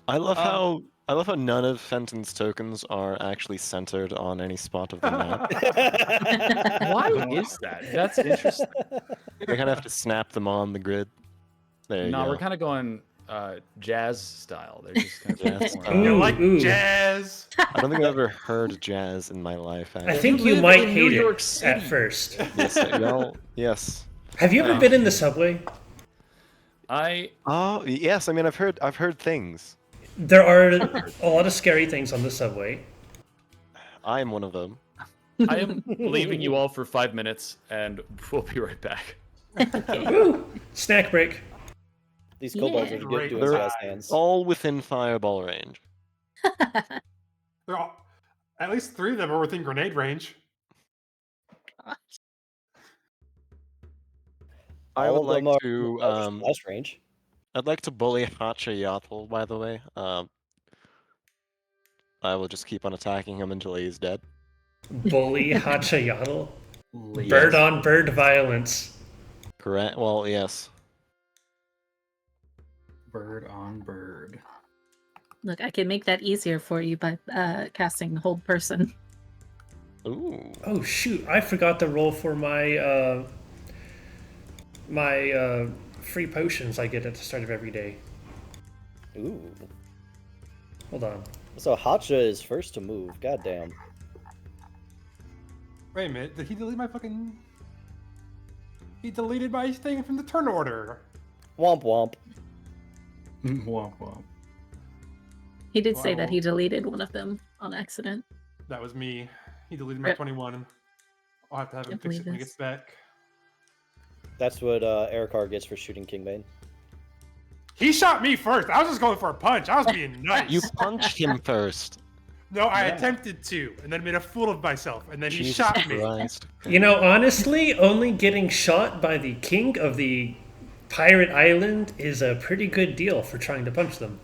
I love how none of Fenton's tokens are actually centered on any spot of the map. Why is that? That's interesting. We kind of have to snap them on the grid. There you No, go. we're kind of going jazz style. They're just kind of Jazz platforming. You Ooh, like ooh. jazz? I don't think I've ever heard jazz in my life. I Actually. think you live might in New hate York it City. at first. Yes, yes. Have you ever been in the subway? Oh, yes. I mean, I've heard things. There are a lot of scary things on the subway. I am one of them. I am leaving you all for 5 minutes, and we'll be right back. Woo! Snack break. these kobolds Yeah. are good Great doing They're jazz hands. all within fireball range. They're all, at least 3 of them are within grenade range. I All would of them like are to less range. I'd like to bully Hachayathal, by the way. I will just keep on attacking him until he's dead. Bully Hachayatl. Late. Bird on bird violence. Correct. Well, yes. Bird on bird. Look, I can make that easier for you by casting Hold Person. Ooh. Oh shoot! I forgot to roll for my free potions I get at the start of every day. Ooh. Hold on. So Hacha is first to move. Goddamn. Wait a minute, did he delete my fucking... He deleted my thing from the turn order. Womp womp. Womp womp. He did say that Wow. he deleted one of them on accident. That was me. He deleted my Rip. 21. I'll have to have him Can't fix it believe when he this. gets back. That's what Erikar gets for shooting Kingbane. He shot me first. I was just going for a punch. I was being nice. You punched him first. No, I attempted to, and then made a fool of myself, and then he Jesus shot me. Christ. You know, honestly, only getting shot by the king of the pirate island is a pretty good deal for trying to punch them.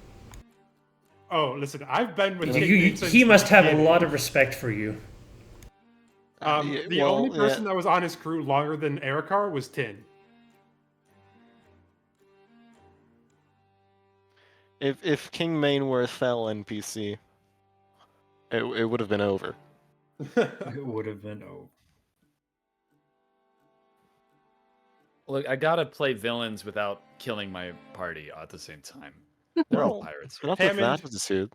Oh, listen, I've been with He must have a lot of respect for you. The only person that was on his crew longer than Erikar was Tin. If King Main were a fell NPC, it would have been over. It would have been over. Look, I gotta play villains without killing my party at the same time. They're all Well, pirates. Not with Hammond. that attitude.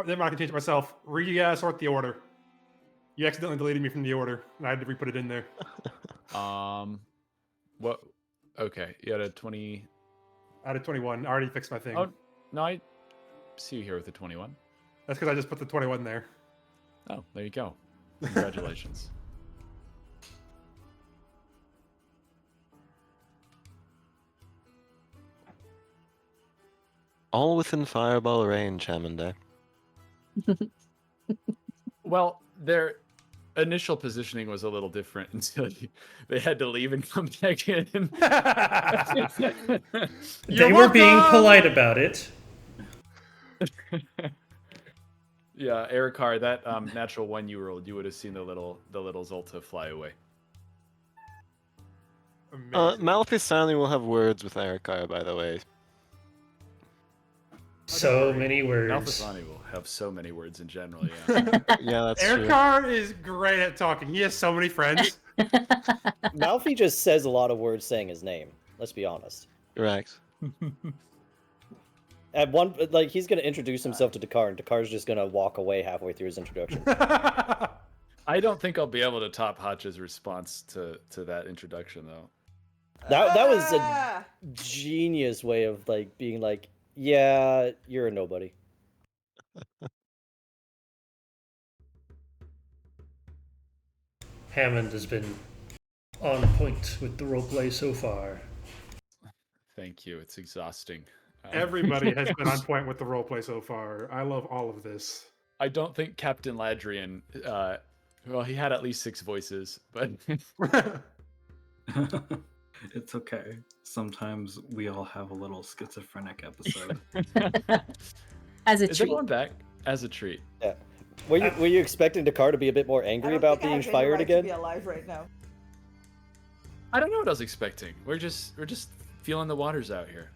Then I can change it myself. Sort the order. You accidentally deleted me from the order, and I had to re-put it in there. What? Okay, you had a 20. Out of 21, I already fixed my thing. Oh, no, I see you here with a 21. That's because I just put the 21 there. Oh, there you go. Congratulations. All within fireball range, Hammond. Well, their initial positioning was a little different until they had to leave and come back in. They were being polite about it. Yeah, Erikar, that natural one you rolled, you would have seen the little Zolta fly away. Malphite Stanley will have words with Erikar, by the way. So many words. Malphasani will have so many words in general, yeah. Yeah, that's true. Erikar is great at talking. He has so many friends. Malfi just says a lot of words saying his name. Let's be honest. Correct. At one, like, he's gonna introduce himself to Dakar, and Dakar's just gonna walk away halfway through his introduction. I don't think I'll be able to top Hotch's response to that introduction, though. That was a genius way of like being like, yeah, you're a nobody. Hammond has been on point with the roleplay so far. Thank you. It's exhausting. Everybody has been on point with the roleplay so far. I love all of this. I don't think Captain Ladrian. Well, he had at least 6 voices, but It's okay. Sometimes we all have a little schizophrenic episode. As a is treat. everyone back? As a treat. Yeah. Were you expecting Dakar to be a bit more angry about being fired again? To be alive right now. I don't know what I was expecting. We're just feeling the waters out here.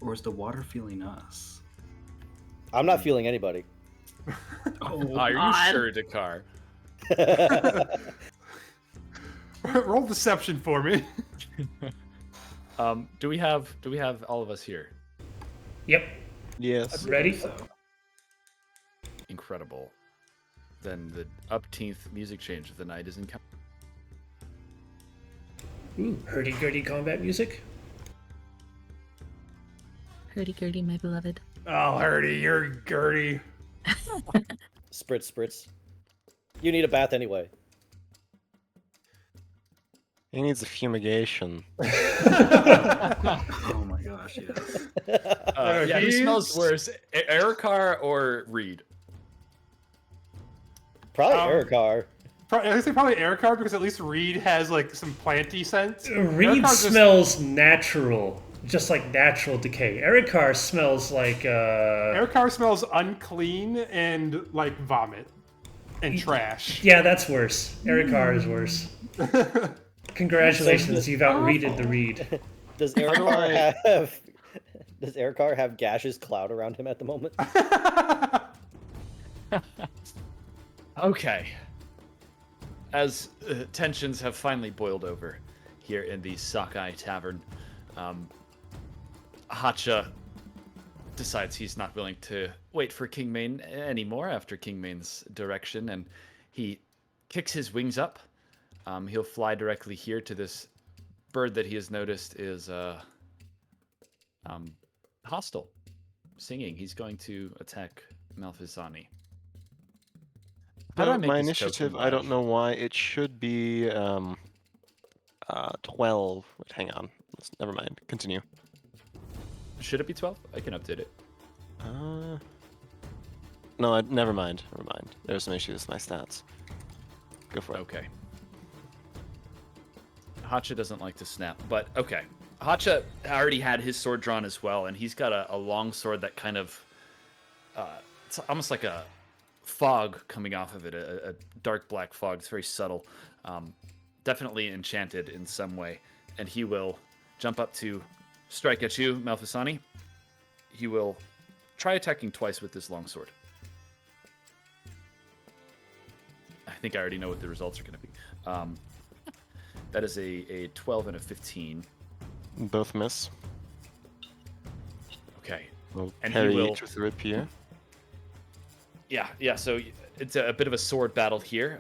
Or is the water feeling us? I'm not feeling anybody. Are you sure, Dakar? Roll deception for me. Do we have all of us here? Yep. Yes. Ready? Incredible. Then the upteenth music change of the night is in. Ooh, hurdy-gurdy combat music. Hurdy-gurdy, my beloved. Oh, Hurdy, you're Gertie. Spritz, spritz. You need a bath anyway. He needs a fumigation. Oh my gosh, yes. Yeah, who smells worse, Erikar or Reed? Probably Erikar. I think probably Erikar, because at least Reed has like some planty scent. Reed smells natural, just like natural decay. Erikar smells like Erikar smells unclean and like vomit and trash. Yeah, that's worse. Erikar is worse. Congratulations, you've outreeded the Reed. Does Erikar have gaseous cloud around him at the moment? Okay. As tensions have finally boiled over here in the Sockeye Tavern, Hacha decides he's not willing to wait for Kingmane anymore after Kingmane's direction, and he kicks his wings up. He'll fly directly here to this bird that he has noticed is hostile, singing. He's going to attack Malfizani. How do I make My this initiative, token I don't live? know why. It should be 12. Wait, hang on. Never mind. Continue. Should it be 12? I can update it. No, never mind. Never mind. There's some issues with my stats. Go for it. Okay. Hacha doesn't like to snap, but okay. Hacha already had his sword drawn as well, and he's got a long sword that kind of... it's almost like a fog coming off of it, a dark black fog. It's very subtle. Definitely enchanted in some way. And he will jump up to strike at you, Malfisani. He will try attacking twice with this longsword. I think I already know what the results are going to be. That is a 12 and a 15. Both miss. Okay. We'll And parry he will... each with a rapier. Yeah, so it's a bit of a sword battle here.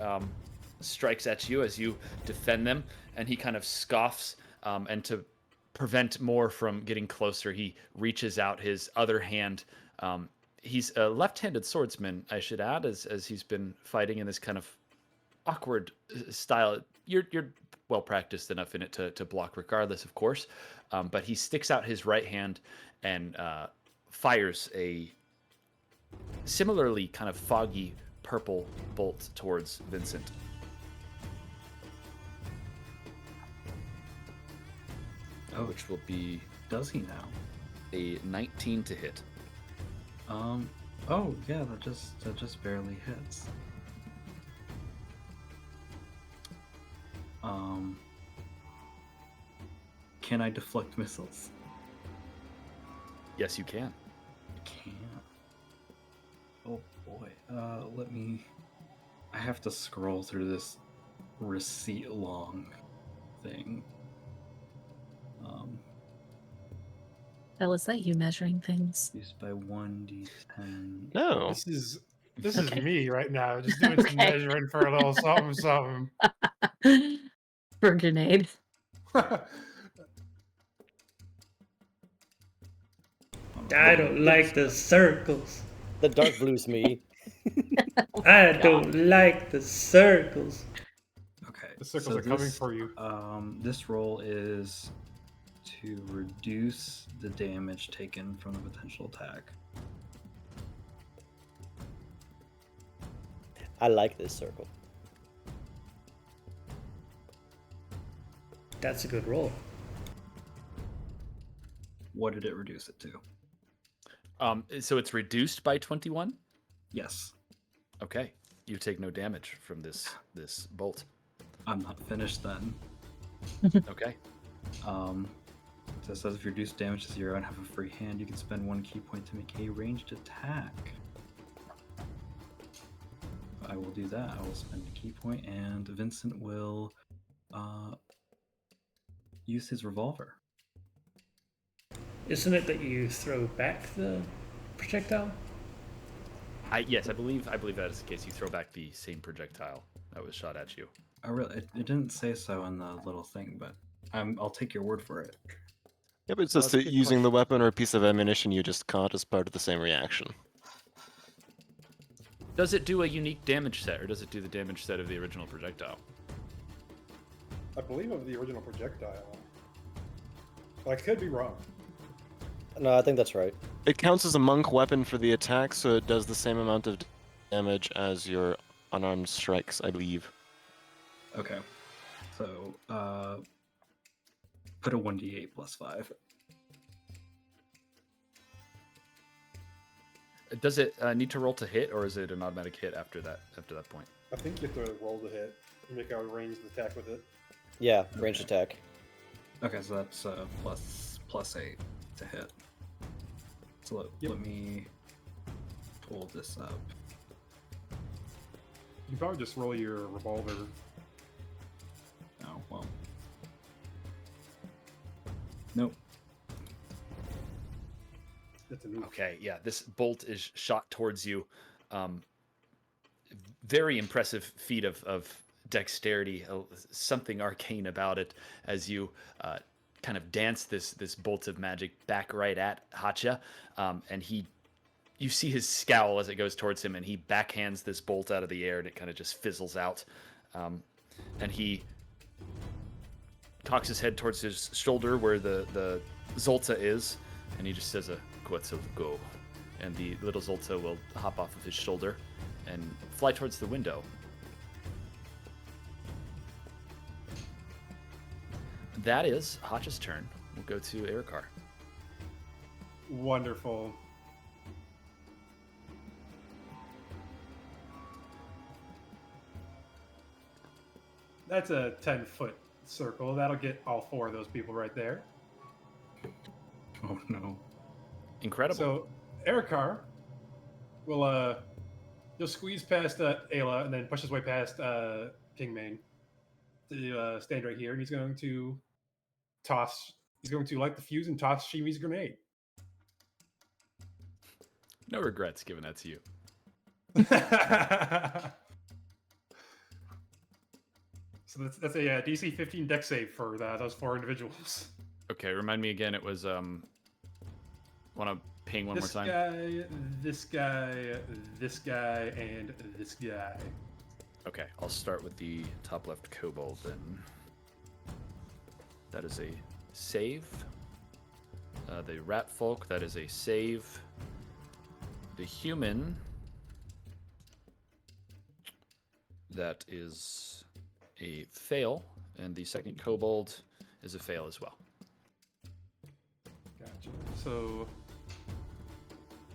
Strikes at you as you defend them, and he kind of scoffs, and to prevent more from getting closer, he reaches out his other hand. He's a left-handed swordsman, I should add, as he's been fighting in this kind of awkward style. You're well practiced enough in it to block regardless, of course, but he sticks out his right hand and fires a similarly kind of foggy purple bolt towards Vincent. Oh, which will be does he now? A 19 to hit. Oh yeah, that just barely hits. Can I deflect missiles? Yes, you can. I can. Oh boy. Let me. I have to scroll through this receipt long thing. That was that you measuring things. Used by 1d10. No. This is Okay. me right now, just doing some Okay. measuring for a little something, something. For a grenade. I don't like the circles. The dark blue's me. I don't like the circles. Okay. The circles so are coming this, for you. This roll is to reduce the damage taken from the potential attack. I like this circle. That's a good roll. What did it reduce it to? So it's reduced by 21. Yes. Okay, you take no damage from this bolt. I'm not finished then. Okay. So it says if you reduce damage to 0 and have a free hand, you can spend 1 key point to make a ranged attack. I will do that. I will spend a key point, and Vincent will use his revolver. Isn't it that you throw back the projectile? Yes, I believe that is the case. You throw back the same projectile that was shot at you. I really, it didn't say so in the little thing, but I'll take your word for it. Yeah, but it's Well, just that's a that good using the question. weapon or a piece of ammunition you just caught as part of the same reaction. Does it do a unique damage set, or does it do the damage set of the original projectile? I believe of the original projectile. But I could be wrong. No, I think that's right. It counts as a monk weapon for the attack, so it does the same amount of damage as your unarmed strikes, I believe. Okay. So, put a 1d8 plus 5. Does it need to roll to hit, or is it an automatic hit after that point? I think you have to roll to hit. You make a ranged attack with it. Yeah, ranged attack. Okay, so that's plus 8 to hit. So let me pull this up. You can probably just roll your revolver. Oh, well. Nope. That's a move. Okay, yeah, this bolt is shot towards you. Very impressive feat of dexterity, something arcane about it as you kind of dance this bolt of magic back right at Hacha, and you see his scowl as it goes towards him, and he backhands this bolt out of the air, and it kind of just fizzles out, and he cocks his head towards his shoulder where the Zolta is, and he just says a "Quetzal go," and the little Zolta will hop off of his shoulder and fly towards the window. That is Hacha's turn. We'll go to Erikar. Wonderful. That's a 10-foot circle. That'll get all 4 of those people right there. Oh no. Incredible. So, Erikar will he'll squeeze past Ayla and then push his way past Kingmane to stand right here, and he's going to light the fuse and toss Shimi's grenade. No regrets giving that to you. So that's a DC 15 dex save for those 4 individuals. Okay, remind me again. It was want to ping one more time. This guy, and this guy. Okay, I'll start with the top left kobold then. That is a save. The rat folk, that is a save. The human, that is a fail, and the second kobold is a fail as well. Gotcha. So,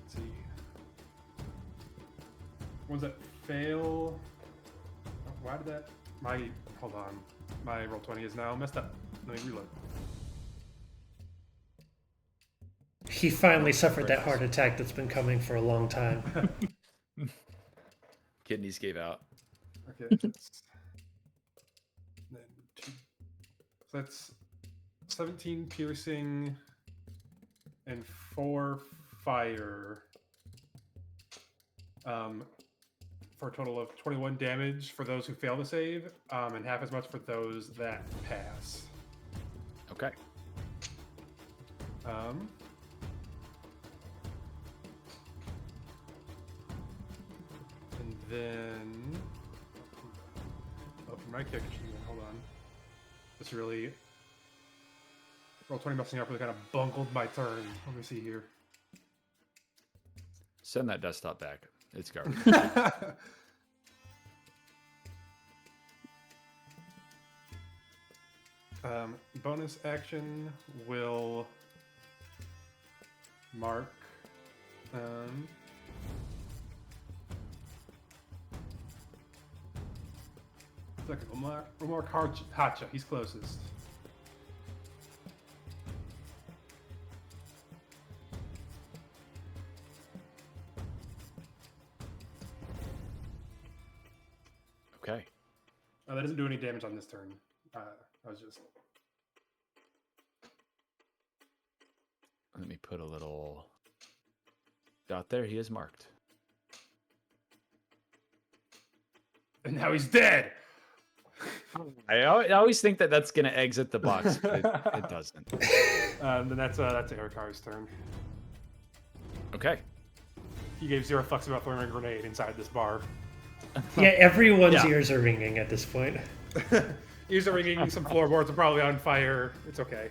let's see. Ones that fail. Oh, why did that? Hold on. My roll 20 is now messed up. Let me reload. He finally suffered that heart attack that's been coming for a long time. Kidneys gave out. Okay. Then 2. So that's 17 piercing, and 4 fire. For a total of 21 damage for those who fail to save, and half as much for those that pass. Okay. And then open my character sheet. Hold on. This really roll 20 messing up really kind of bungled my turn. Let me see here. Send that desktop back. It's garbage. Bonus action will mark. Second, we'll mark Hacha. He's closest. Okay. That doesn't do any damage on this turn. I was just. Let me put a little dot there. He is marked. And now he's dead! I always think that that's going to exit the box, but it doesn't. Then that's Erikar's turn. Okay. He gave 0 fucks about throwing a grenade inside this bar. Yeah, everyone's ears are ringing at this point. Ears are ringing, some floorboards are probably on fire. It's okay.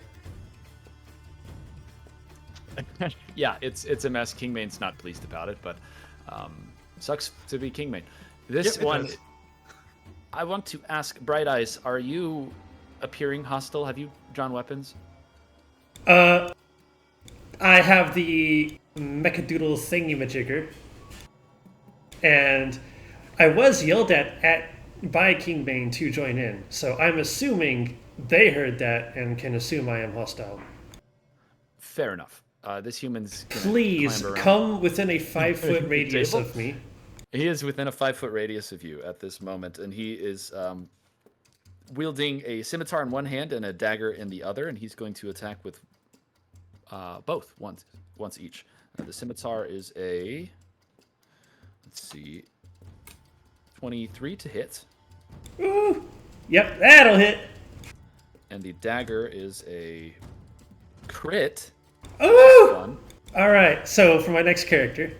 Yeah, it's a mess. Kingmane's not pleased about it, but sucks to be Kingmane. This one, does. I want to ask Bright Eyes, are you appearing hostile? Have you drawn weapons? I have the Mechadoodle thingy-majigger, and I was yelled at by Kingmane to join in, so I'm assuming they heard that and can assume I am hostile. Fair enough. This human's gonna Please climb around. come within a 5-foot radius Table? of me. He is within a 5-foot radius of you at this moment, and he is wielding a scimitar in one hand and a dagger in the other, and he's going to attack with both once each. The scimitar is a, let's see, 23 to hit. Ooh! Yep, that'll hit. And the dagger is a crit. Ooh! Fun. All right, so for my next character.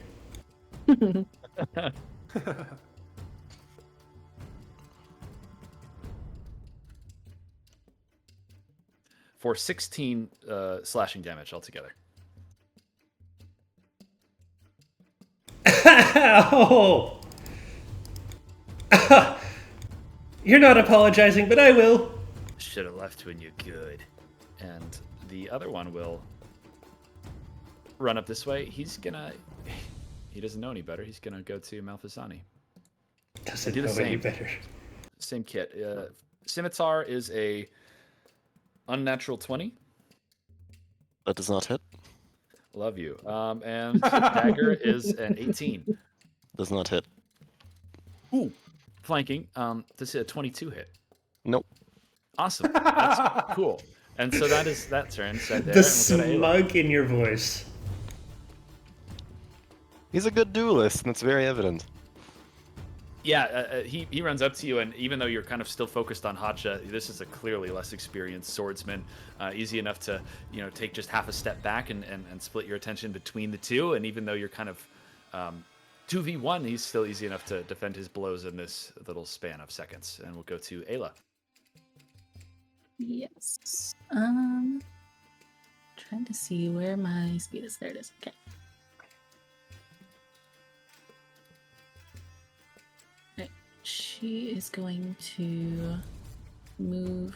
For 16 slashing damage altogether. Oh! You're not apologizing, but I will. Should have left when you're good. And the other one will run up this way. He doesn't know any better. He's gonna go to Malfasani. Doesn't do the know any same. better. Same kit. Scimitar is a unnatural 20. That does not hit. Love you. And dagger is an 18. Does not hit. Ooh, flanking. This is a 22 hit. Nope. Awesome. That's cool. And so that is that turn. Right there. The And we'll go to Ayla. smug in your voice. He's a good duelist, and it's very evident. Yeah, he runs up to you, and even though you're kind of still focused on Hacha, this is a clearly less experienced swordsman. Easy enough to take just half a step back and split your attention between the two. And even though you're kind of 2v1, he's still easy enough to defend his blows in this little span of seconds. And we'll go to Ayla. Yes. Trying to see where my speed is. There it is. Okay. Right. She is going to move.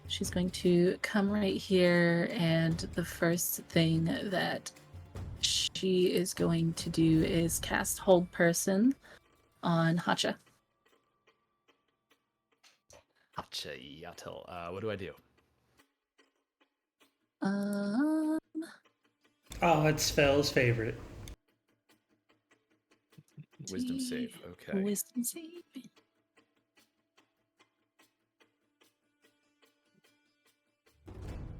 She's going to come right here, and the first thing that she is going to do is cast Hold Person on Hacha. Hacha Yatel. What do I do? Oh, it's Spell's favorite. Wisdom save. Okay. Wisdom save.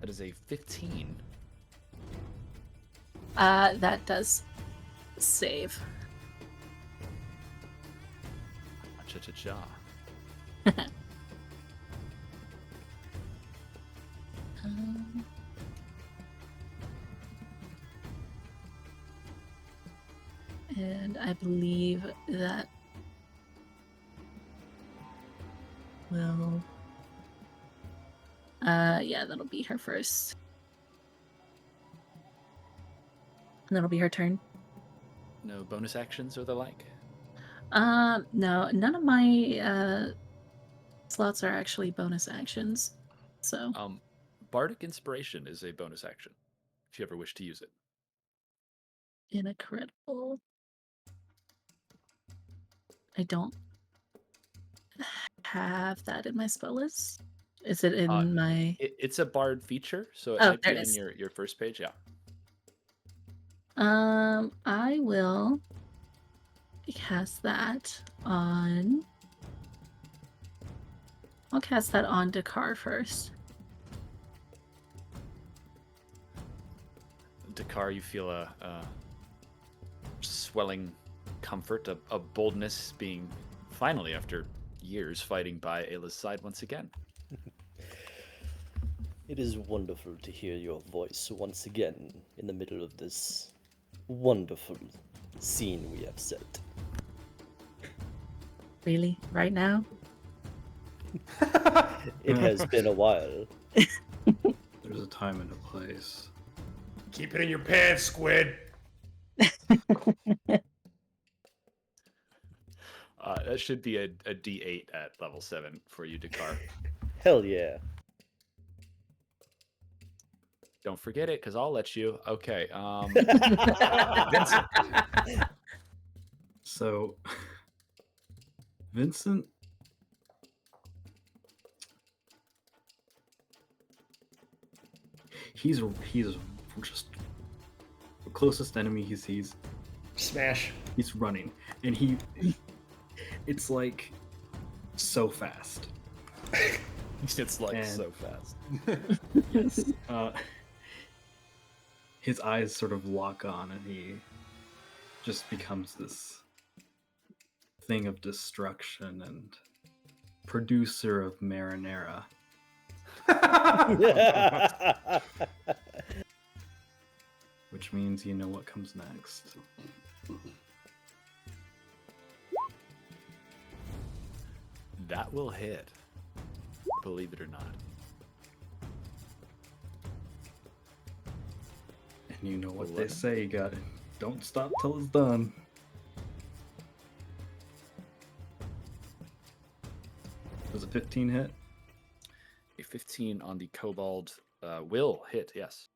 That is a 15. That does save. Cha-cha-cha. And I believe that will... yeah, that'll be her first. And that'll be her turn. No bonus actions or the like? No, none of my slots are actually bonus actions. So Bardic Inspiration is a bonus action, if you ever wish to use it. in a critical, I don't have that in my spell list. Is it in my? It's a Bard feature, so it Oh, might there be it on is. your first page. Yeah. I will cast that on. I'll cast that on Dakar first. Dakar, you feel a swelling comfort, a boldness being finally, after years, fighting by Ayla's side once again. It is wonderful to hear your voice once again in the middle of this wonderful scene we have set. Really? Right now? It has been a while. There's a time and a place. Keep it in your pants, Squid. That should be a D8 at level 7 for you, Dakar. Hell yeah. Don't forget it, because I'll let you. Okay. Vincent. So, Vincent. He's just the closest enemy he sees. Smash. He's running, and it's like so fast. It's like And- so fast. Yes. His eyes sort of lock on, and he just becomes this thing of destruction and producer of marinara. Which means you know what comes next. That will hit. Believe it or not. And you know what 11. they say, you got it. Don't stop till it's done. Does a 15 hit? A 15 on the kobold will hit, yes.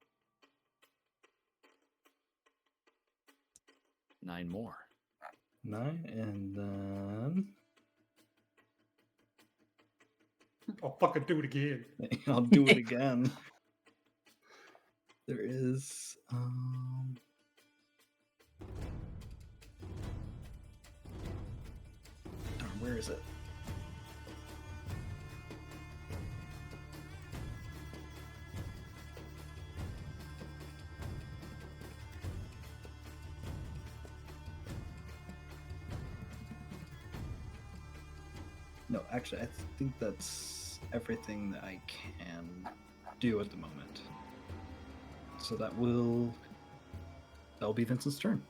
9 more. 9, and then I'll fucking do it again. I'll do it again. There is where is it? No, actually, I think that's everything that I can do at the moment. So that'll be Vincent's turn.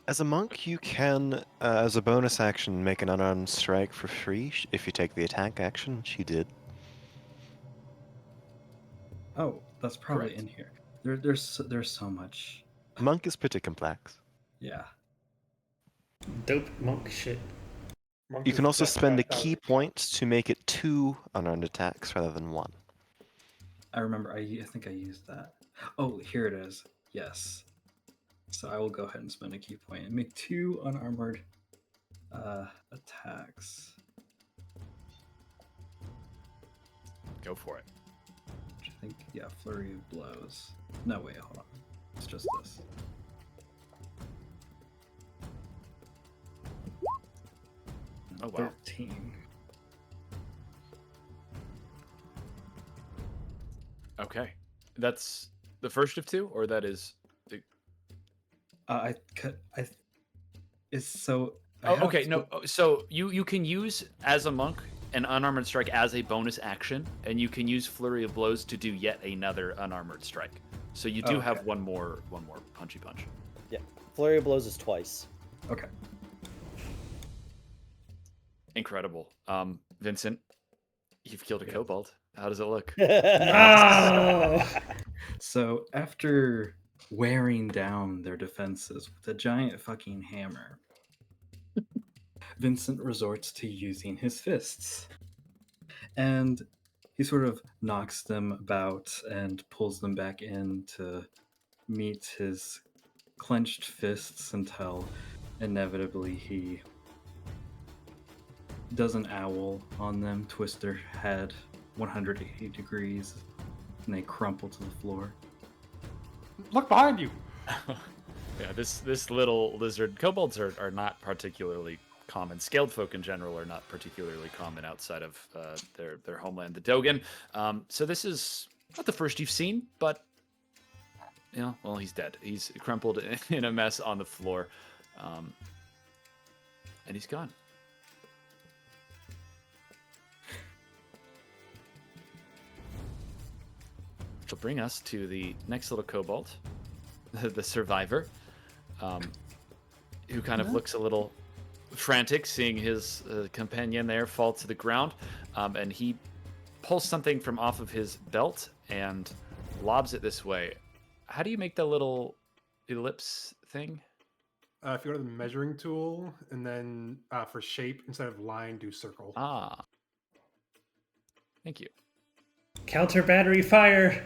As a monk, you can, as a bonus action, make an unarmed strike for free if you take the attack action, which you did. Oh, that's probably Correct. in here. There's so much. Monk is pretty complex. Yeah. Dope monk shit. Monk You is can also just spend a that key point to make it 2 unarmed attacks rather than 1. I remember. I think I used that. Oh, here it is. Yes. So I will go ahead and spend a key point and make 2 unarmored attacks. Go for it. Which I think, yeah, flurry of blows. No, wait, hold on. It's just this. Oh, wow. 13. That's the first of two, or that is. I it's so. I Oh, have okay. to- No, so you can use as a monk an unarmored strike as a bonus action, and you can use flurry of blows to do yet another unarmored strike. So you do have one more punchy punch. Yeah, flurry of blows is twice. Okay. Incredible. Vincent, you've killed a kobold. How does it look? Oh! So after wearing down their defenses with a giant fucking hammer, Vincent resorts to using his fists. And he sort of knocks them about and pulls them back in to meet his clenched fists until inevitably he does an owl on them, twist their head 180 degrees, and they crumple to the floor. Look behind you. Yeah, this little lizard. Kobolds are not particularly common. Scaled folk in general are not particularly common outside of their homeland, the Dogan. So this is not the first you've seen, but well, he's dead. He's crumpled in a mess on the floor, and he's gone. Which will bring us to the next little kobold, the survivor, who kind of looks a little frantic, seeing his companion there fall to the ground, and he pulls something from off of his belt and lobs it this way. How do you make the little ellipse thing? If you go to the measuring tool, and then for shape, instead of line, do circle. Ah. Thank you. Counter battery fire.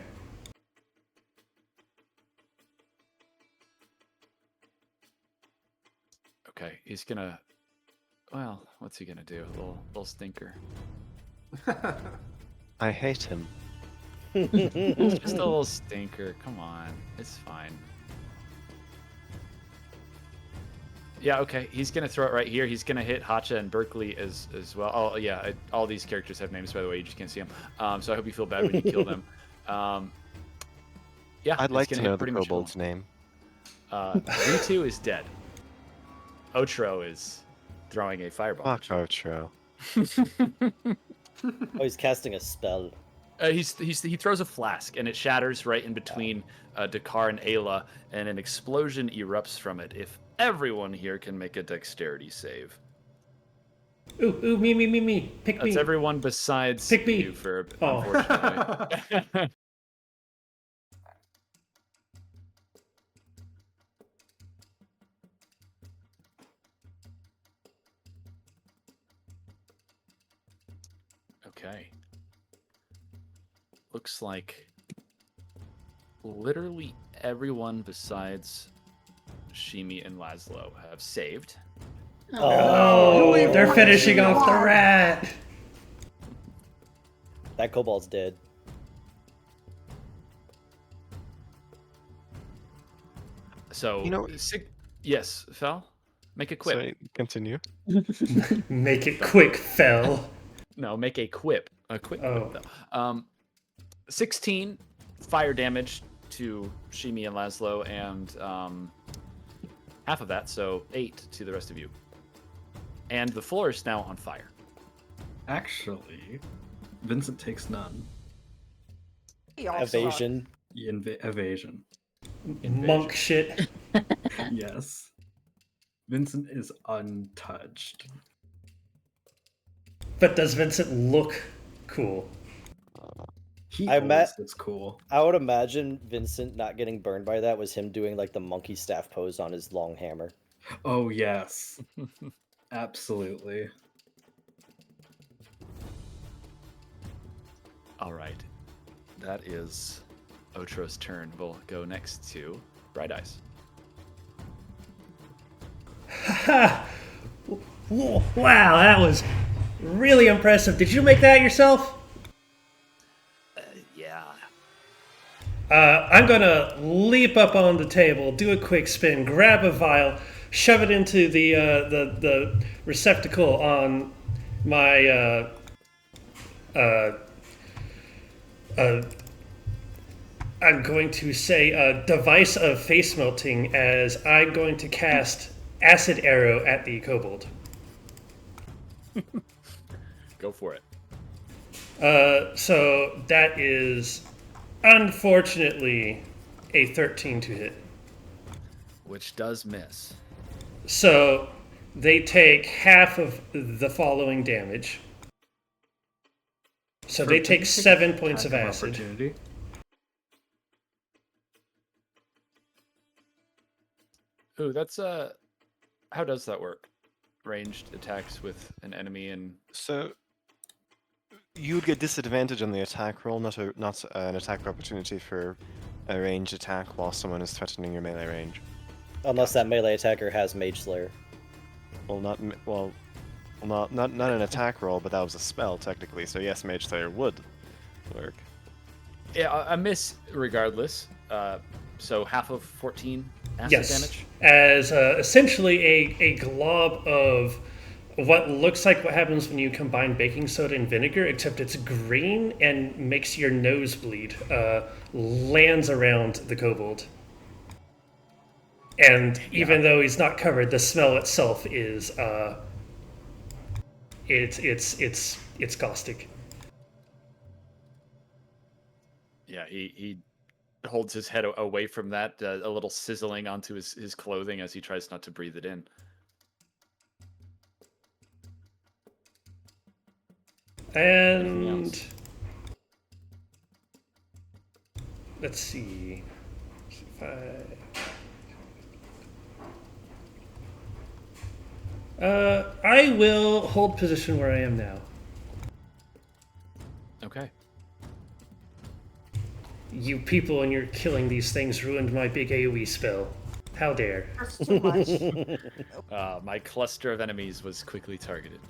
Okay, he's gonna. Well, what's he gonna do? A little stinker. I hate him. Just a little stinker. Come on, it's fine. Yeah, okay. He's gonna throw it right here. He's gonna hit Hacha and Berkeley as well. Oh yeah, all these characters have names, by the way. You just can't see them. So I hope you feel bad when you kill them. Yeah, I'd like to hit know the pretty much kobold's all. name. V2 is dead. Otro is throwing a fireball. Fuck Otro. Oh, he's casting a spell. He throws a flask and it shatters right in between Dakar and Ayla, and an explosion erupts from it. If everyone here can make a dexterity save. Ooh, me. Pick me. That's everyone besides Pick me. you, Ferb, Oh. unfortunately. Okay. Looks like literally everyone besides Shimi and Laszlo have saved. Oh, they're finishing off the rat. That kobold's dead. So, yes, Fel, make a quip. Sorry, continue. Make it quick, Fel. No, make a quip. A quip. Oh. Though. 16 fire damage to Shimi and Laszlo, and half of that, so 8 to the rest of you. And the floor is now on fire. Actually, Vincent takes none. Evasion. Evasion. Monk shit. Yes. Vincent is untouched. But does Vincent look cool? He I always met- looks cool. I would imagine Vincent not getting burned by that was him doing like the monkey staff pose on his long hammer. Oh, yes. Absolutely. All right. That is Otro's turn. We'll go next to Bright Eyes. Wow, that was really impressive. Did you make that yourself? Yeah. I'm gonna leap up on the table, do a quick spin, grab a vial, shove it into the receptacle on my I'm going to say a device of face melting as I'm going to cast acid arrow at the kobold. Go for it. So that is unfortunately a 13 to hit. Which does miss. So they take half of the following damage. So they take 7 points of Attack acid. opportunity. Ooh, that's how does that work? Ranged attacks with an enemy and So you would get disadvantage on the attack roll, not an attack opportunity for a ranged attack while someone is threatening your melee range. Unless that melee attacker has Mage Slayer. Well, not an attack roll, but that was a spell technically. So yes, Mage Slayer would work. yeah, a miss regardless. So half of 14 acid Yes, damage. as essentially a glob of what looks like what happens when you combine baking soda and vinegar, except it's green and makes your nose bleed, lands around the kobold. And even though he's not covered, the smell itself is it's caustic. Yeah, he holds his head away from that, a little sizzling onto his clothing as he tries not to breathe it in. And let's see. I will hold position where I am now. Okay. You people and your killing these things ruined my big AoE spell. How dare. That's too much. My cluster of enemies was quickly targeted.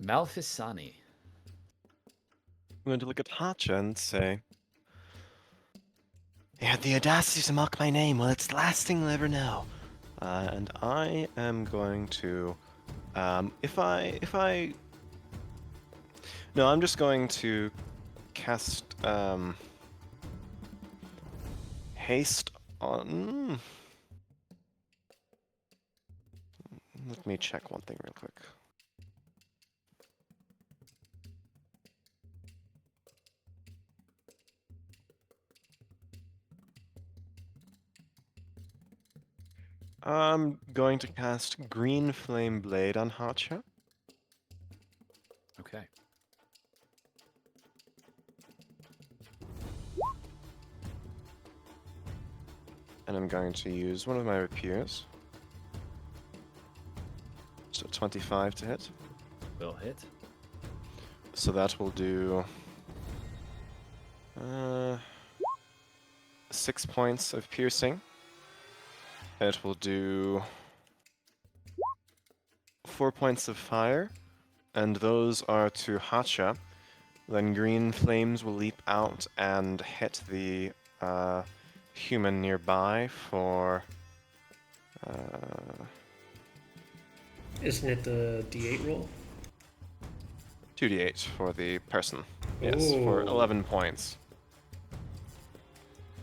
Malfisani. I'm going to look at Hacha and say, You had the audacity to mock my name. Well, it's the last thing you'll ever know. and I am going to, no, I'm just going to cast haste on. Let me check one thing real quick. I'm going to cast Green Flame Blade on Hacha. Okay. And I'm going to use one of my rapiers. So 25 to hit. Will hit. So that will do 6 points of piercing. It will do 4 points of fire, and those are to Hacha. Then green flames will leap out and hit the human nearby for. Isn't it the D8 roll? 2d8 for the person. Yes, for Ooh. 11 points.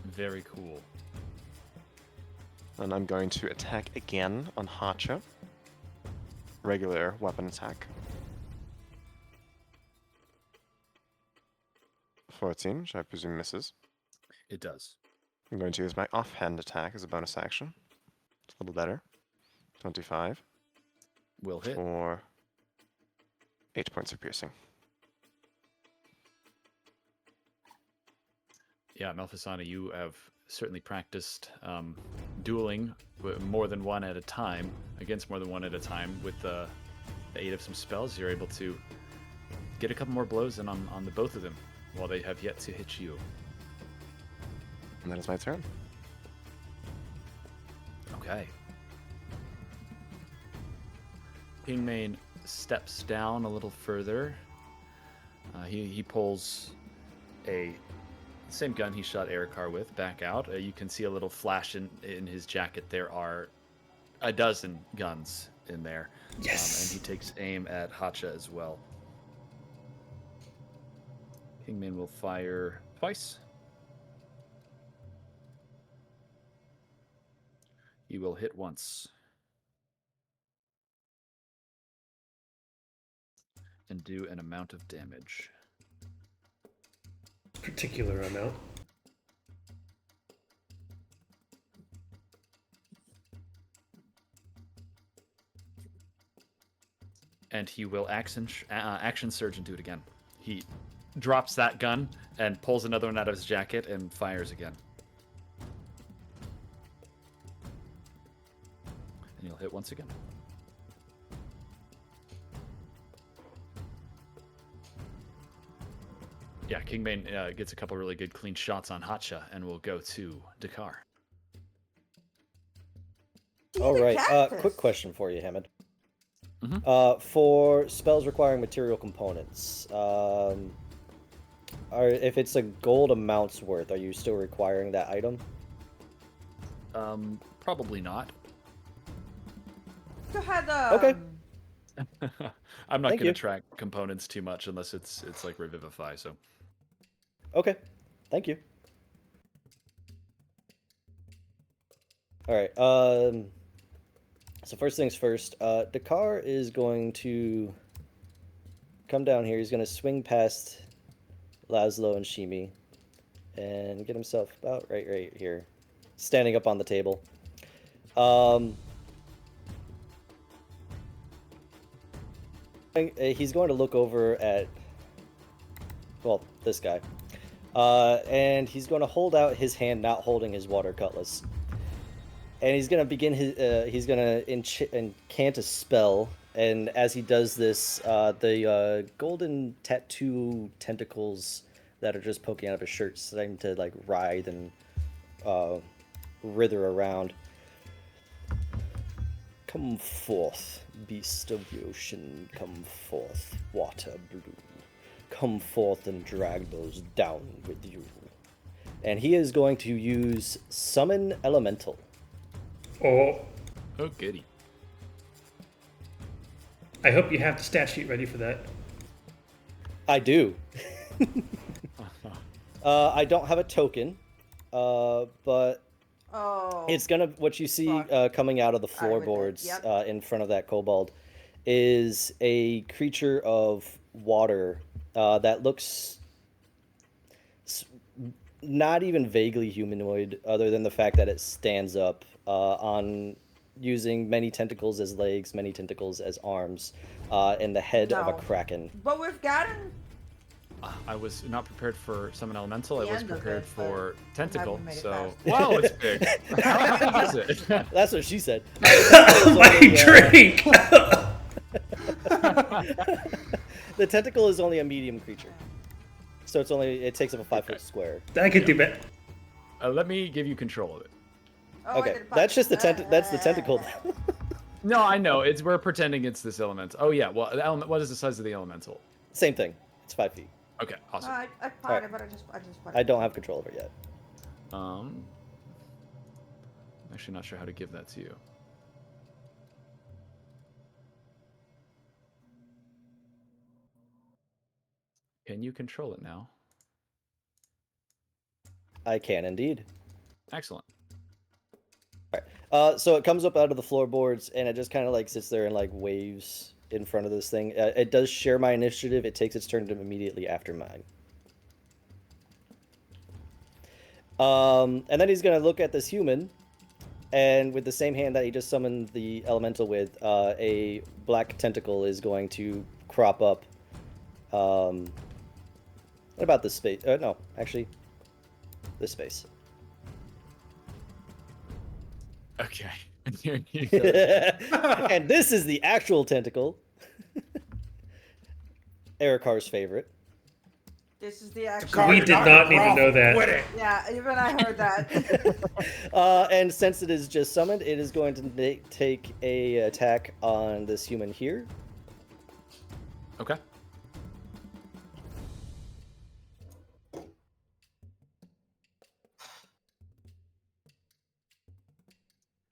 Very cool. And I'm going to attack again on Hacha. Regular weapon attack. 14, which I presume misses. It does. I'm going to use my offhand attack as a bonus action. It's a little better. 25 Will hit. for 8 points of piercing. Yeah, Malfisani, you have certainly practiced dueling more than one at a time, against more than one at a time. With the aid of some spells, you're able to get a couple more blows in on the both of them while they have yet to hit you. And that is my turn. Okay. Pingmane steps down a little further. He pulls a same gun he shot Erikar with back out. You can see a little flash in his jacket. There are a dozen guns in there. Yes. And he takes aim at Hacha as well. Pingmane will fire twice. He will hit once. And do an amount of damage. Particular amount. And he will action surge and do it again. He drops that gun and pulls another one out of his jacket and fires again. And he'll hit once again. Yeah, Kingmane gets a couple really good clean shots on Hatcha, and we'll go to Dakar. All right. cactus. Quick question for you, Hammond. Mhm. For spells requiring material components, if it's a gold amount's worth, are you still requiring that item? Probably not. You had Okay. I'm not Thank going to you. track components too much unless it's like Revivify. So Okay. Thank you. All right. So first things first, Dakar is going to come down here. He's going to swing past Laszlo and Shimi and get himself about right here, standing up on the table. He's going to look over at, well, this guy. And he's going to hold out his hand, not holding his water cutlass. And he's going to begin he's going to incant a spell. And as he does this, the golden tattoo tentacles that are just poking out of his shirt starting to like writhe and writher around. Come forth, beast of the ocean, come forth, water blue. Come forth and drag those down with you. And he is going to use Summon Elemental. Oh, goody. I hope you have the stat sheet ready for that. I do. I don't have a token, but Oh. it's gonna, what you see coming out of the floorboards in front of that kobold is a creature of water that looks not even vaguely humanoid, other than the fact that it stands up on using many tentacles as legs, many tentacles as arms, and the head of a kraken. But we've gotten. I was not prepared for Summon Elemental. I The was end of prepared it, for Tentacle. made it So, fast. wow, it's big. How big is it? That's what she said. My drink! The tentacle is only a medium creature, so it takes up a 5-foot square. I could do better. Let me give you control of it. Oh, Okay, that's just the that's the tentacle. No, I know. We're pretending it's this element. Oh yeah. Well, what is the size of the elemental? Same thing. It's 5 feet. Okay, awesome. I Alright. it, but I just put it. I don't have control of it yet. I'm actually not sure how to give that to you. Can you control it now? I can indeed. Excellent. So it comes up out of the floorboards, and it just kind of like sits there and like waves in front of this thing. It does share my initiative. It takes its turn immediately after mine. And then he's gonna look at this human, and with the same hand that he just summoned the elemental with, a black tentacle is going to crop up. About this space. No, actually, this space. Okay. And this is the actual tentacle. Erikar's favorite. This is the actual. We did not need to know that. Quit it. Yeah, even I heard that. And since it is just summoned, it is going to take a attack on this human here. Okay.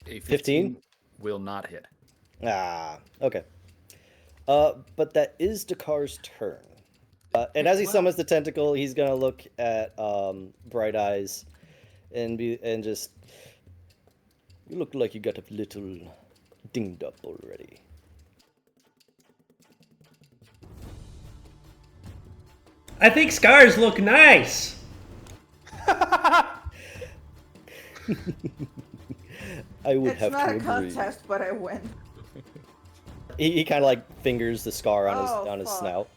A 15 will not hit. Ah, okay. But that is Dakar's turn. And as he Well- summons the tentacle, he's gonna look at Bright Eyes and just, you look like you got a little dinged up already. I think scars look nice. I would It's have not to a agree. contest, but I win. He kind of like fingers the scar on Oh, his fuck. snout.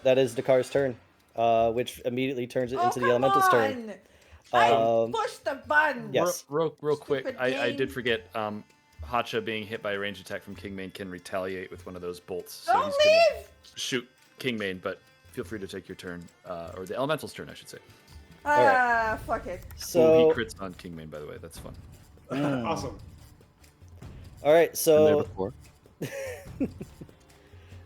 That is Dakar's turn, which immediately turns it into the come elemental's turn. on! I pushed the button! Yes. Real quick, Stupid I game. did forget. Hacha being hit by a range attack from Kingmane can retaliate with one of those bolts. Don't he's gonna leave! shoot Kingmane, but feel free to take your turn, or the elemental's turn, I should say. Ah, fuck it. So Ooh, he crits on Kingmane, by the way. That's fun. Awesome. all right, Been there so before.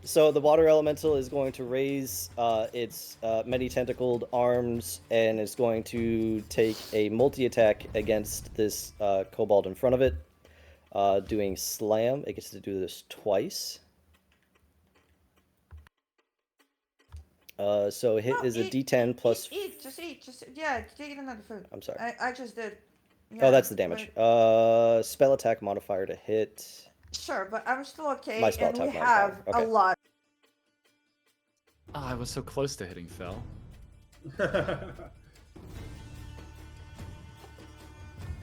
so the water elemental is going to raise its many tentacled arms and is going to take a multi-attack against this kobold in front of it, doing slam. It gets to do this twice. So hit No, is a eat, D10 plus. Eat, yeah, take another food. I'm sorry. I just did. Oh, Yeah, that's the damage. but- Spell attack modifier to hit. Sure, but I'm still okay, My spell and we attack have modifier. Okay. a lot. Oh, I was so close to hitting Fel.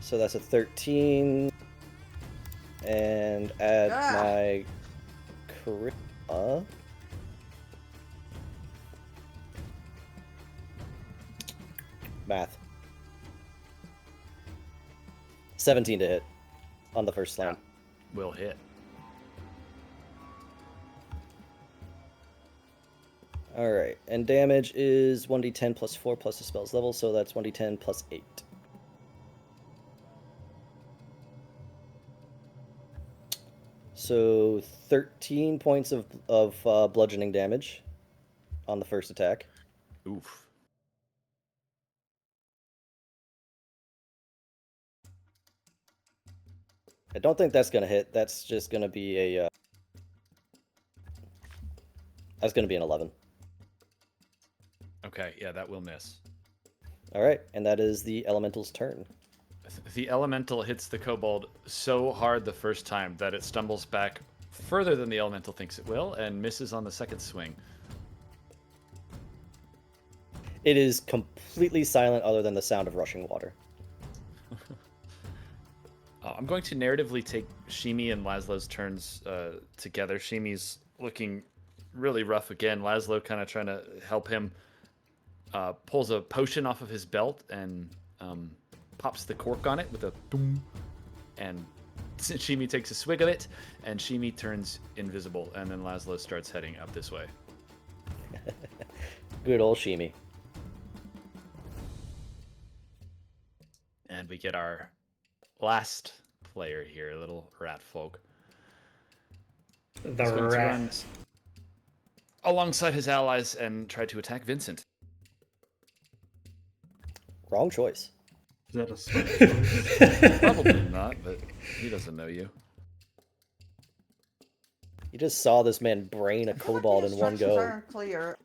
So that's a 13. And add my charisma. Math. 17 to hit on the first slam. Will hit. Alright, and damage is 1d10 plus 4 plus the spell's level, so that's 1d10 plus 8. So 13 points of bludgeoning damage on the first attack. Oof. I don't think that's gonna hit. That's just gonna be a. That's gonna be an 11. Okay, yeah, that will miss. All right, and that is the elemental's turn. The elemental hits the kobold so hard the first time that it stumbles back further than the elemental thinks it will and misses on the second swing. It is completely silent, other than the sound of rushing water. I'm going to narratively take Shimi and Laszlo's turns together. Shimi's looking really rough again. Laszlo kind of trying to help him. Pulls a potion off of his belt and pops the cork on it with a boom. And Shimi takes a swig of it, and Shimi turns invisible. And then Laszlo starts heading up this way. Good old Shimi. And we get our last player here, little rat folk. The He's going to run rat. alongside his allies and try to attack Vincent. Wrong choice. Is that a smart choice? Probably not, but he doesn't know you. You just saw this man brain a I feel like kobold the in one instructions go. aren't clear.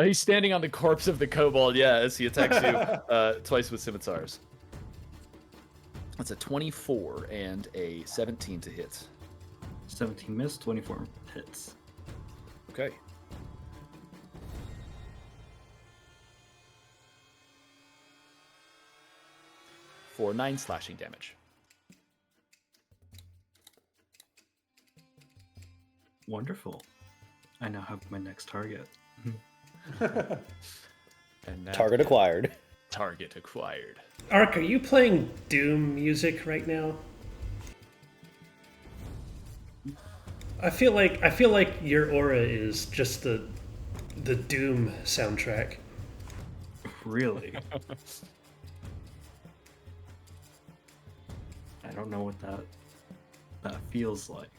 He's standing on the corpse of the kobold, yeah, as he attacks you twice with scimitars. That's a 24 and a 17 to hit. 17 missed, 24 hits. Okay. For 9 slashing damage. Wonderful. I now have my next target. And that Target acquired. Target acquired. Ark, are you playing Doom music right now? I feel like your aura is just the Doom soundtrack. Really? I don't know what that feels like.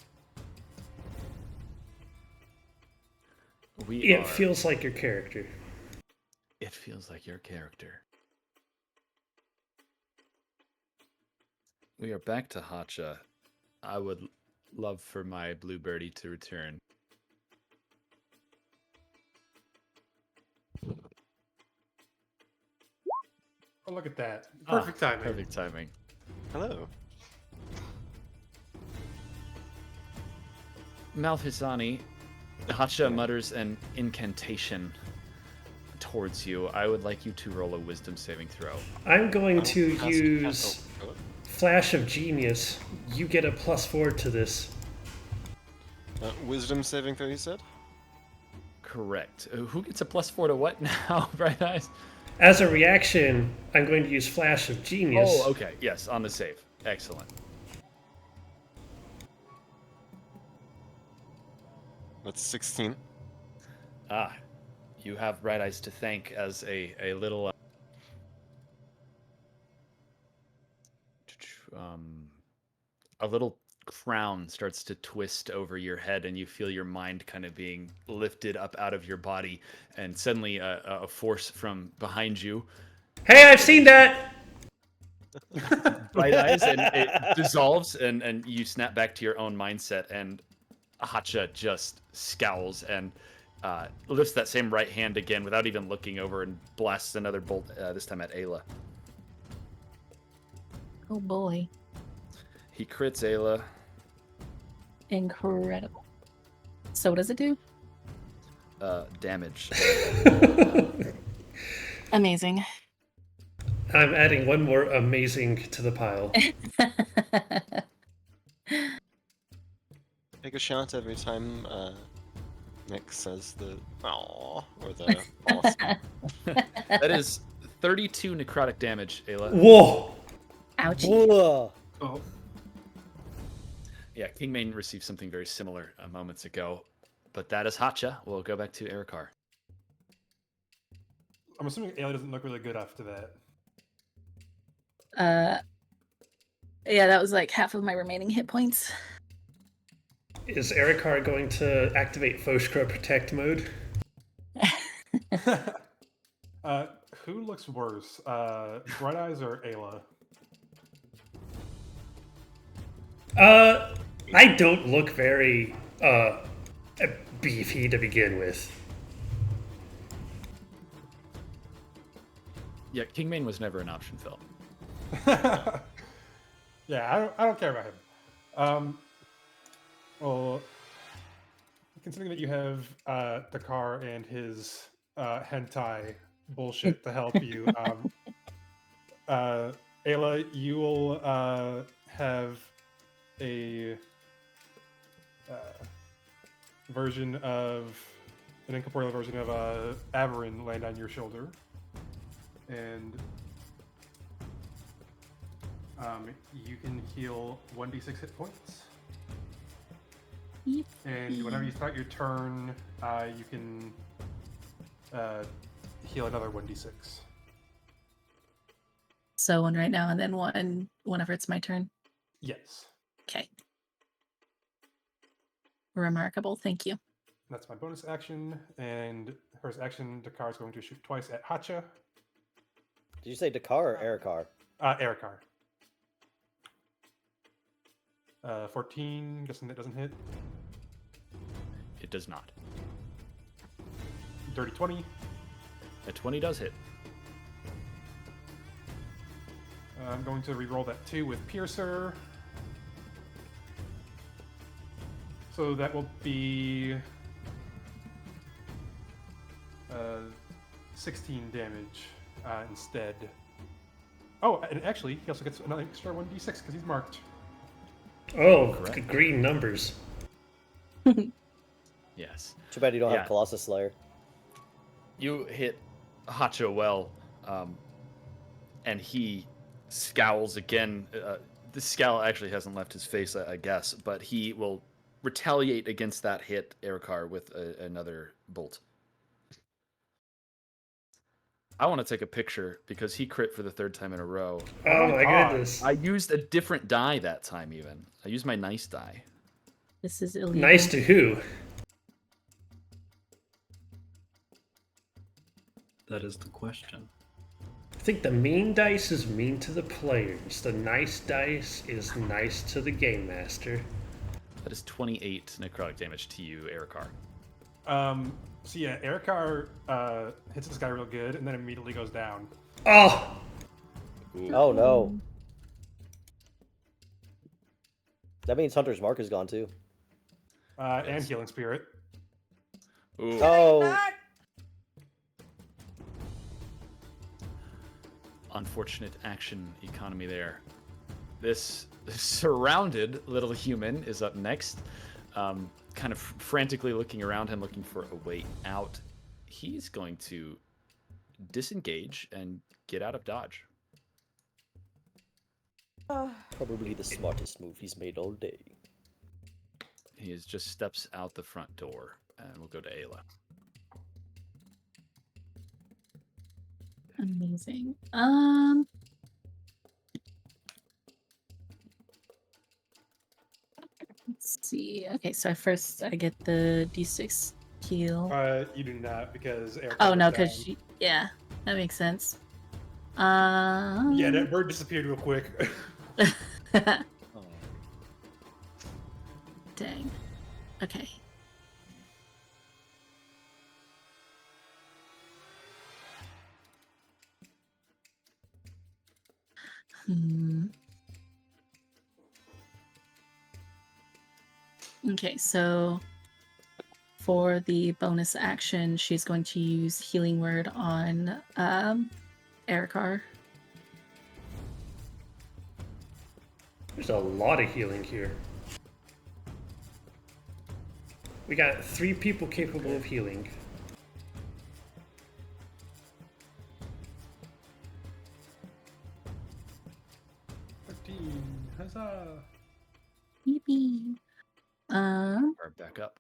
It feels like your character. It feels like your character. We are back to Hacha. I would love for my blue birdie to return. that. Perfect timing. Perfect timing. Hello. Malfisani, Hacha mutters an incantation towards you. I would like you to roll a wisdom saving throw. I'm going to Cast- use oh, Flash of Genius. You get a +4 to this. wisdom saving throw, you said? Correct. Who gets a +4 to what now, Bright Eyes? As a reaction, I'm going to use Flash of Genius. Oh, okay. Yes, on the save. Excellent. That's 16. Ah, you have Bright Eyes to thank as a little a little crown starts to twist over your head, and you feel your mind kind of being lifted up out of your body, and suddenly a force from behind you, Hey, I've seen that! Bright Eyes, and it dissolves, and you snap back to your own mindset, and Hacha just scowls and lifts that same right hand again without even looking over and blasts another bolt, this time at Ayla. Oh boy. He crits Ayla. Incredible. So what does it do? Damage. Amazing. I'm adding one more amazing to the pile. Take a shot every time Nick says the "aw" or the awesome. That is 32 necrotic damage, Ayla. Whoa! Ouch. Whoa. Oh, Yeah, Kingmane received something very similar moments ago, but that is Hacha. We'll go back to Erikar. I'm assuming Ayla doesn't look really good after that. Yeah, that was like half of my remaining hit points. Is Erikar going to activate Foshkra Protect mode? Who looks worse, Bright Eyes or Ayla? I don't look very beefy to begin with. Yeah, Kingmane was never an option, Phil. Yeah, I don't care about him. Well, considering that you have Dakar and his hentai bullshit to help you, Ayla, you will have a version of an incorporeal version of Averin land on your shoulder, and you can heal 1d6 hit points. And whenever you start your turn, you can heal another 1d6. So one right now and then one whenever it's my turn. Yes, Okay. Remarkable. Thank you. that's my bonus action. And her action, Dakar is going to shoot twice at Hacha. Did you say Dakar or Erikar? Erikar. 14, guessing that doesn't hit. It does not. Dirty 20. A 20 does hit. I'm going to re-roll that 2 with Piercer. So that will be 16 damage instead. Oh, and actually, he also gets another extra 1d6 because he's marked. Oh, Correct. green numbers. Yes. Too bad you don't Yeah. have Colossus Slayer. You hit Hacha well, and he scowls again. The scowl actually hasn't left his face, I guess, but he will retaliate against that hit, Erikar, with another bolt. I want to take a picture because he crit for the 3rd time in a row. Oh my God. goodness. I used a different die that time, even. I used my nice die. This is illegal. Nice to who? that is the question. I think the mean dice is mean to the players. The nice dice is nice to the game master. That is 28 necrotic damage to you, Erikar. So yeah, Erikar hits this guy real good and then immediately goes down. Oh! Ooh. Oh no. that means Hunter's Mark is gone too. And Healing Spirit. Ooh. Oh, Unfortunate action economy there. This surrounded little human is up next, kind of frantically looking around him, looking for a way out. He's going to disengage and get out of dodge. probably the smartest move he's made all day. He just steps out the front door, and we'll go to Ayla. Amazing. Let's see. Okay, so first I get the D6 heal. You do not because Eric. Oh no, because yeah, that makes sense. Yeah, that bird disappeared real quick. Dang. Okay. Okay, so for the bonus action, she's going to use Healing Word on Erikar. There's a lot of healing here. We got 3 people capable of healing. Huzzah! Yippee. Or back up.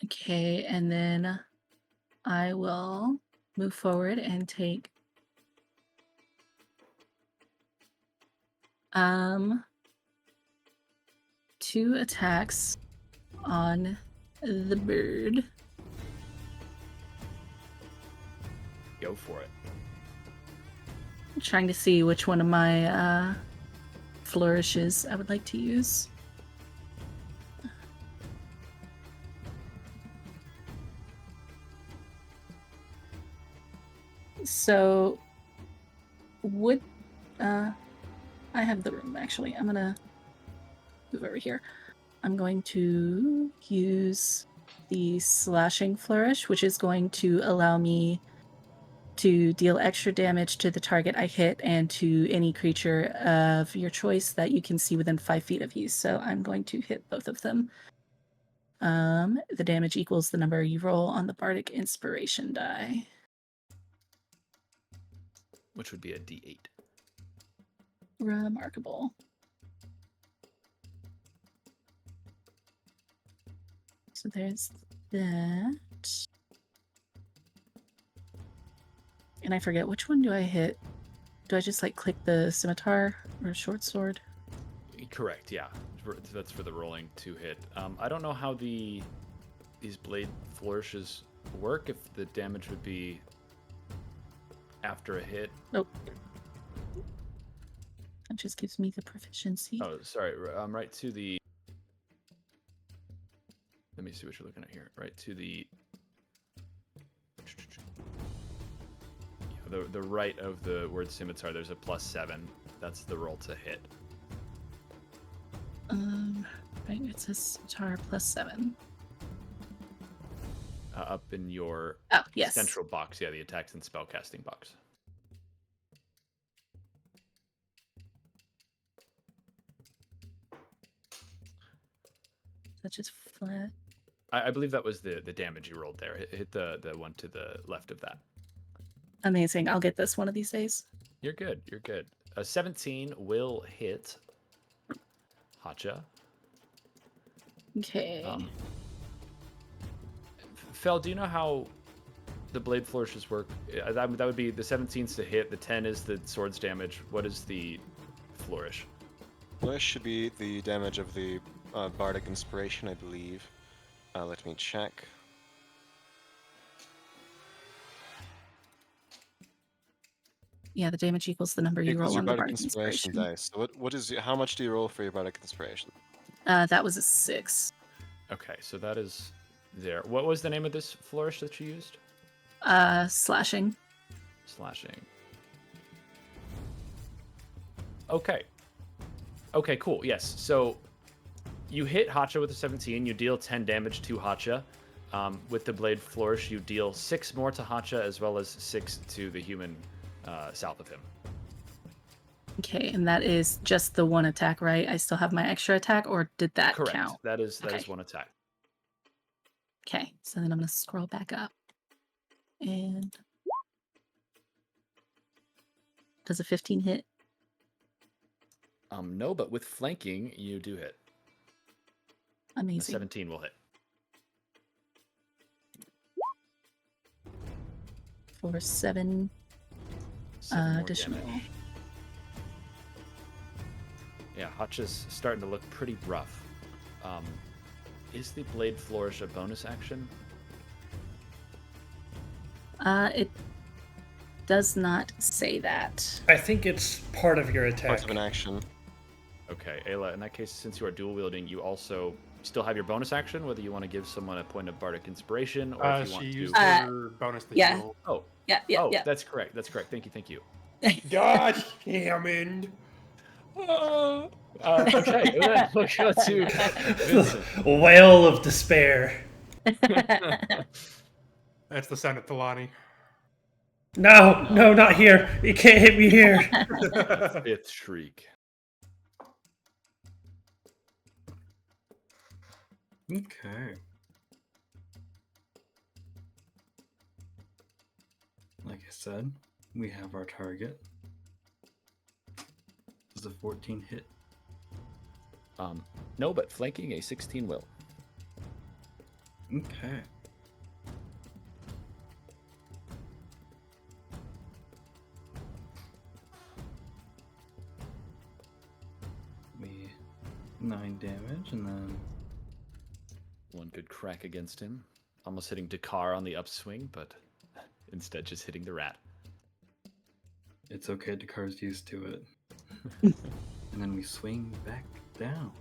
Okay, and then I will move forward and take 2 attacks on the bird. Go for it. I'm trying to see which one of my flourishes I would like to use. So, would I have the room actually? I'm gonna move over here. I'm going to use the slashing flourish, which is going to allow me to deal extra damage to the target I hit and to any creature of your choice that you can see within 5 feet of you. So I'm going to hit both of them. The damage equals the number you roll on the Bardic Inspiration die. Which would be a D8. Remarkable. So there's that. And I forget, which one do I hit? Do I just like click the scimitar or short sword? Correct, yeah. That's for the rolling to hit. I don't know how these blade flourishes work, if the damage would be after a hit. Nope. That just gives me the proficiency. Oh, sorry. Right to the... Let me see what you're looking at here. Right to the... The right of the word scimitar, there's a +7. That's the roll to hit. Right, it says scimitar +7. Up in your yes. central box, yeah, the attacks and spellcasting box. That's just flat. I believe that was the damage you rolled there. Hit the one to the left of that. Amazing. I'll get this one of these days. You're good. You're good. A 17 will hit Hacha. Okay. Fel, do you know how the blade flourishes work? That would be the 17's to hit. The 10 is the sword's damage. What is the flourish? Flourish should be the damage of the Bardic Inspiration, I believe. Let me check. Yeah, the damage equals the number you roll on the Bardic Inspiration dice. So how much do you roll for your Bardic Inspiration? That was a 6. Okay, so that is there. What was the name of this flourish that you used? Slashing. Slashing. Okay. Okay, cool. Yes. So you hit Hacha with a 17. You deal 10 damage to Hacha. With the blade flourish, you deal 6 more to Hacha as well as 6 to the human south of him. Okay, and that is just the one attack, right? I still have my extra attack, or did that Correct. count? That is Okay. one attack. Okay, so then I'm going to scroll back up. And does a 15 hit? No, but with flanking, you do hit. A Amazing. 17 will hit. For 7 7 more additional. damage. Yeah, Hacha's starting to look pretty rough. Is the blade flourish a bonus action? It does not say that. I think it's part of your Part attack. of an action. Okay, Ayla, in that case, since you are dual wielding, you also still have your bonus action, whether you want to give someone a point of bardic inspiration or if you want She to. used her bonus to yeah. heal. Oh, Yeah. that's correct. That's correct. Thank you. Gosh, Hammond. Okay, we'll go to Vincent. Wail of despair. That's the sound of Talani. No, not here. You can't hit me here. Fifth shriek. Okay. Like I said, we have our target. Does a 14 hit? No, but flanking a 16 will. Okay. We 9 damage and then One good crack against him. Almost hitting Dakar on the upswing, but instead just hitting the rat. it's okay, Dakar's used to it. And then we swing back down.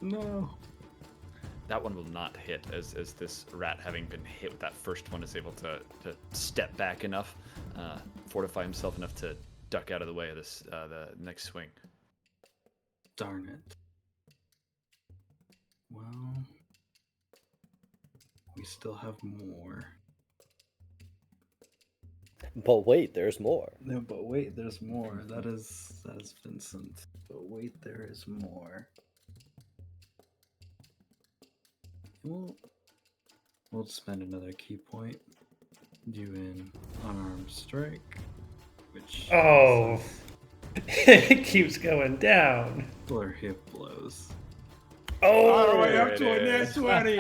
No. That one will not hit, as this rat, having been hit with that first one, is able to step back enough, fortify himself enough to duck out of the way of this the next swing. Darn it. Well, we still have more. But wait, there's more. No, but wait, there's more. That is Vincent. But wait, there is more. We'll spend another key point. Do an unarmed strike, which Oh, it keeps going down. or hip blows. All the Oh, way up There to a it net is. 20.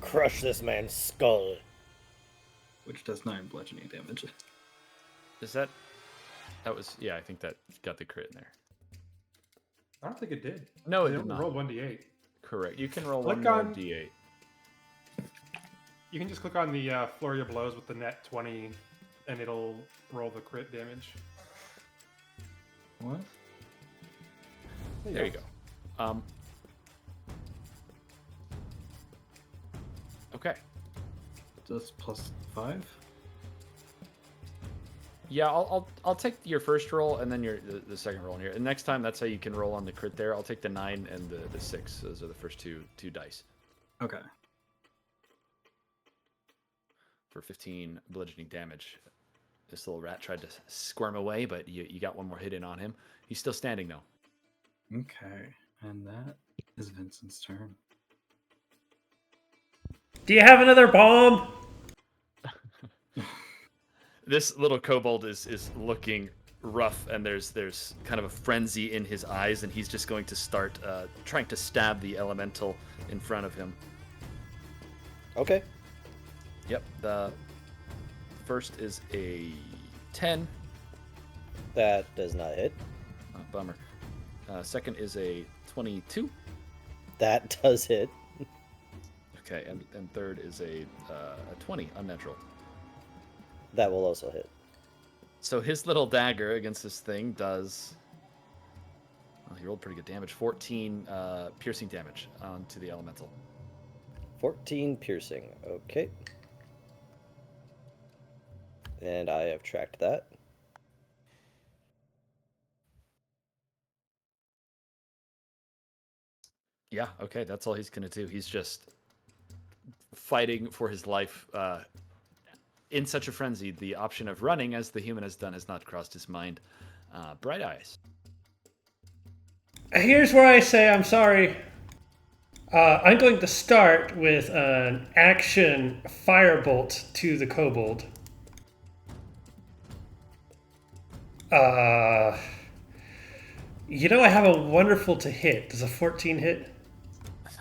Crush this man's skull. Which does 9 bludgeoning damage. Is that was, yeah, I think that got the crit in there. I don't think it did. No, it They did only not. rolled 1d8. Correct. You can roll Click one more on- d8. You can just click on the flurry of blows with the net 20, and it'll roll the crit damage. What? There you go. Okay. That's plus 5? Yeah, I'll take your first roll and then the second roll in here. And next time, that's how you can roll on the crit there. I'll take the 9 and the 6. Those are the first two dice. Okay. For 15 bludgeoning damage. This little rat tried to squirm away, but you got one more hit in on him. He's still standing, though. Okay. And that is Vincent's turn. do you have another bomb? This little kobold is looking rough, and there's kind of a frenzy in his eyes, and he's just going to start trying to stab the elemental in front of him. Okay. Yep. The first is a 10. That does not hit. Oh, bummer. Second is a 22. That does hit. Okay, and third is a 20, unnatural. That will also hit. So his little dagger against this thing does... he rolled pretty good damage. 14 piercing damage onto the elemental. 14 piercing. Okay. And I have tracked that. Yeah, okay, that's all he's going to do. He's just fighting for his life in such a frenzy. The option of running, as the human has done, has not crossed his mind. Bright Eyes. Here's where I say I'm sorry. I'm going to start with an action firebolt to the kobold. You know, I have a wonderful to hit. Does a 14 hit?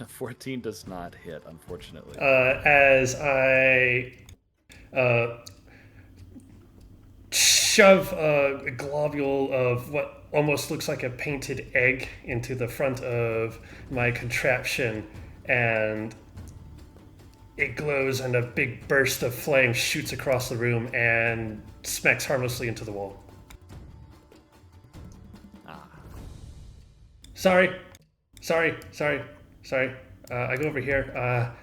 14 does not hit, unfortunately. As I shove a globule of what almost looks like a painted egg into the front of my contraption, and it glows and a big burst of flame shoots across the room and smacks harmlessly into the wall. Sorry. I go over here.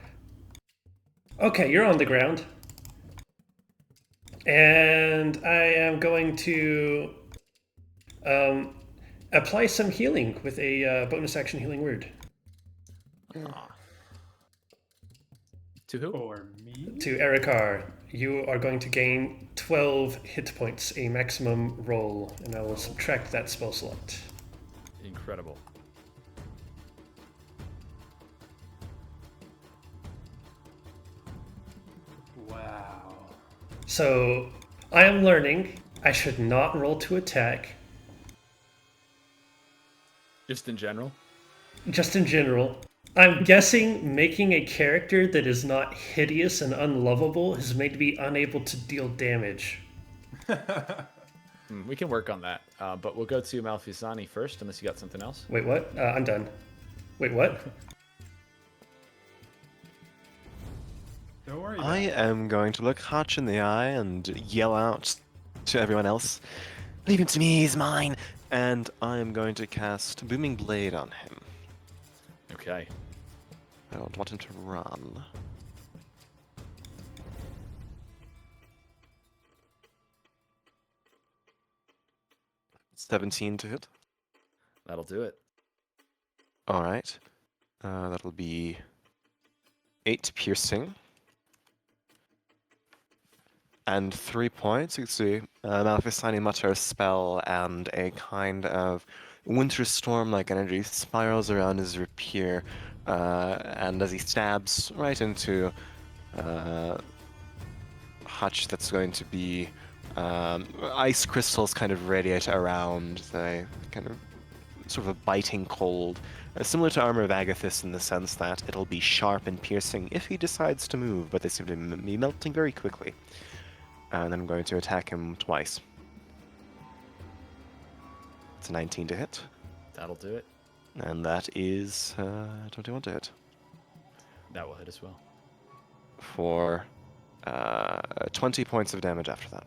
Okay, you're on the ground. And I am going to apply some healing with a bonus action healing word. To who? For me? To Erikar, you are going to gain 12 hit points, a maximum roll, and I will subtract that spell slot. Incredible. Wow. So, I am learning I should not roll to attack, Just in general? just in general. I'm guessing making a character that is not hideous and unlovable has made me unable to deal damage. We can work on that. But we'll go to Malfusani first, unless you got something else. Wait, what? I'm done. Wait, what? Don't worry. I am going to look Hutch in the eye and yell out to everyone else, "Leave him to me, he's mine!" And I am going to cast Booming Blade on him. Okay. I don't want him to run. $17 to hit. That'll do it. Alright. That'll be 8 piercing. And 3 points. You can see Malfusani mutters spell, and a kind of winter storm-like energy spirals around his rapier. And as he stabs right into Hutch, that's going to be ice crystals kind of radiate around, the kind of sort of a biting cold. Similar to Armor of Agathis in the sense that it'll be sharp and piercing if he decides to move, but they seem to be melting very quickly. And then I'm going to attack him twice. It's a 19 to hit. That'll do it. And that is 21 to hit. That will hit as well. For 20 points of damage after that.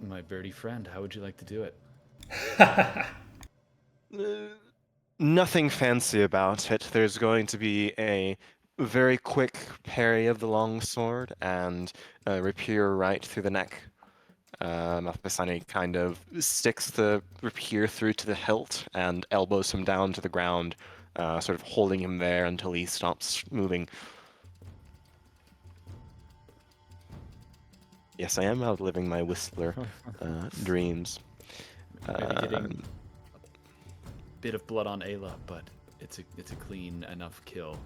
My birdie friend, how would you like to do it? Nothing fancy about it. There's going to be a very quick parry of the longsword and a rapier right through the neck. Malfusani kind of sticks the rapier through to the hilt and elbows him down to the ground, sort of holding him there until he stops moving. Yes, I am outliving my Whistler dreams. Maybe getting a bit of blood on Ayla, but it's a clean enough kill.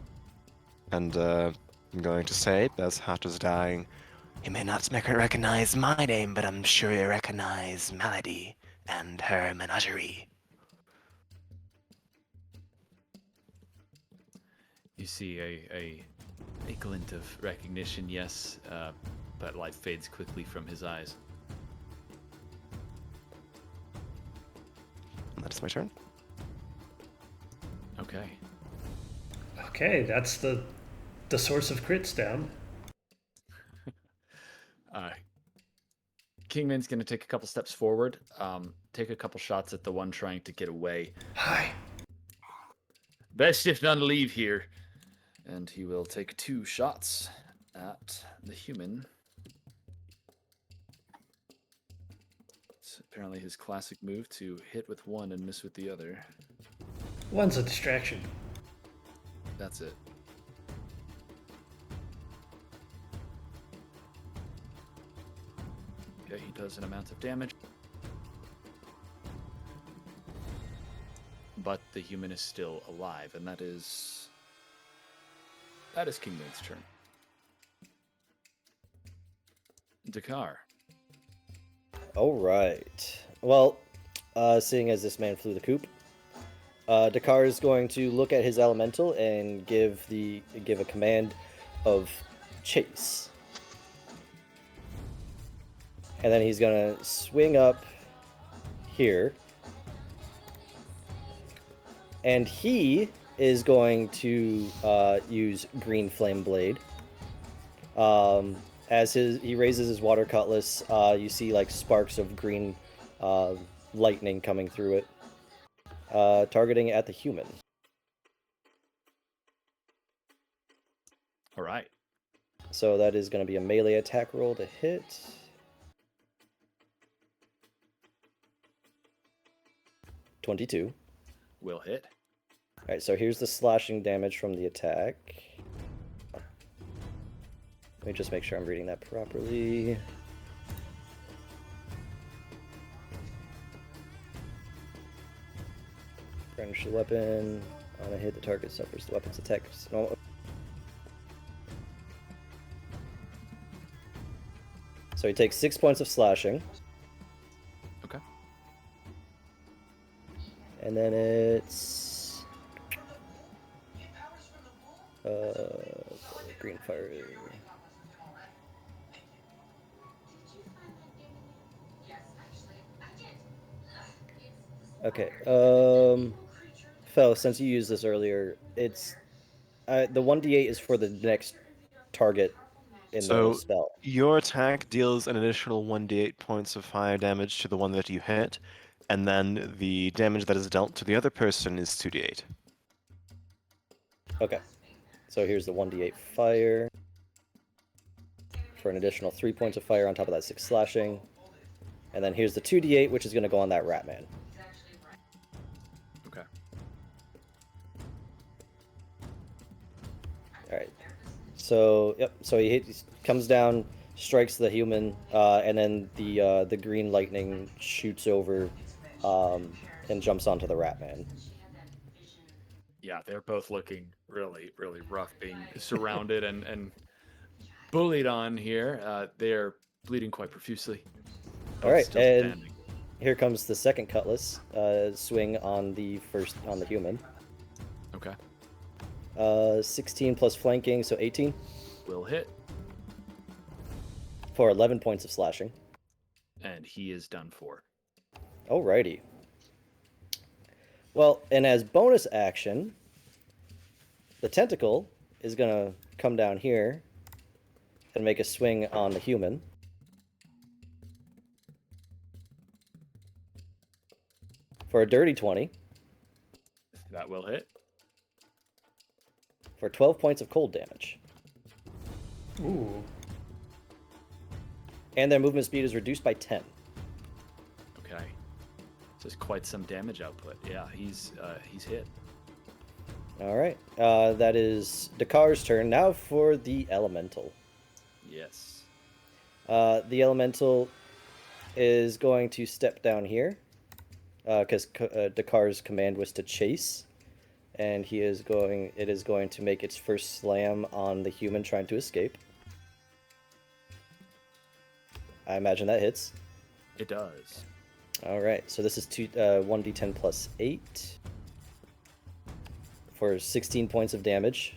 And I'm going to say, as Hat is dying, You may not recognize my name, but I'm sure you recognize Melody and her menagerie. You see a glint of recognition, yes, but life fades quickly from his eyes. that's my turn. Okay. Okay, that's the source of crits down. Kingman's going to take a couple steps forward, take a couple shots at the one trying to get away. Hi. Best if none leave here. And he will take 2 shots at the human. It's apparently his classic move to hit with one and miss with the other. One's a distraction. That's it. Okay, he does an amount of damage. But the human is still alive, and that is Kingman's turn. Dakar. All right. Well, seeing as this man flew the coop, Dakar is going to look at his elemental and give a command of chase. And then he's gonna swing up here. And he is going to use Green Flame Blade. As he raises his water cutlass, you see like sparks of green lightning coming through it, targeting at the human. All right. So that is going to be a melee attack roll to hit. .22. Will hit. All right, so here's the slashing damage from the attack. Let me just make sure I'm reading that properly. Brandish the weapon. On a hit, the target suffers the weapon's attack. So he takes 6 points of slashing. Okay. And then it's... green fire. Okay. Fel, since you used this earlier, it's the 1d8 is for the next target in the spell. Your attack deals an additional 1d8 points of fire damage to the one that you hit, and then the damage that is dealt to the other person is 2d8. Okay. So here's the 1d8 fire for an additional 3 points of fire on top of that 6 slashing. And then here's the 2d8, which is going to go on that rat man. Okay. Alright. So, yep. So he comes down, strikes the human, and then the green lightning shoots over and jumps onto the rat man. Yeah, they're both looking really, really rough, being surrounded and bullied on here. They're bleeding quite profusely. All right, Still and standing. here comes the second cutlass swing on the human. Okay. 16 plus flanking, so 18 Will hit, for 11 points of slashing. and he is done for. Alrighty. Well, and as bonus action, the tentacle is gonna come down here and make a swing on the human. For a dirty 20. That will hit. For 12 points of cold damage. Ooh. And their movement speed is reduced by 10. Okay. So it's quite some damage output. Yeah, he's hit. Alright. That is Dakar's turn. Now for the elemental. Yes. The elemental is going to step down here. Because Dakar's command was to chase. And it is going to make its first slam on the human trying to escape. I imagine that hits. It does. Alright, so this is 1d10 plus 8. For 16 points of damage.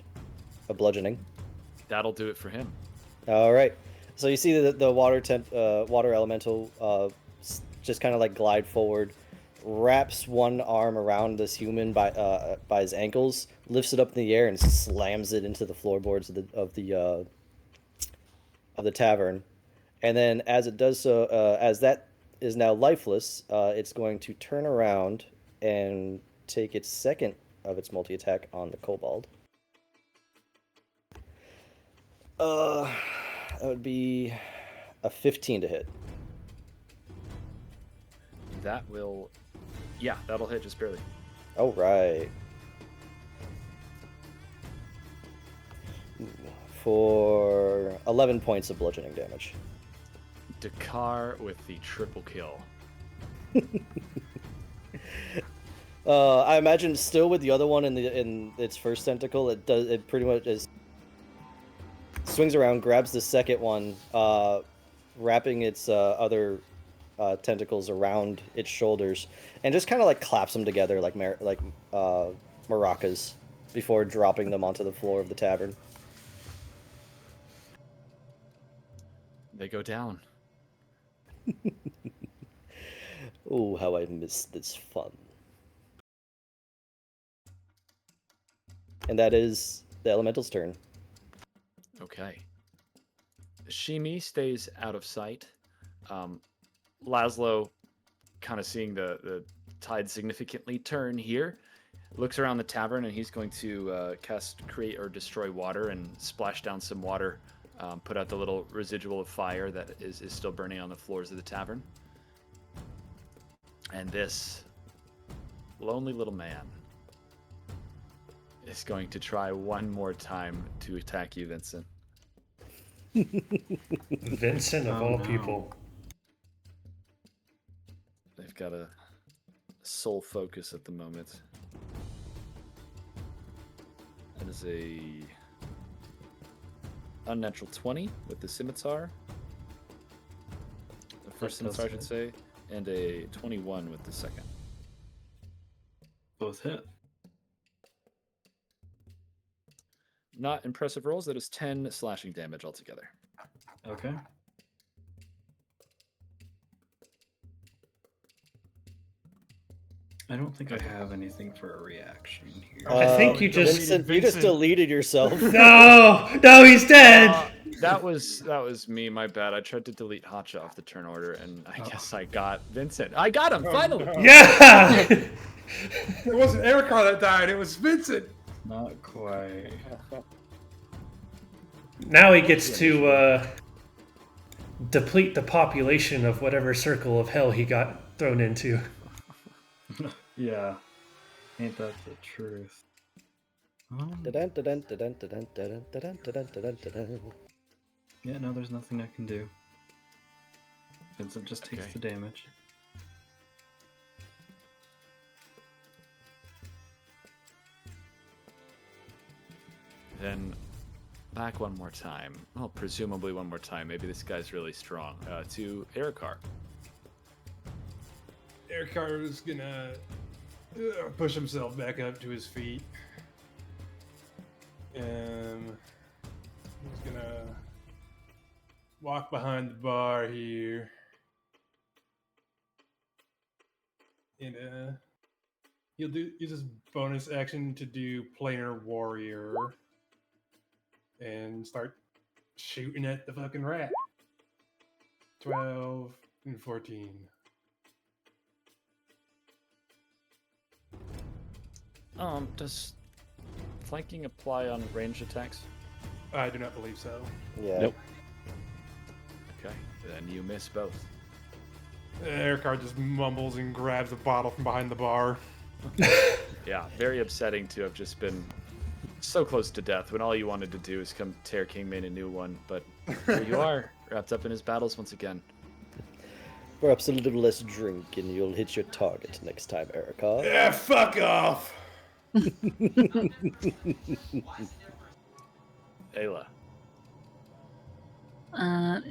Of bludgeoning. That'll do it for him. Alright, so you see the water elemental just kind of like glide forward. Wraps one arm around this human by his ankles, lifts it up in the air, and slams it into the floorboards of the tavern. And then as it does so, as that is now lifeless, it's going to turn around and take its second of its multi-attack on the kobold. That would be a 15 to hit. That will, yeah, that'll hit just barely. All right. For 11 points of bludgeoning damage. Dakar with the triple kill. I imagine still with the other one in its first tentacle, it pretty much is swings around, grabs the second one, wrapping its other tentacles around its shoulders, and just kind of like claps them together like maracas before dropping them onto the floor of the tavern. They go down. Oh, how I miss this fun. And that is the elemental's turn. Okay. Shimi stays out of sight. Laszlo, kind of seeing the tide significantly turn here, looks around the tavern and he's going to cast Create or Destroy Water and splash down some water, put out the little residual of fire that is still burning on the floors of the tavern. And this lonely little man is going to try one more time to attack you, Vincent. Vincent of all people. They've got a sole focus at the moment. That is a unnatural 20 with the scimitar. The first scimitar, I should say, and a 21 with the second. Both hit. Not impressive rolls. That is 10 slashing damage altogether. Okay. I don't think I have anything for a reaction here. I think you just Vincent, you just deleted yourself. No, he's dead. That was me. My bad. I tried to delete Hotcha off the turn order, and I guess I got Vincent. I got him finally. No. Yeah. It wasn't Erikar that died. It was Vincent. Not quite. Now he gets to deplete the population of whatever circle of hell he got thrown into. Yeah. Ain't that the truth? Yeah, no, there's nothing I can do. Vincent just takes the damage. Then back one more time. Well, presumably one more time. Maybe this guy's really strong. To Erikar. Erikar is gonna push himself back up to his feet. And he's gonna walk behind the bar here. And he'll use his bonus action to do Planar Warrior. And start shooting at the fucking rat. 12 and 14. Does flanking apply on ranged attacks? I do not believe so. Yeah. Nope. Okay, then you miss both. Erikar just mumbles and grabs a bottle from behind the bar. Yeah, very upsetting to have just been so close to death when all you wanted to do is come tear Kingmane a new one, but here you are, wrapped up in his battles once again. Perhaps a little less drink and you'll hit your target next time, Erikar. Yeah, fuck off! Ayla.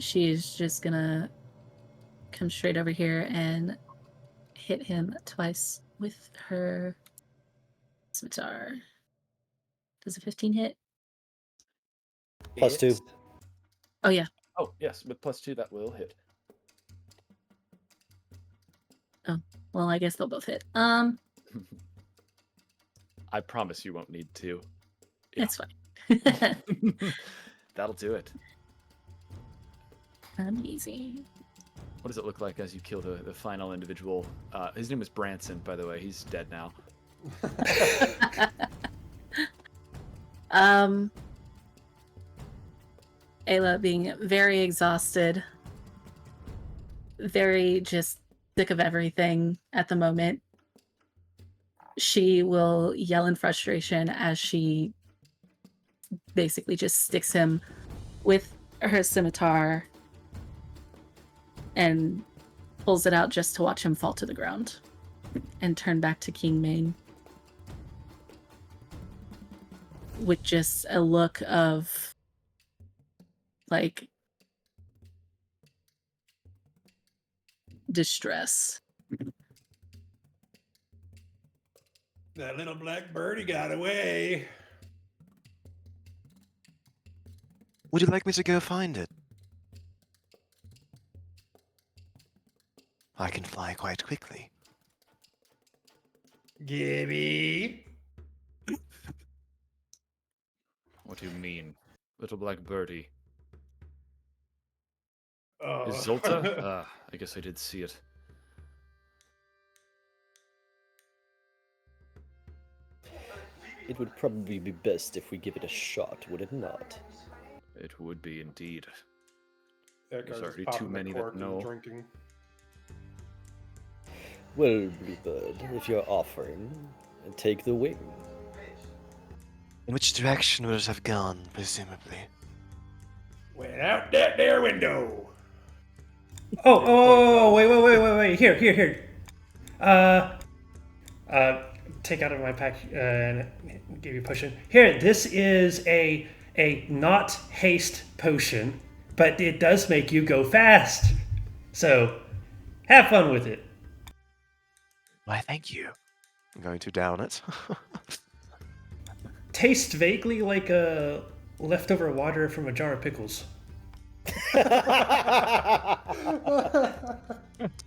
She's just gonna come straight over here and hit him twice with her scimitar. Does a 15 hit? +2. Oh, yeah. Oh, yes, with +2 that will hit. Oh, well, I guess they'll both hit. I promise you won't need to. It's fine. That'll do it. Amazing. What does it look like as you kill the final individual? His name was Branson, by the way. He's dead now. Ayla being very exhausted, very just sick of everything at the moment. She will yell in frustration as she basically just sticks him with her scimitar and pulls it out just to watch him fall to the ground and turn back to King Mane with just a look of like distress. That little black birdie got away. Would you like me to go find it? I can fly quite quickly. Gibby. What do you mean? Little black birdie. Oh. Is Zolta? I guess I did see it. It would probably be best if we give it a shot, would it not? It would be indeed. There's There's already too many that know. Drinking. Well, Bluebird, if you're offering, take the wing. In which direction would it have gone, presumably? Went out that there window. Wait. Here. Take out of my pack and give you a potion. Here, this is a not haste potion, but it does make you go fast. So, have fun with it. Why, thank you. I'm going to down it. Tastes vaguely like a leftover water from a jar of pickles.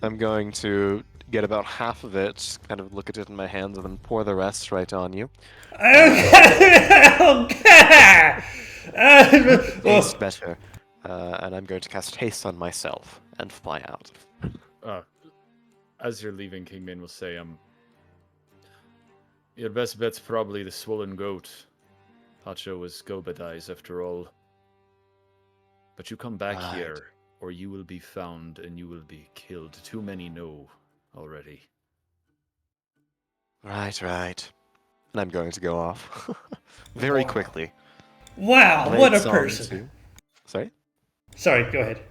I'm going to get about half of it, kind of look at it in my hands, and then pour the rest right on you. Tastes better. And I'm going to cast haste on myself and fly out. As you're leaving, Kingman will say, your best bet's probably the swollen goat. Pacho was Gobadi's after all. But you come back here, or you will be found and you will be killed. Too many know already. Right. And I'm going to go off. Very quickly. Wow, Blade what a song person. Sorry? Sorry, go ahead.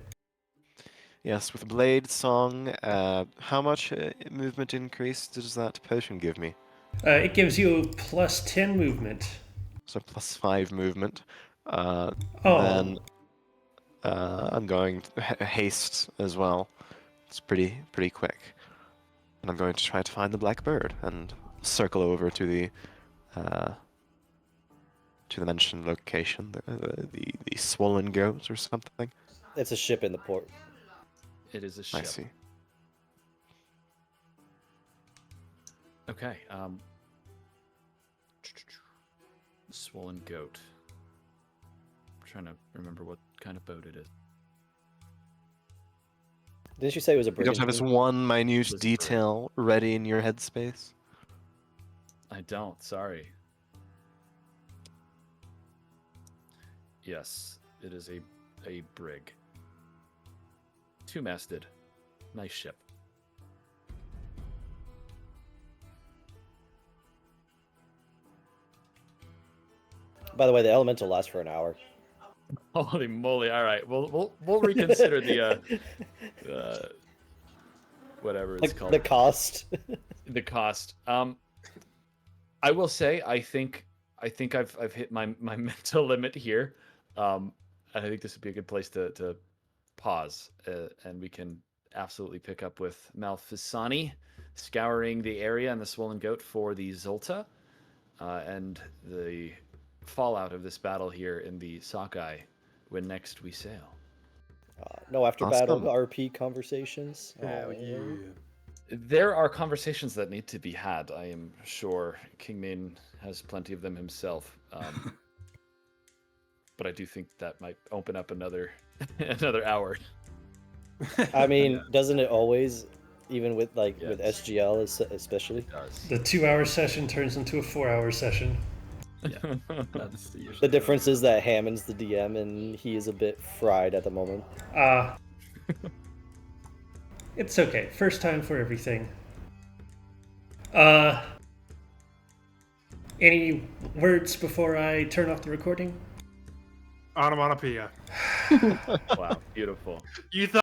Yes, with Blade Song, how much movement increase does that potion give me? It gives you plus 10 movement. So plus 5 movement. Oh. Then I'm going to haste as well. It's pretty quick. And I'm going to try to find the black bird and circle over to the mentioned location, the swollen goat or something. It's a ship in the port. It is a ship. I see. Okay. Swollen goat. I'm trying to remember what kind of boat it is. Didn't you say it was a You brigantine? don't have this one minute detail ready in your headspace? I don't, sorry. Yes, it is a brig. Two-masted. Nice ship. By the way, the elemental lasts for an hour. Holy moly! All right, we'll reconsider the whatever it's called. The cost. The cost. I will say I think I've hit my mental limit here. I think this would be a good place to pause, and we can absolutely pick up with Malfisani scouring the area and the swollen goat for the Zolta, and the fallout of this battle here in the Sockeye when next we sail. No after battle Awesome. RP conversations. Hell yeah. There are conversations that need to be had. I am sure King Main has plenty of them himself. But I do think that might open up another hour. I mean, doesn't it always, even with with Yes. SGL especially? It does. The 2-hour session turns into a 4-hour session. Yeah, that's usually The difference is that Hammond's the DM and he is a bit fried at the moment. It's okay. First time for everything. Any words before I turn off the recording? Onomatopoeia. Wow, beautiful. You thought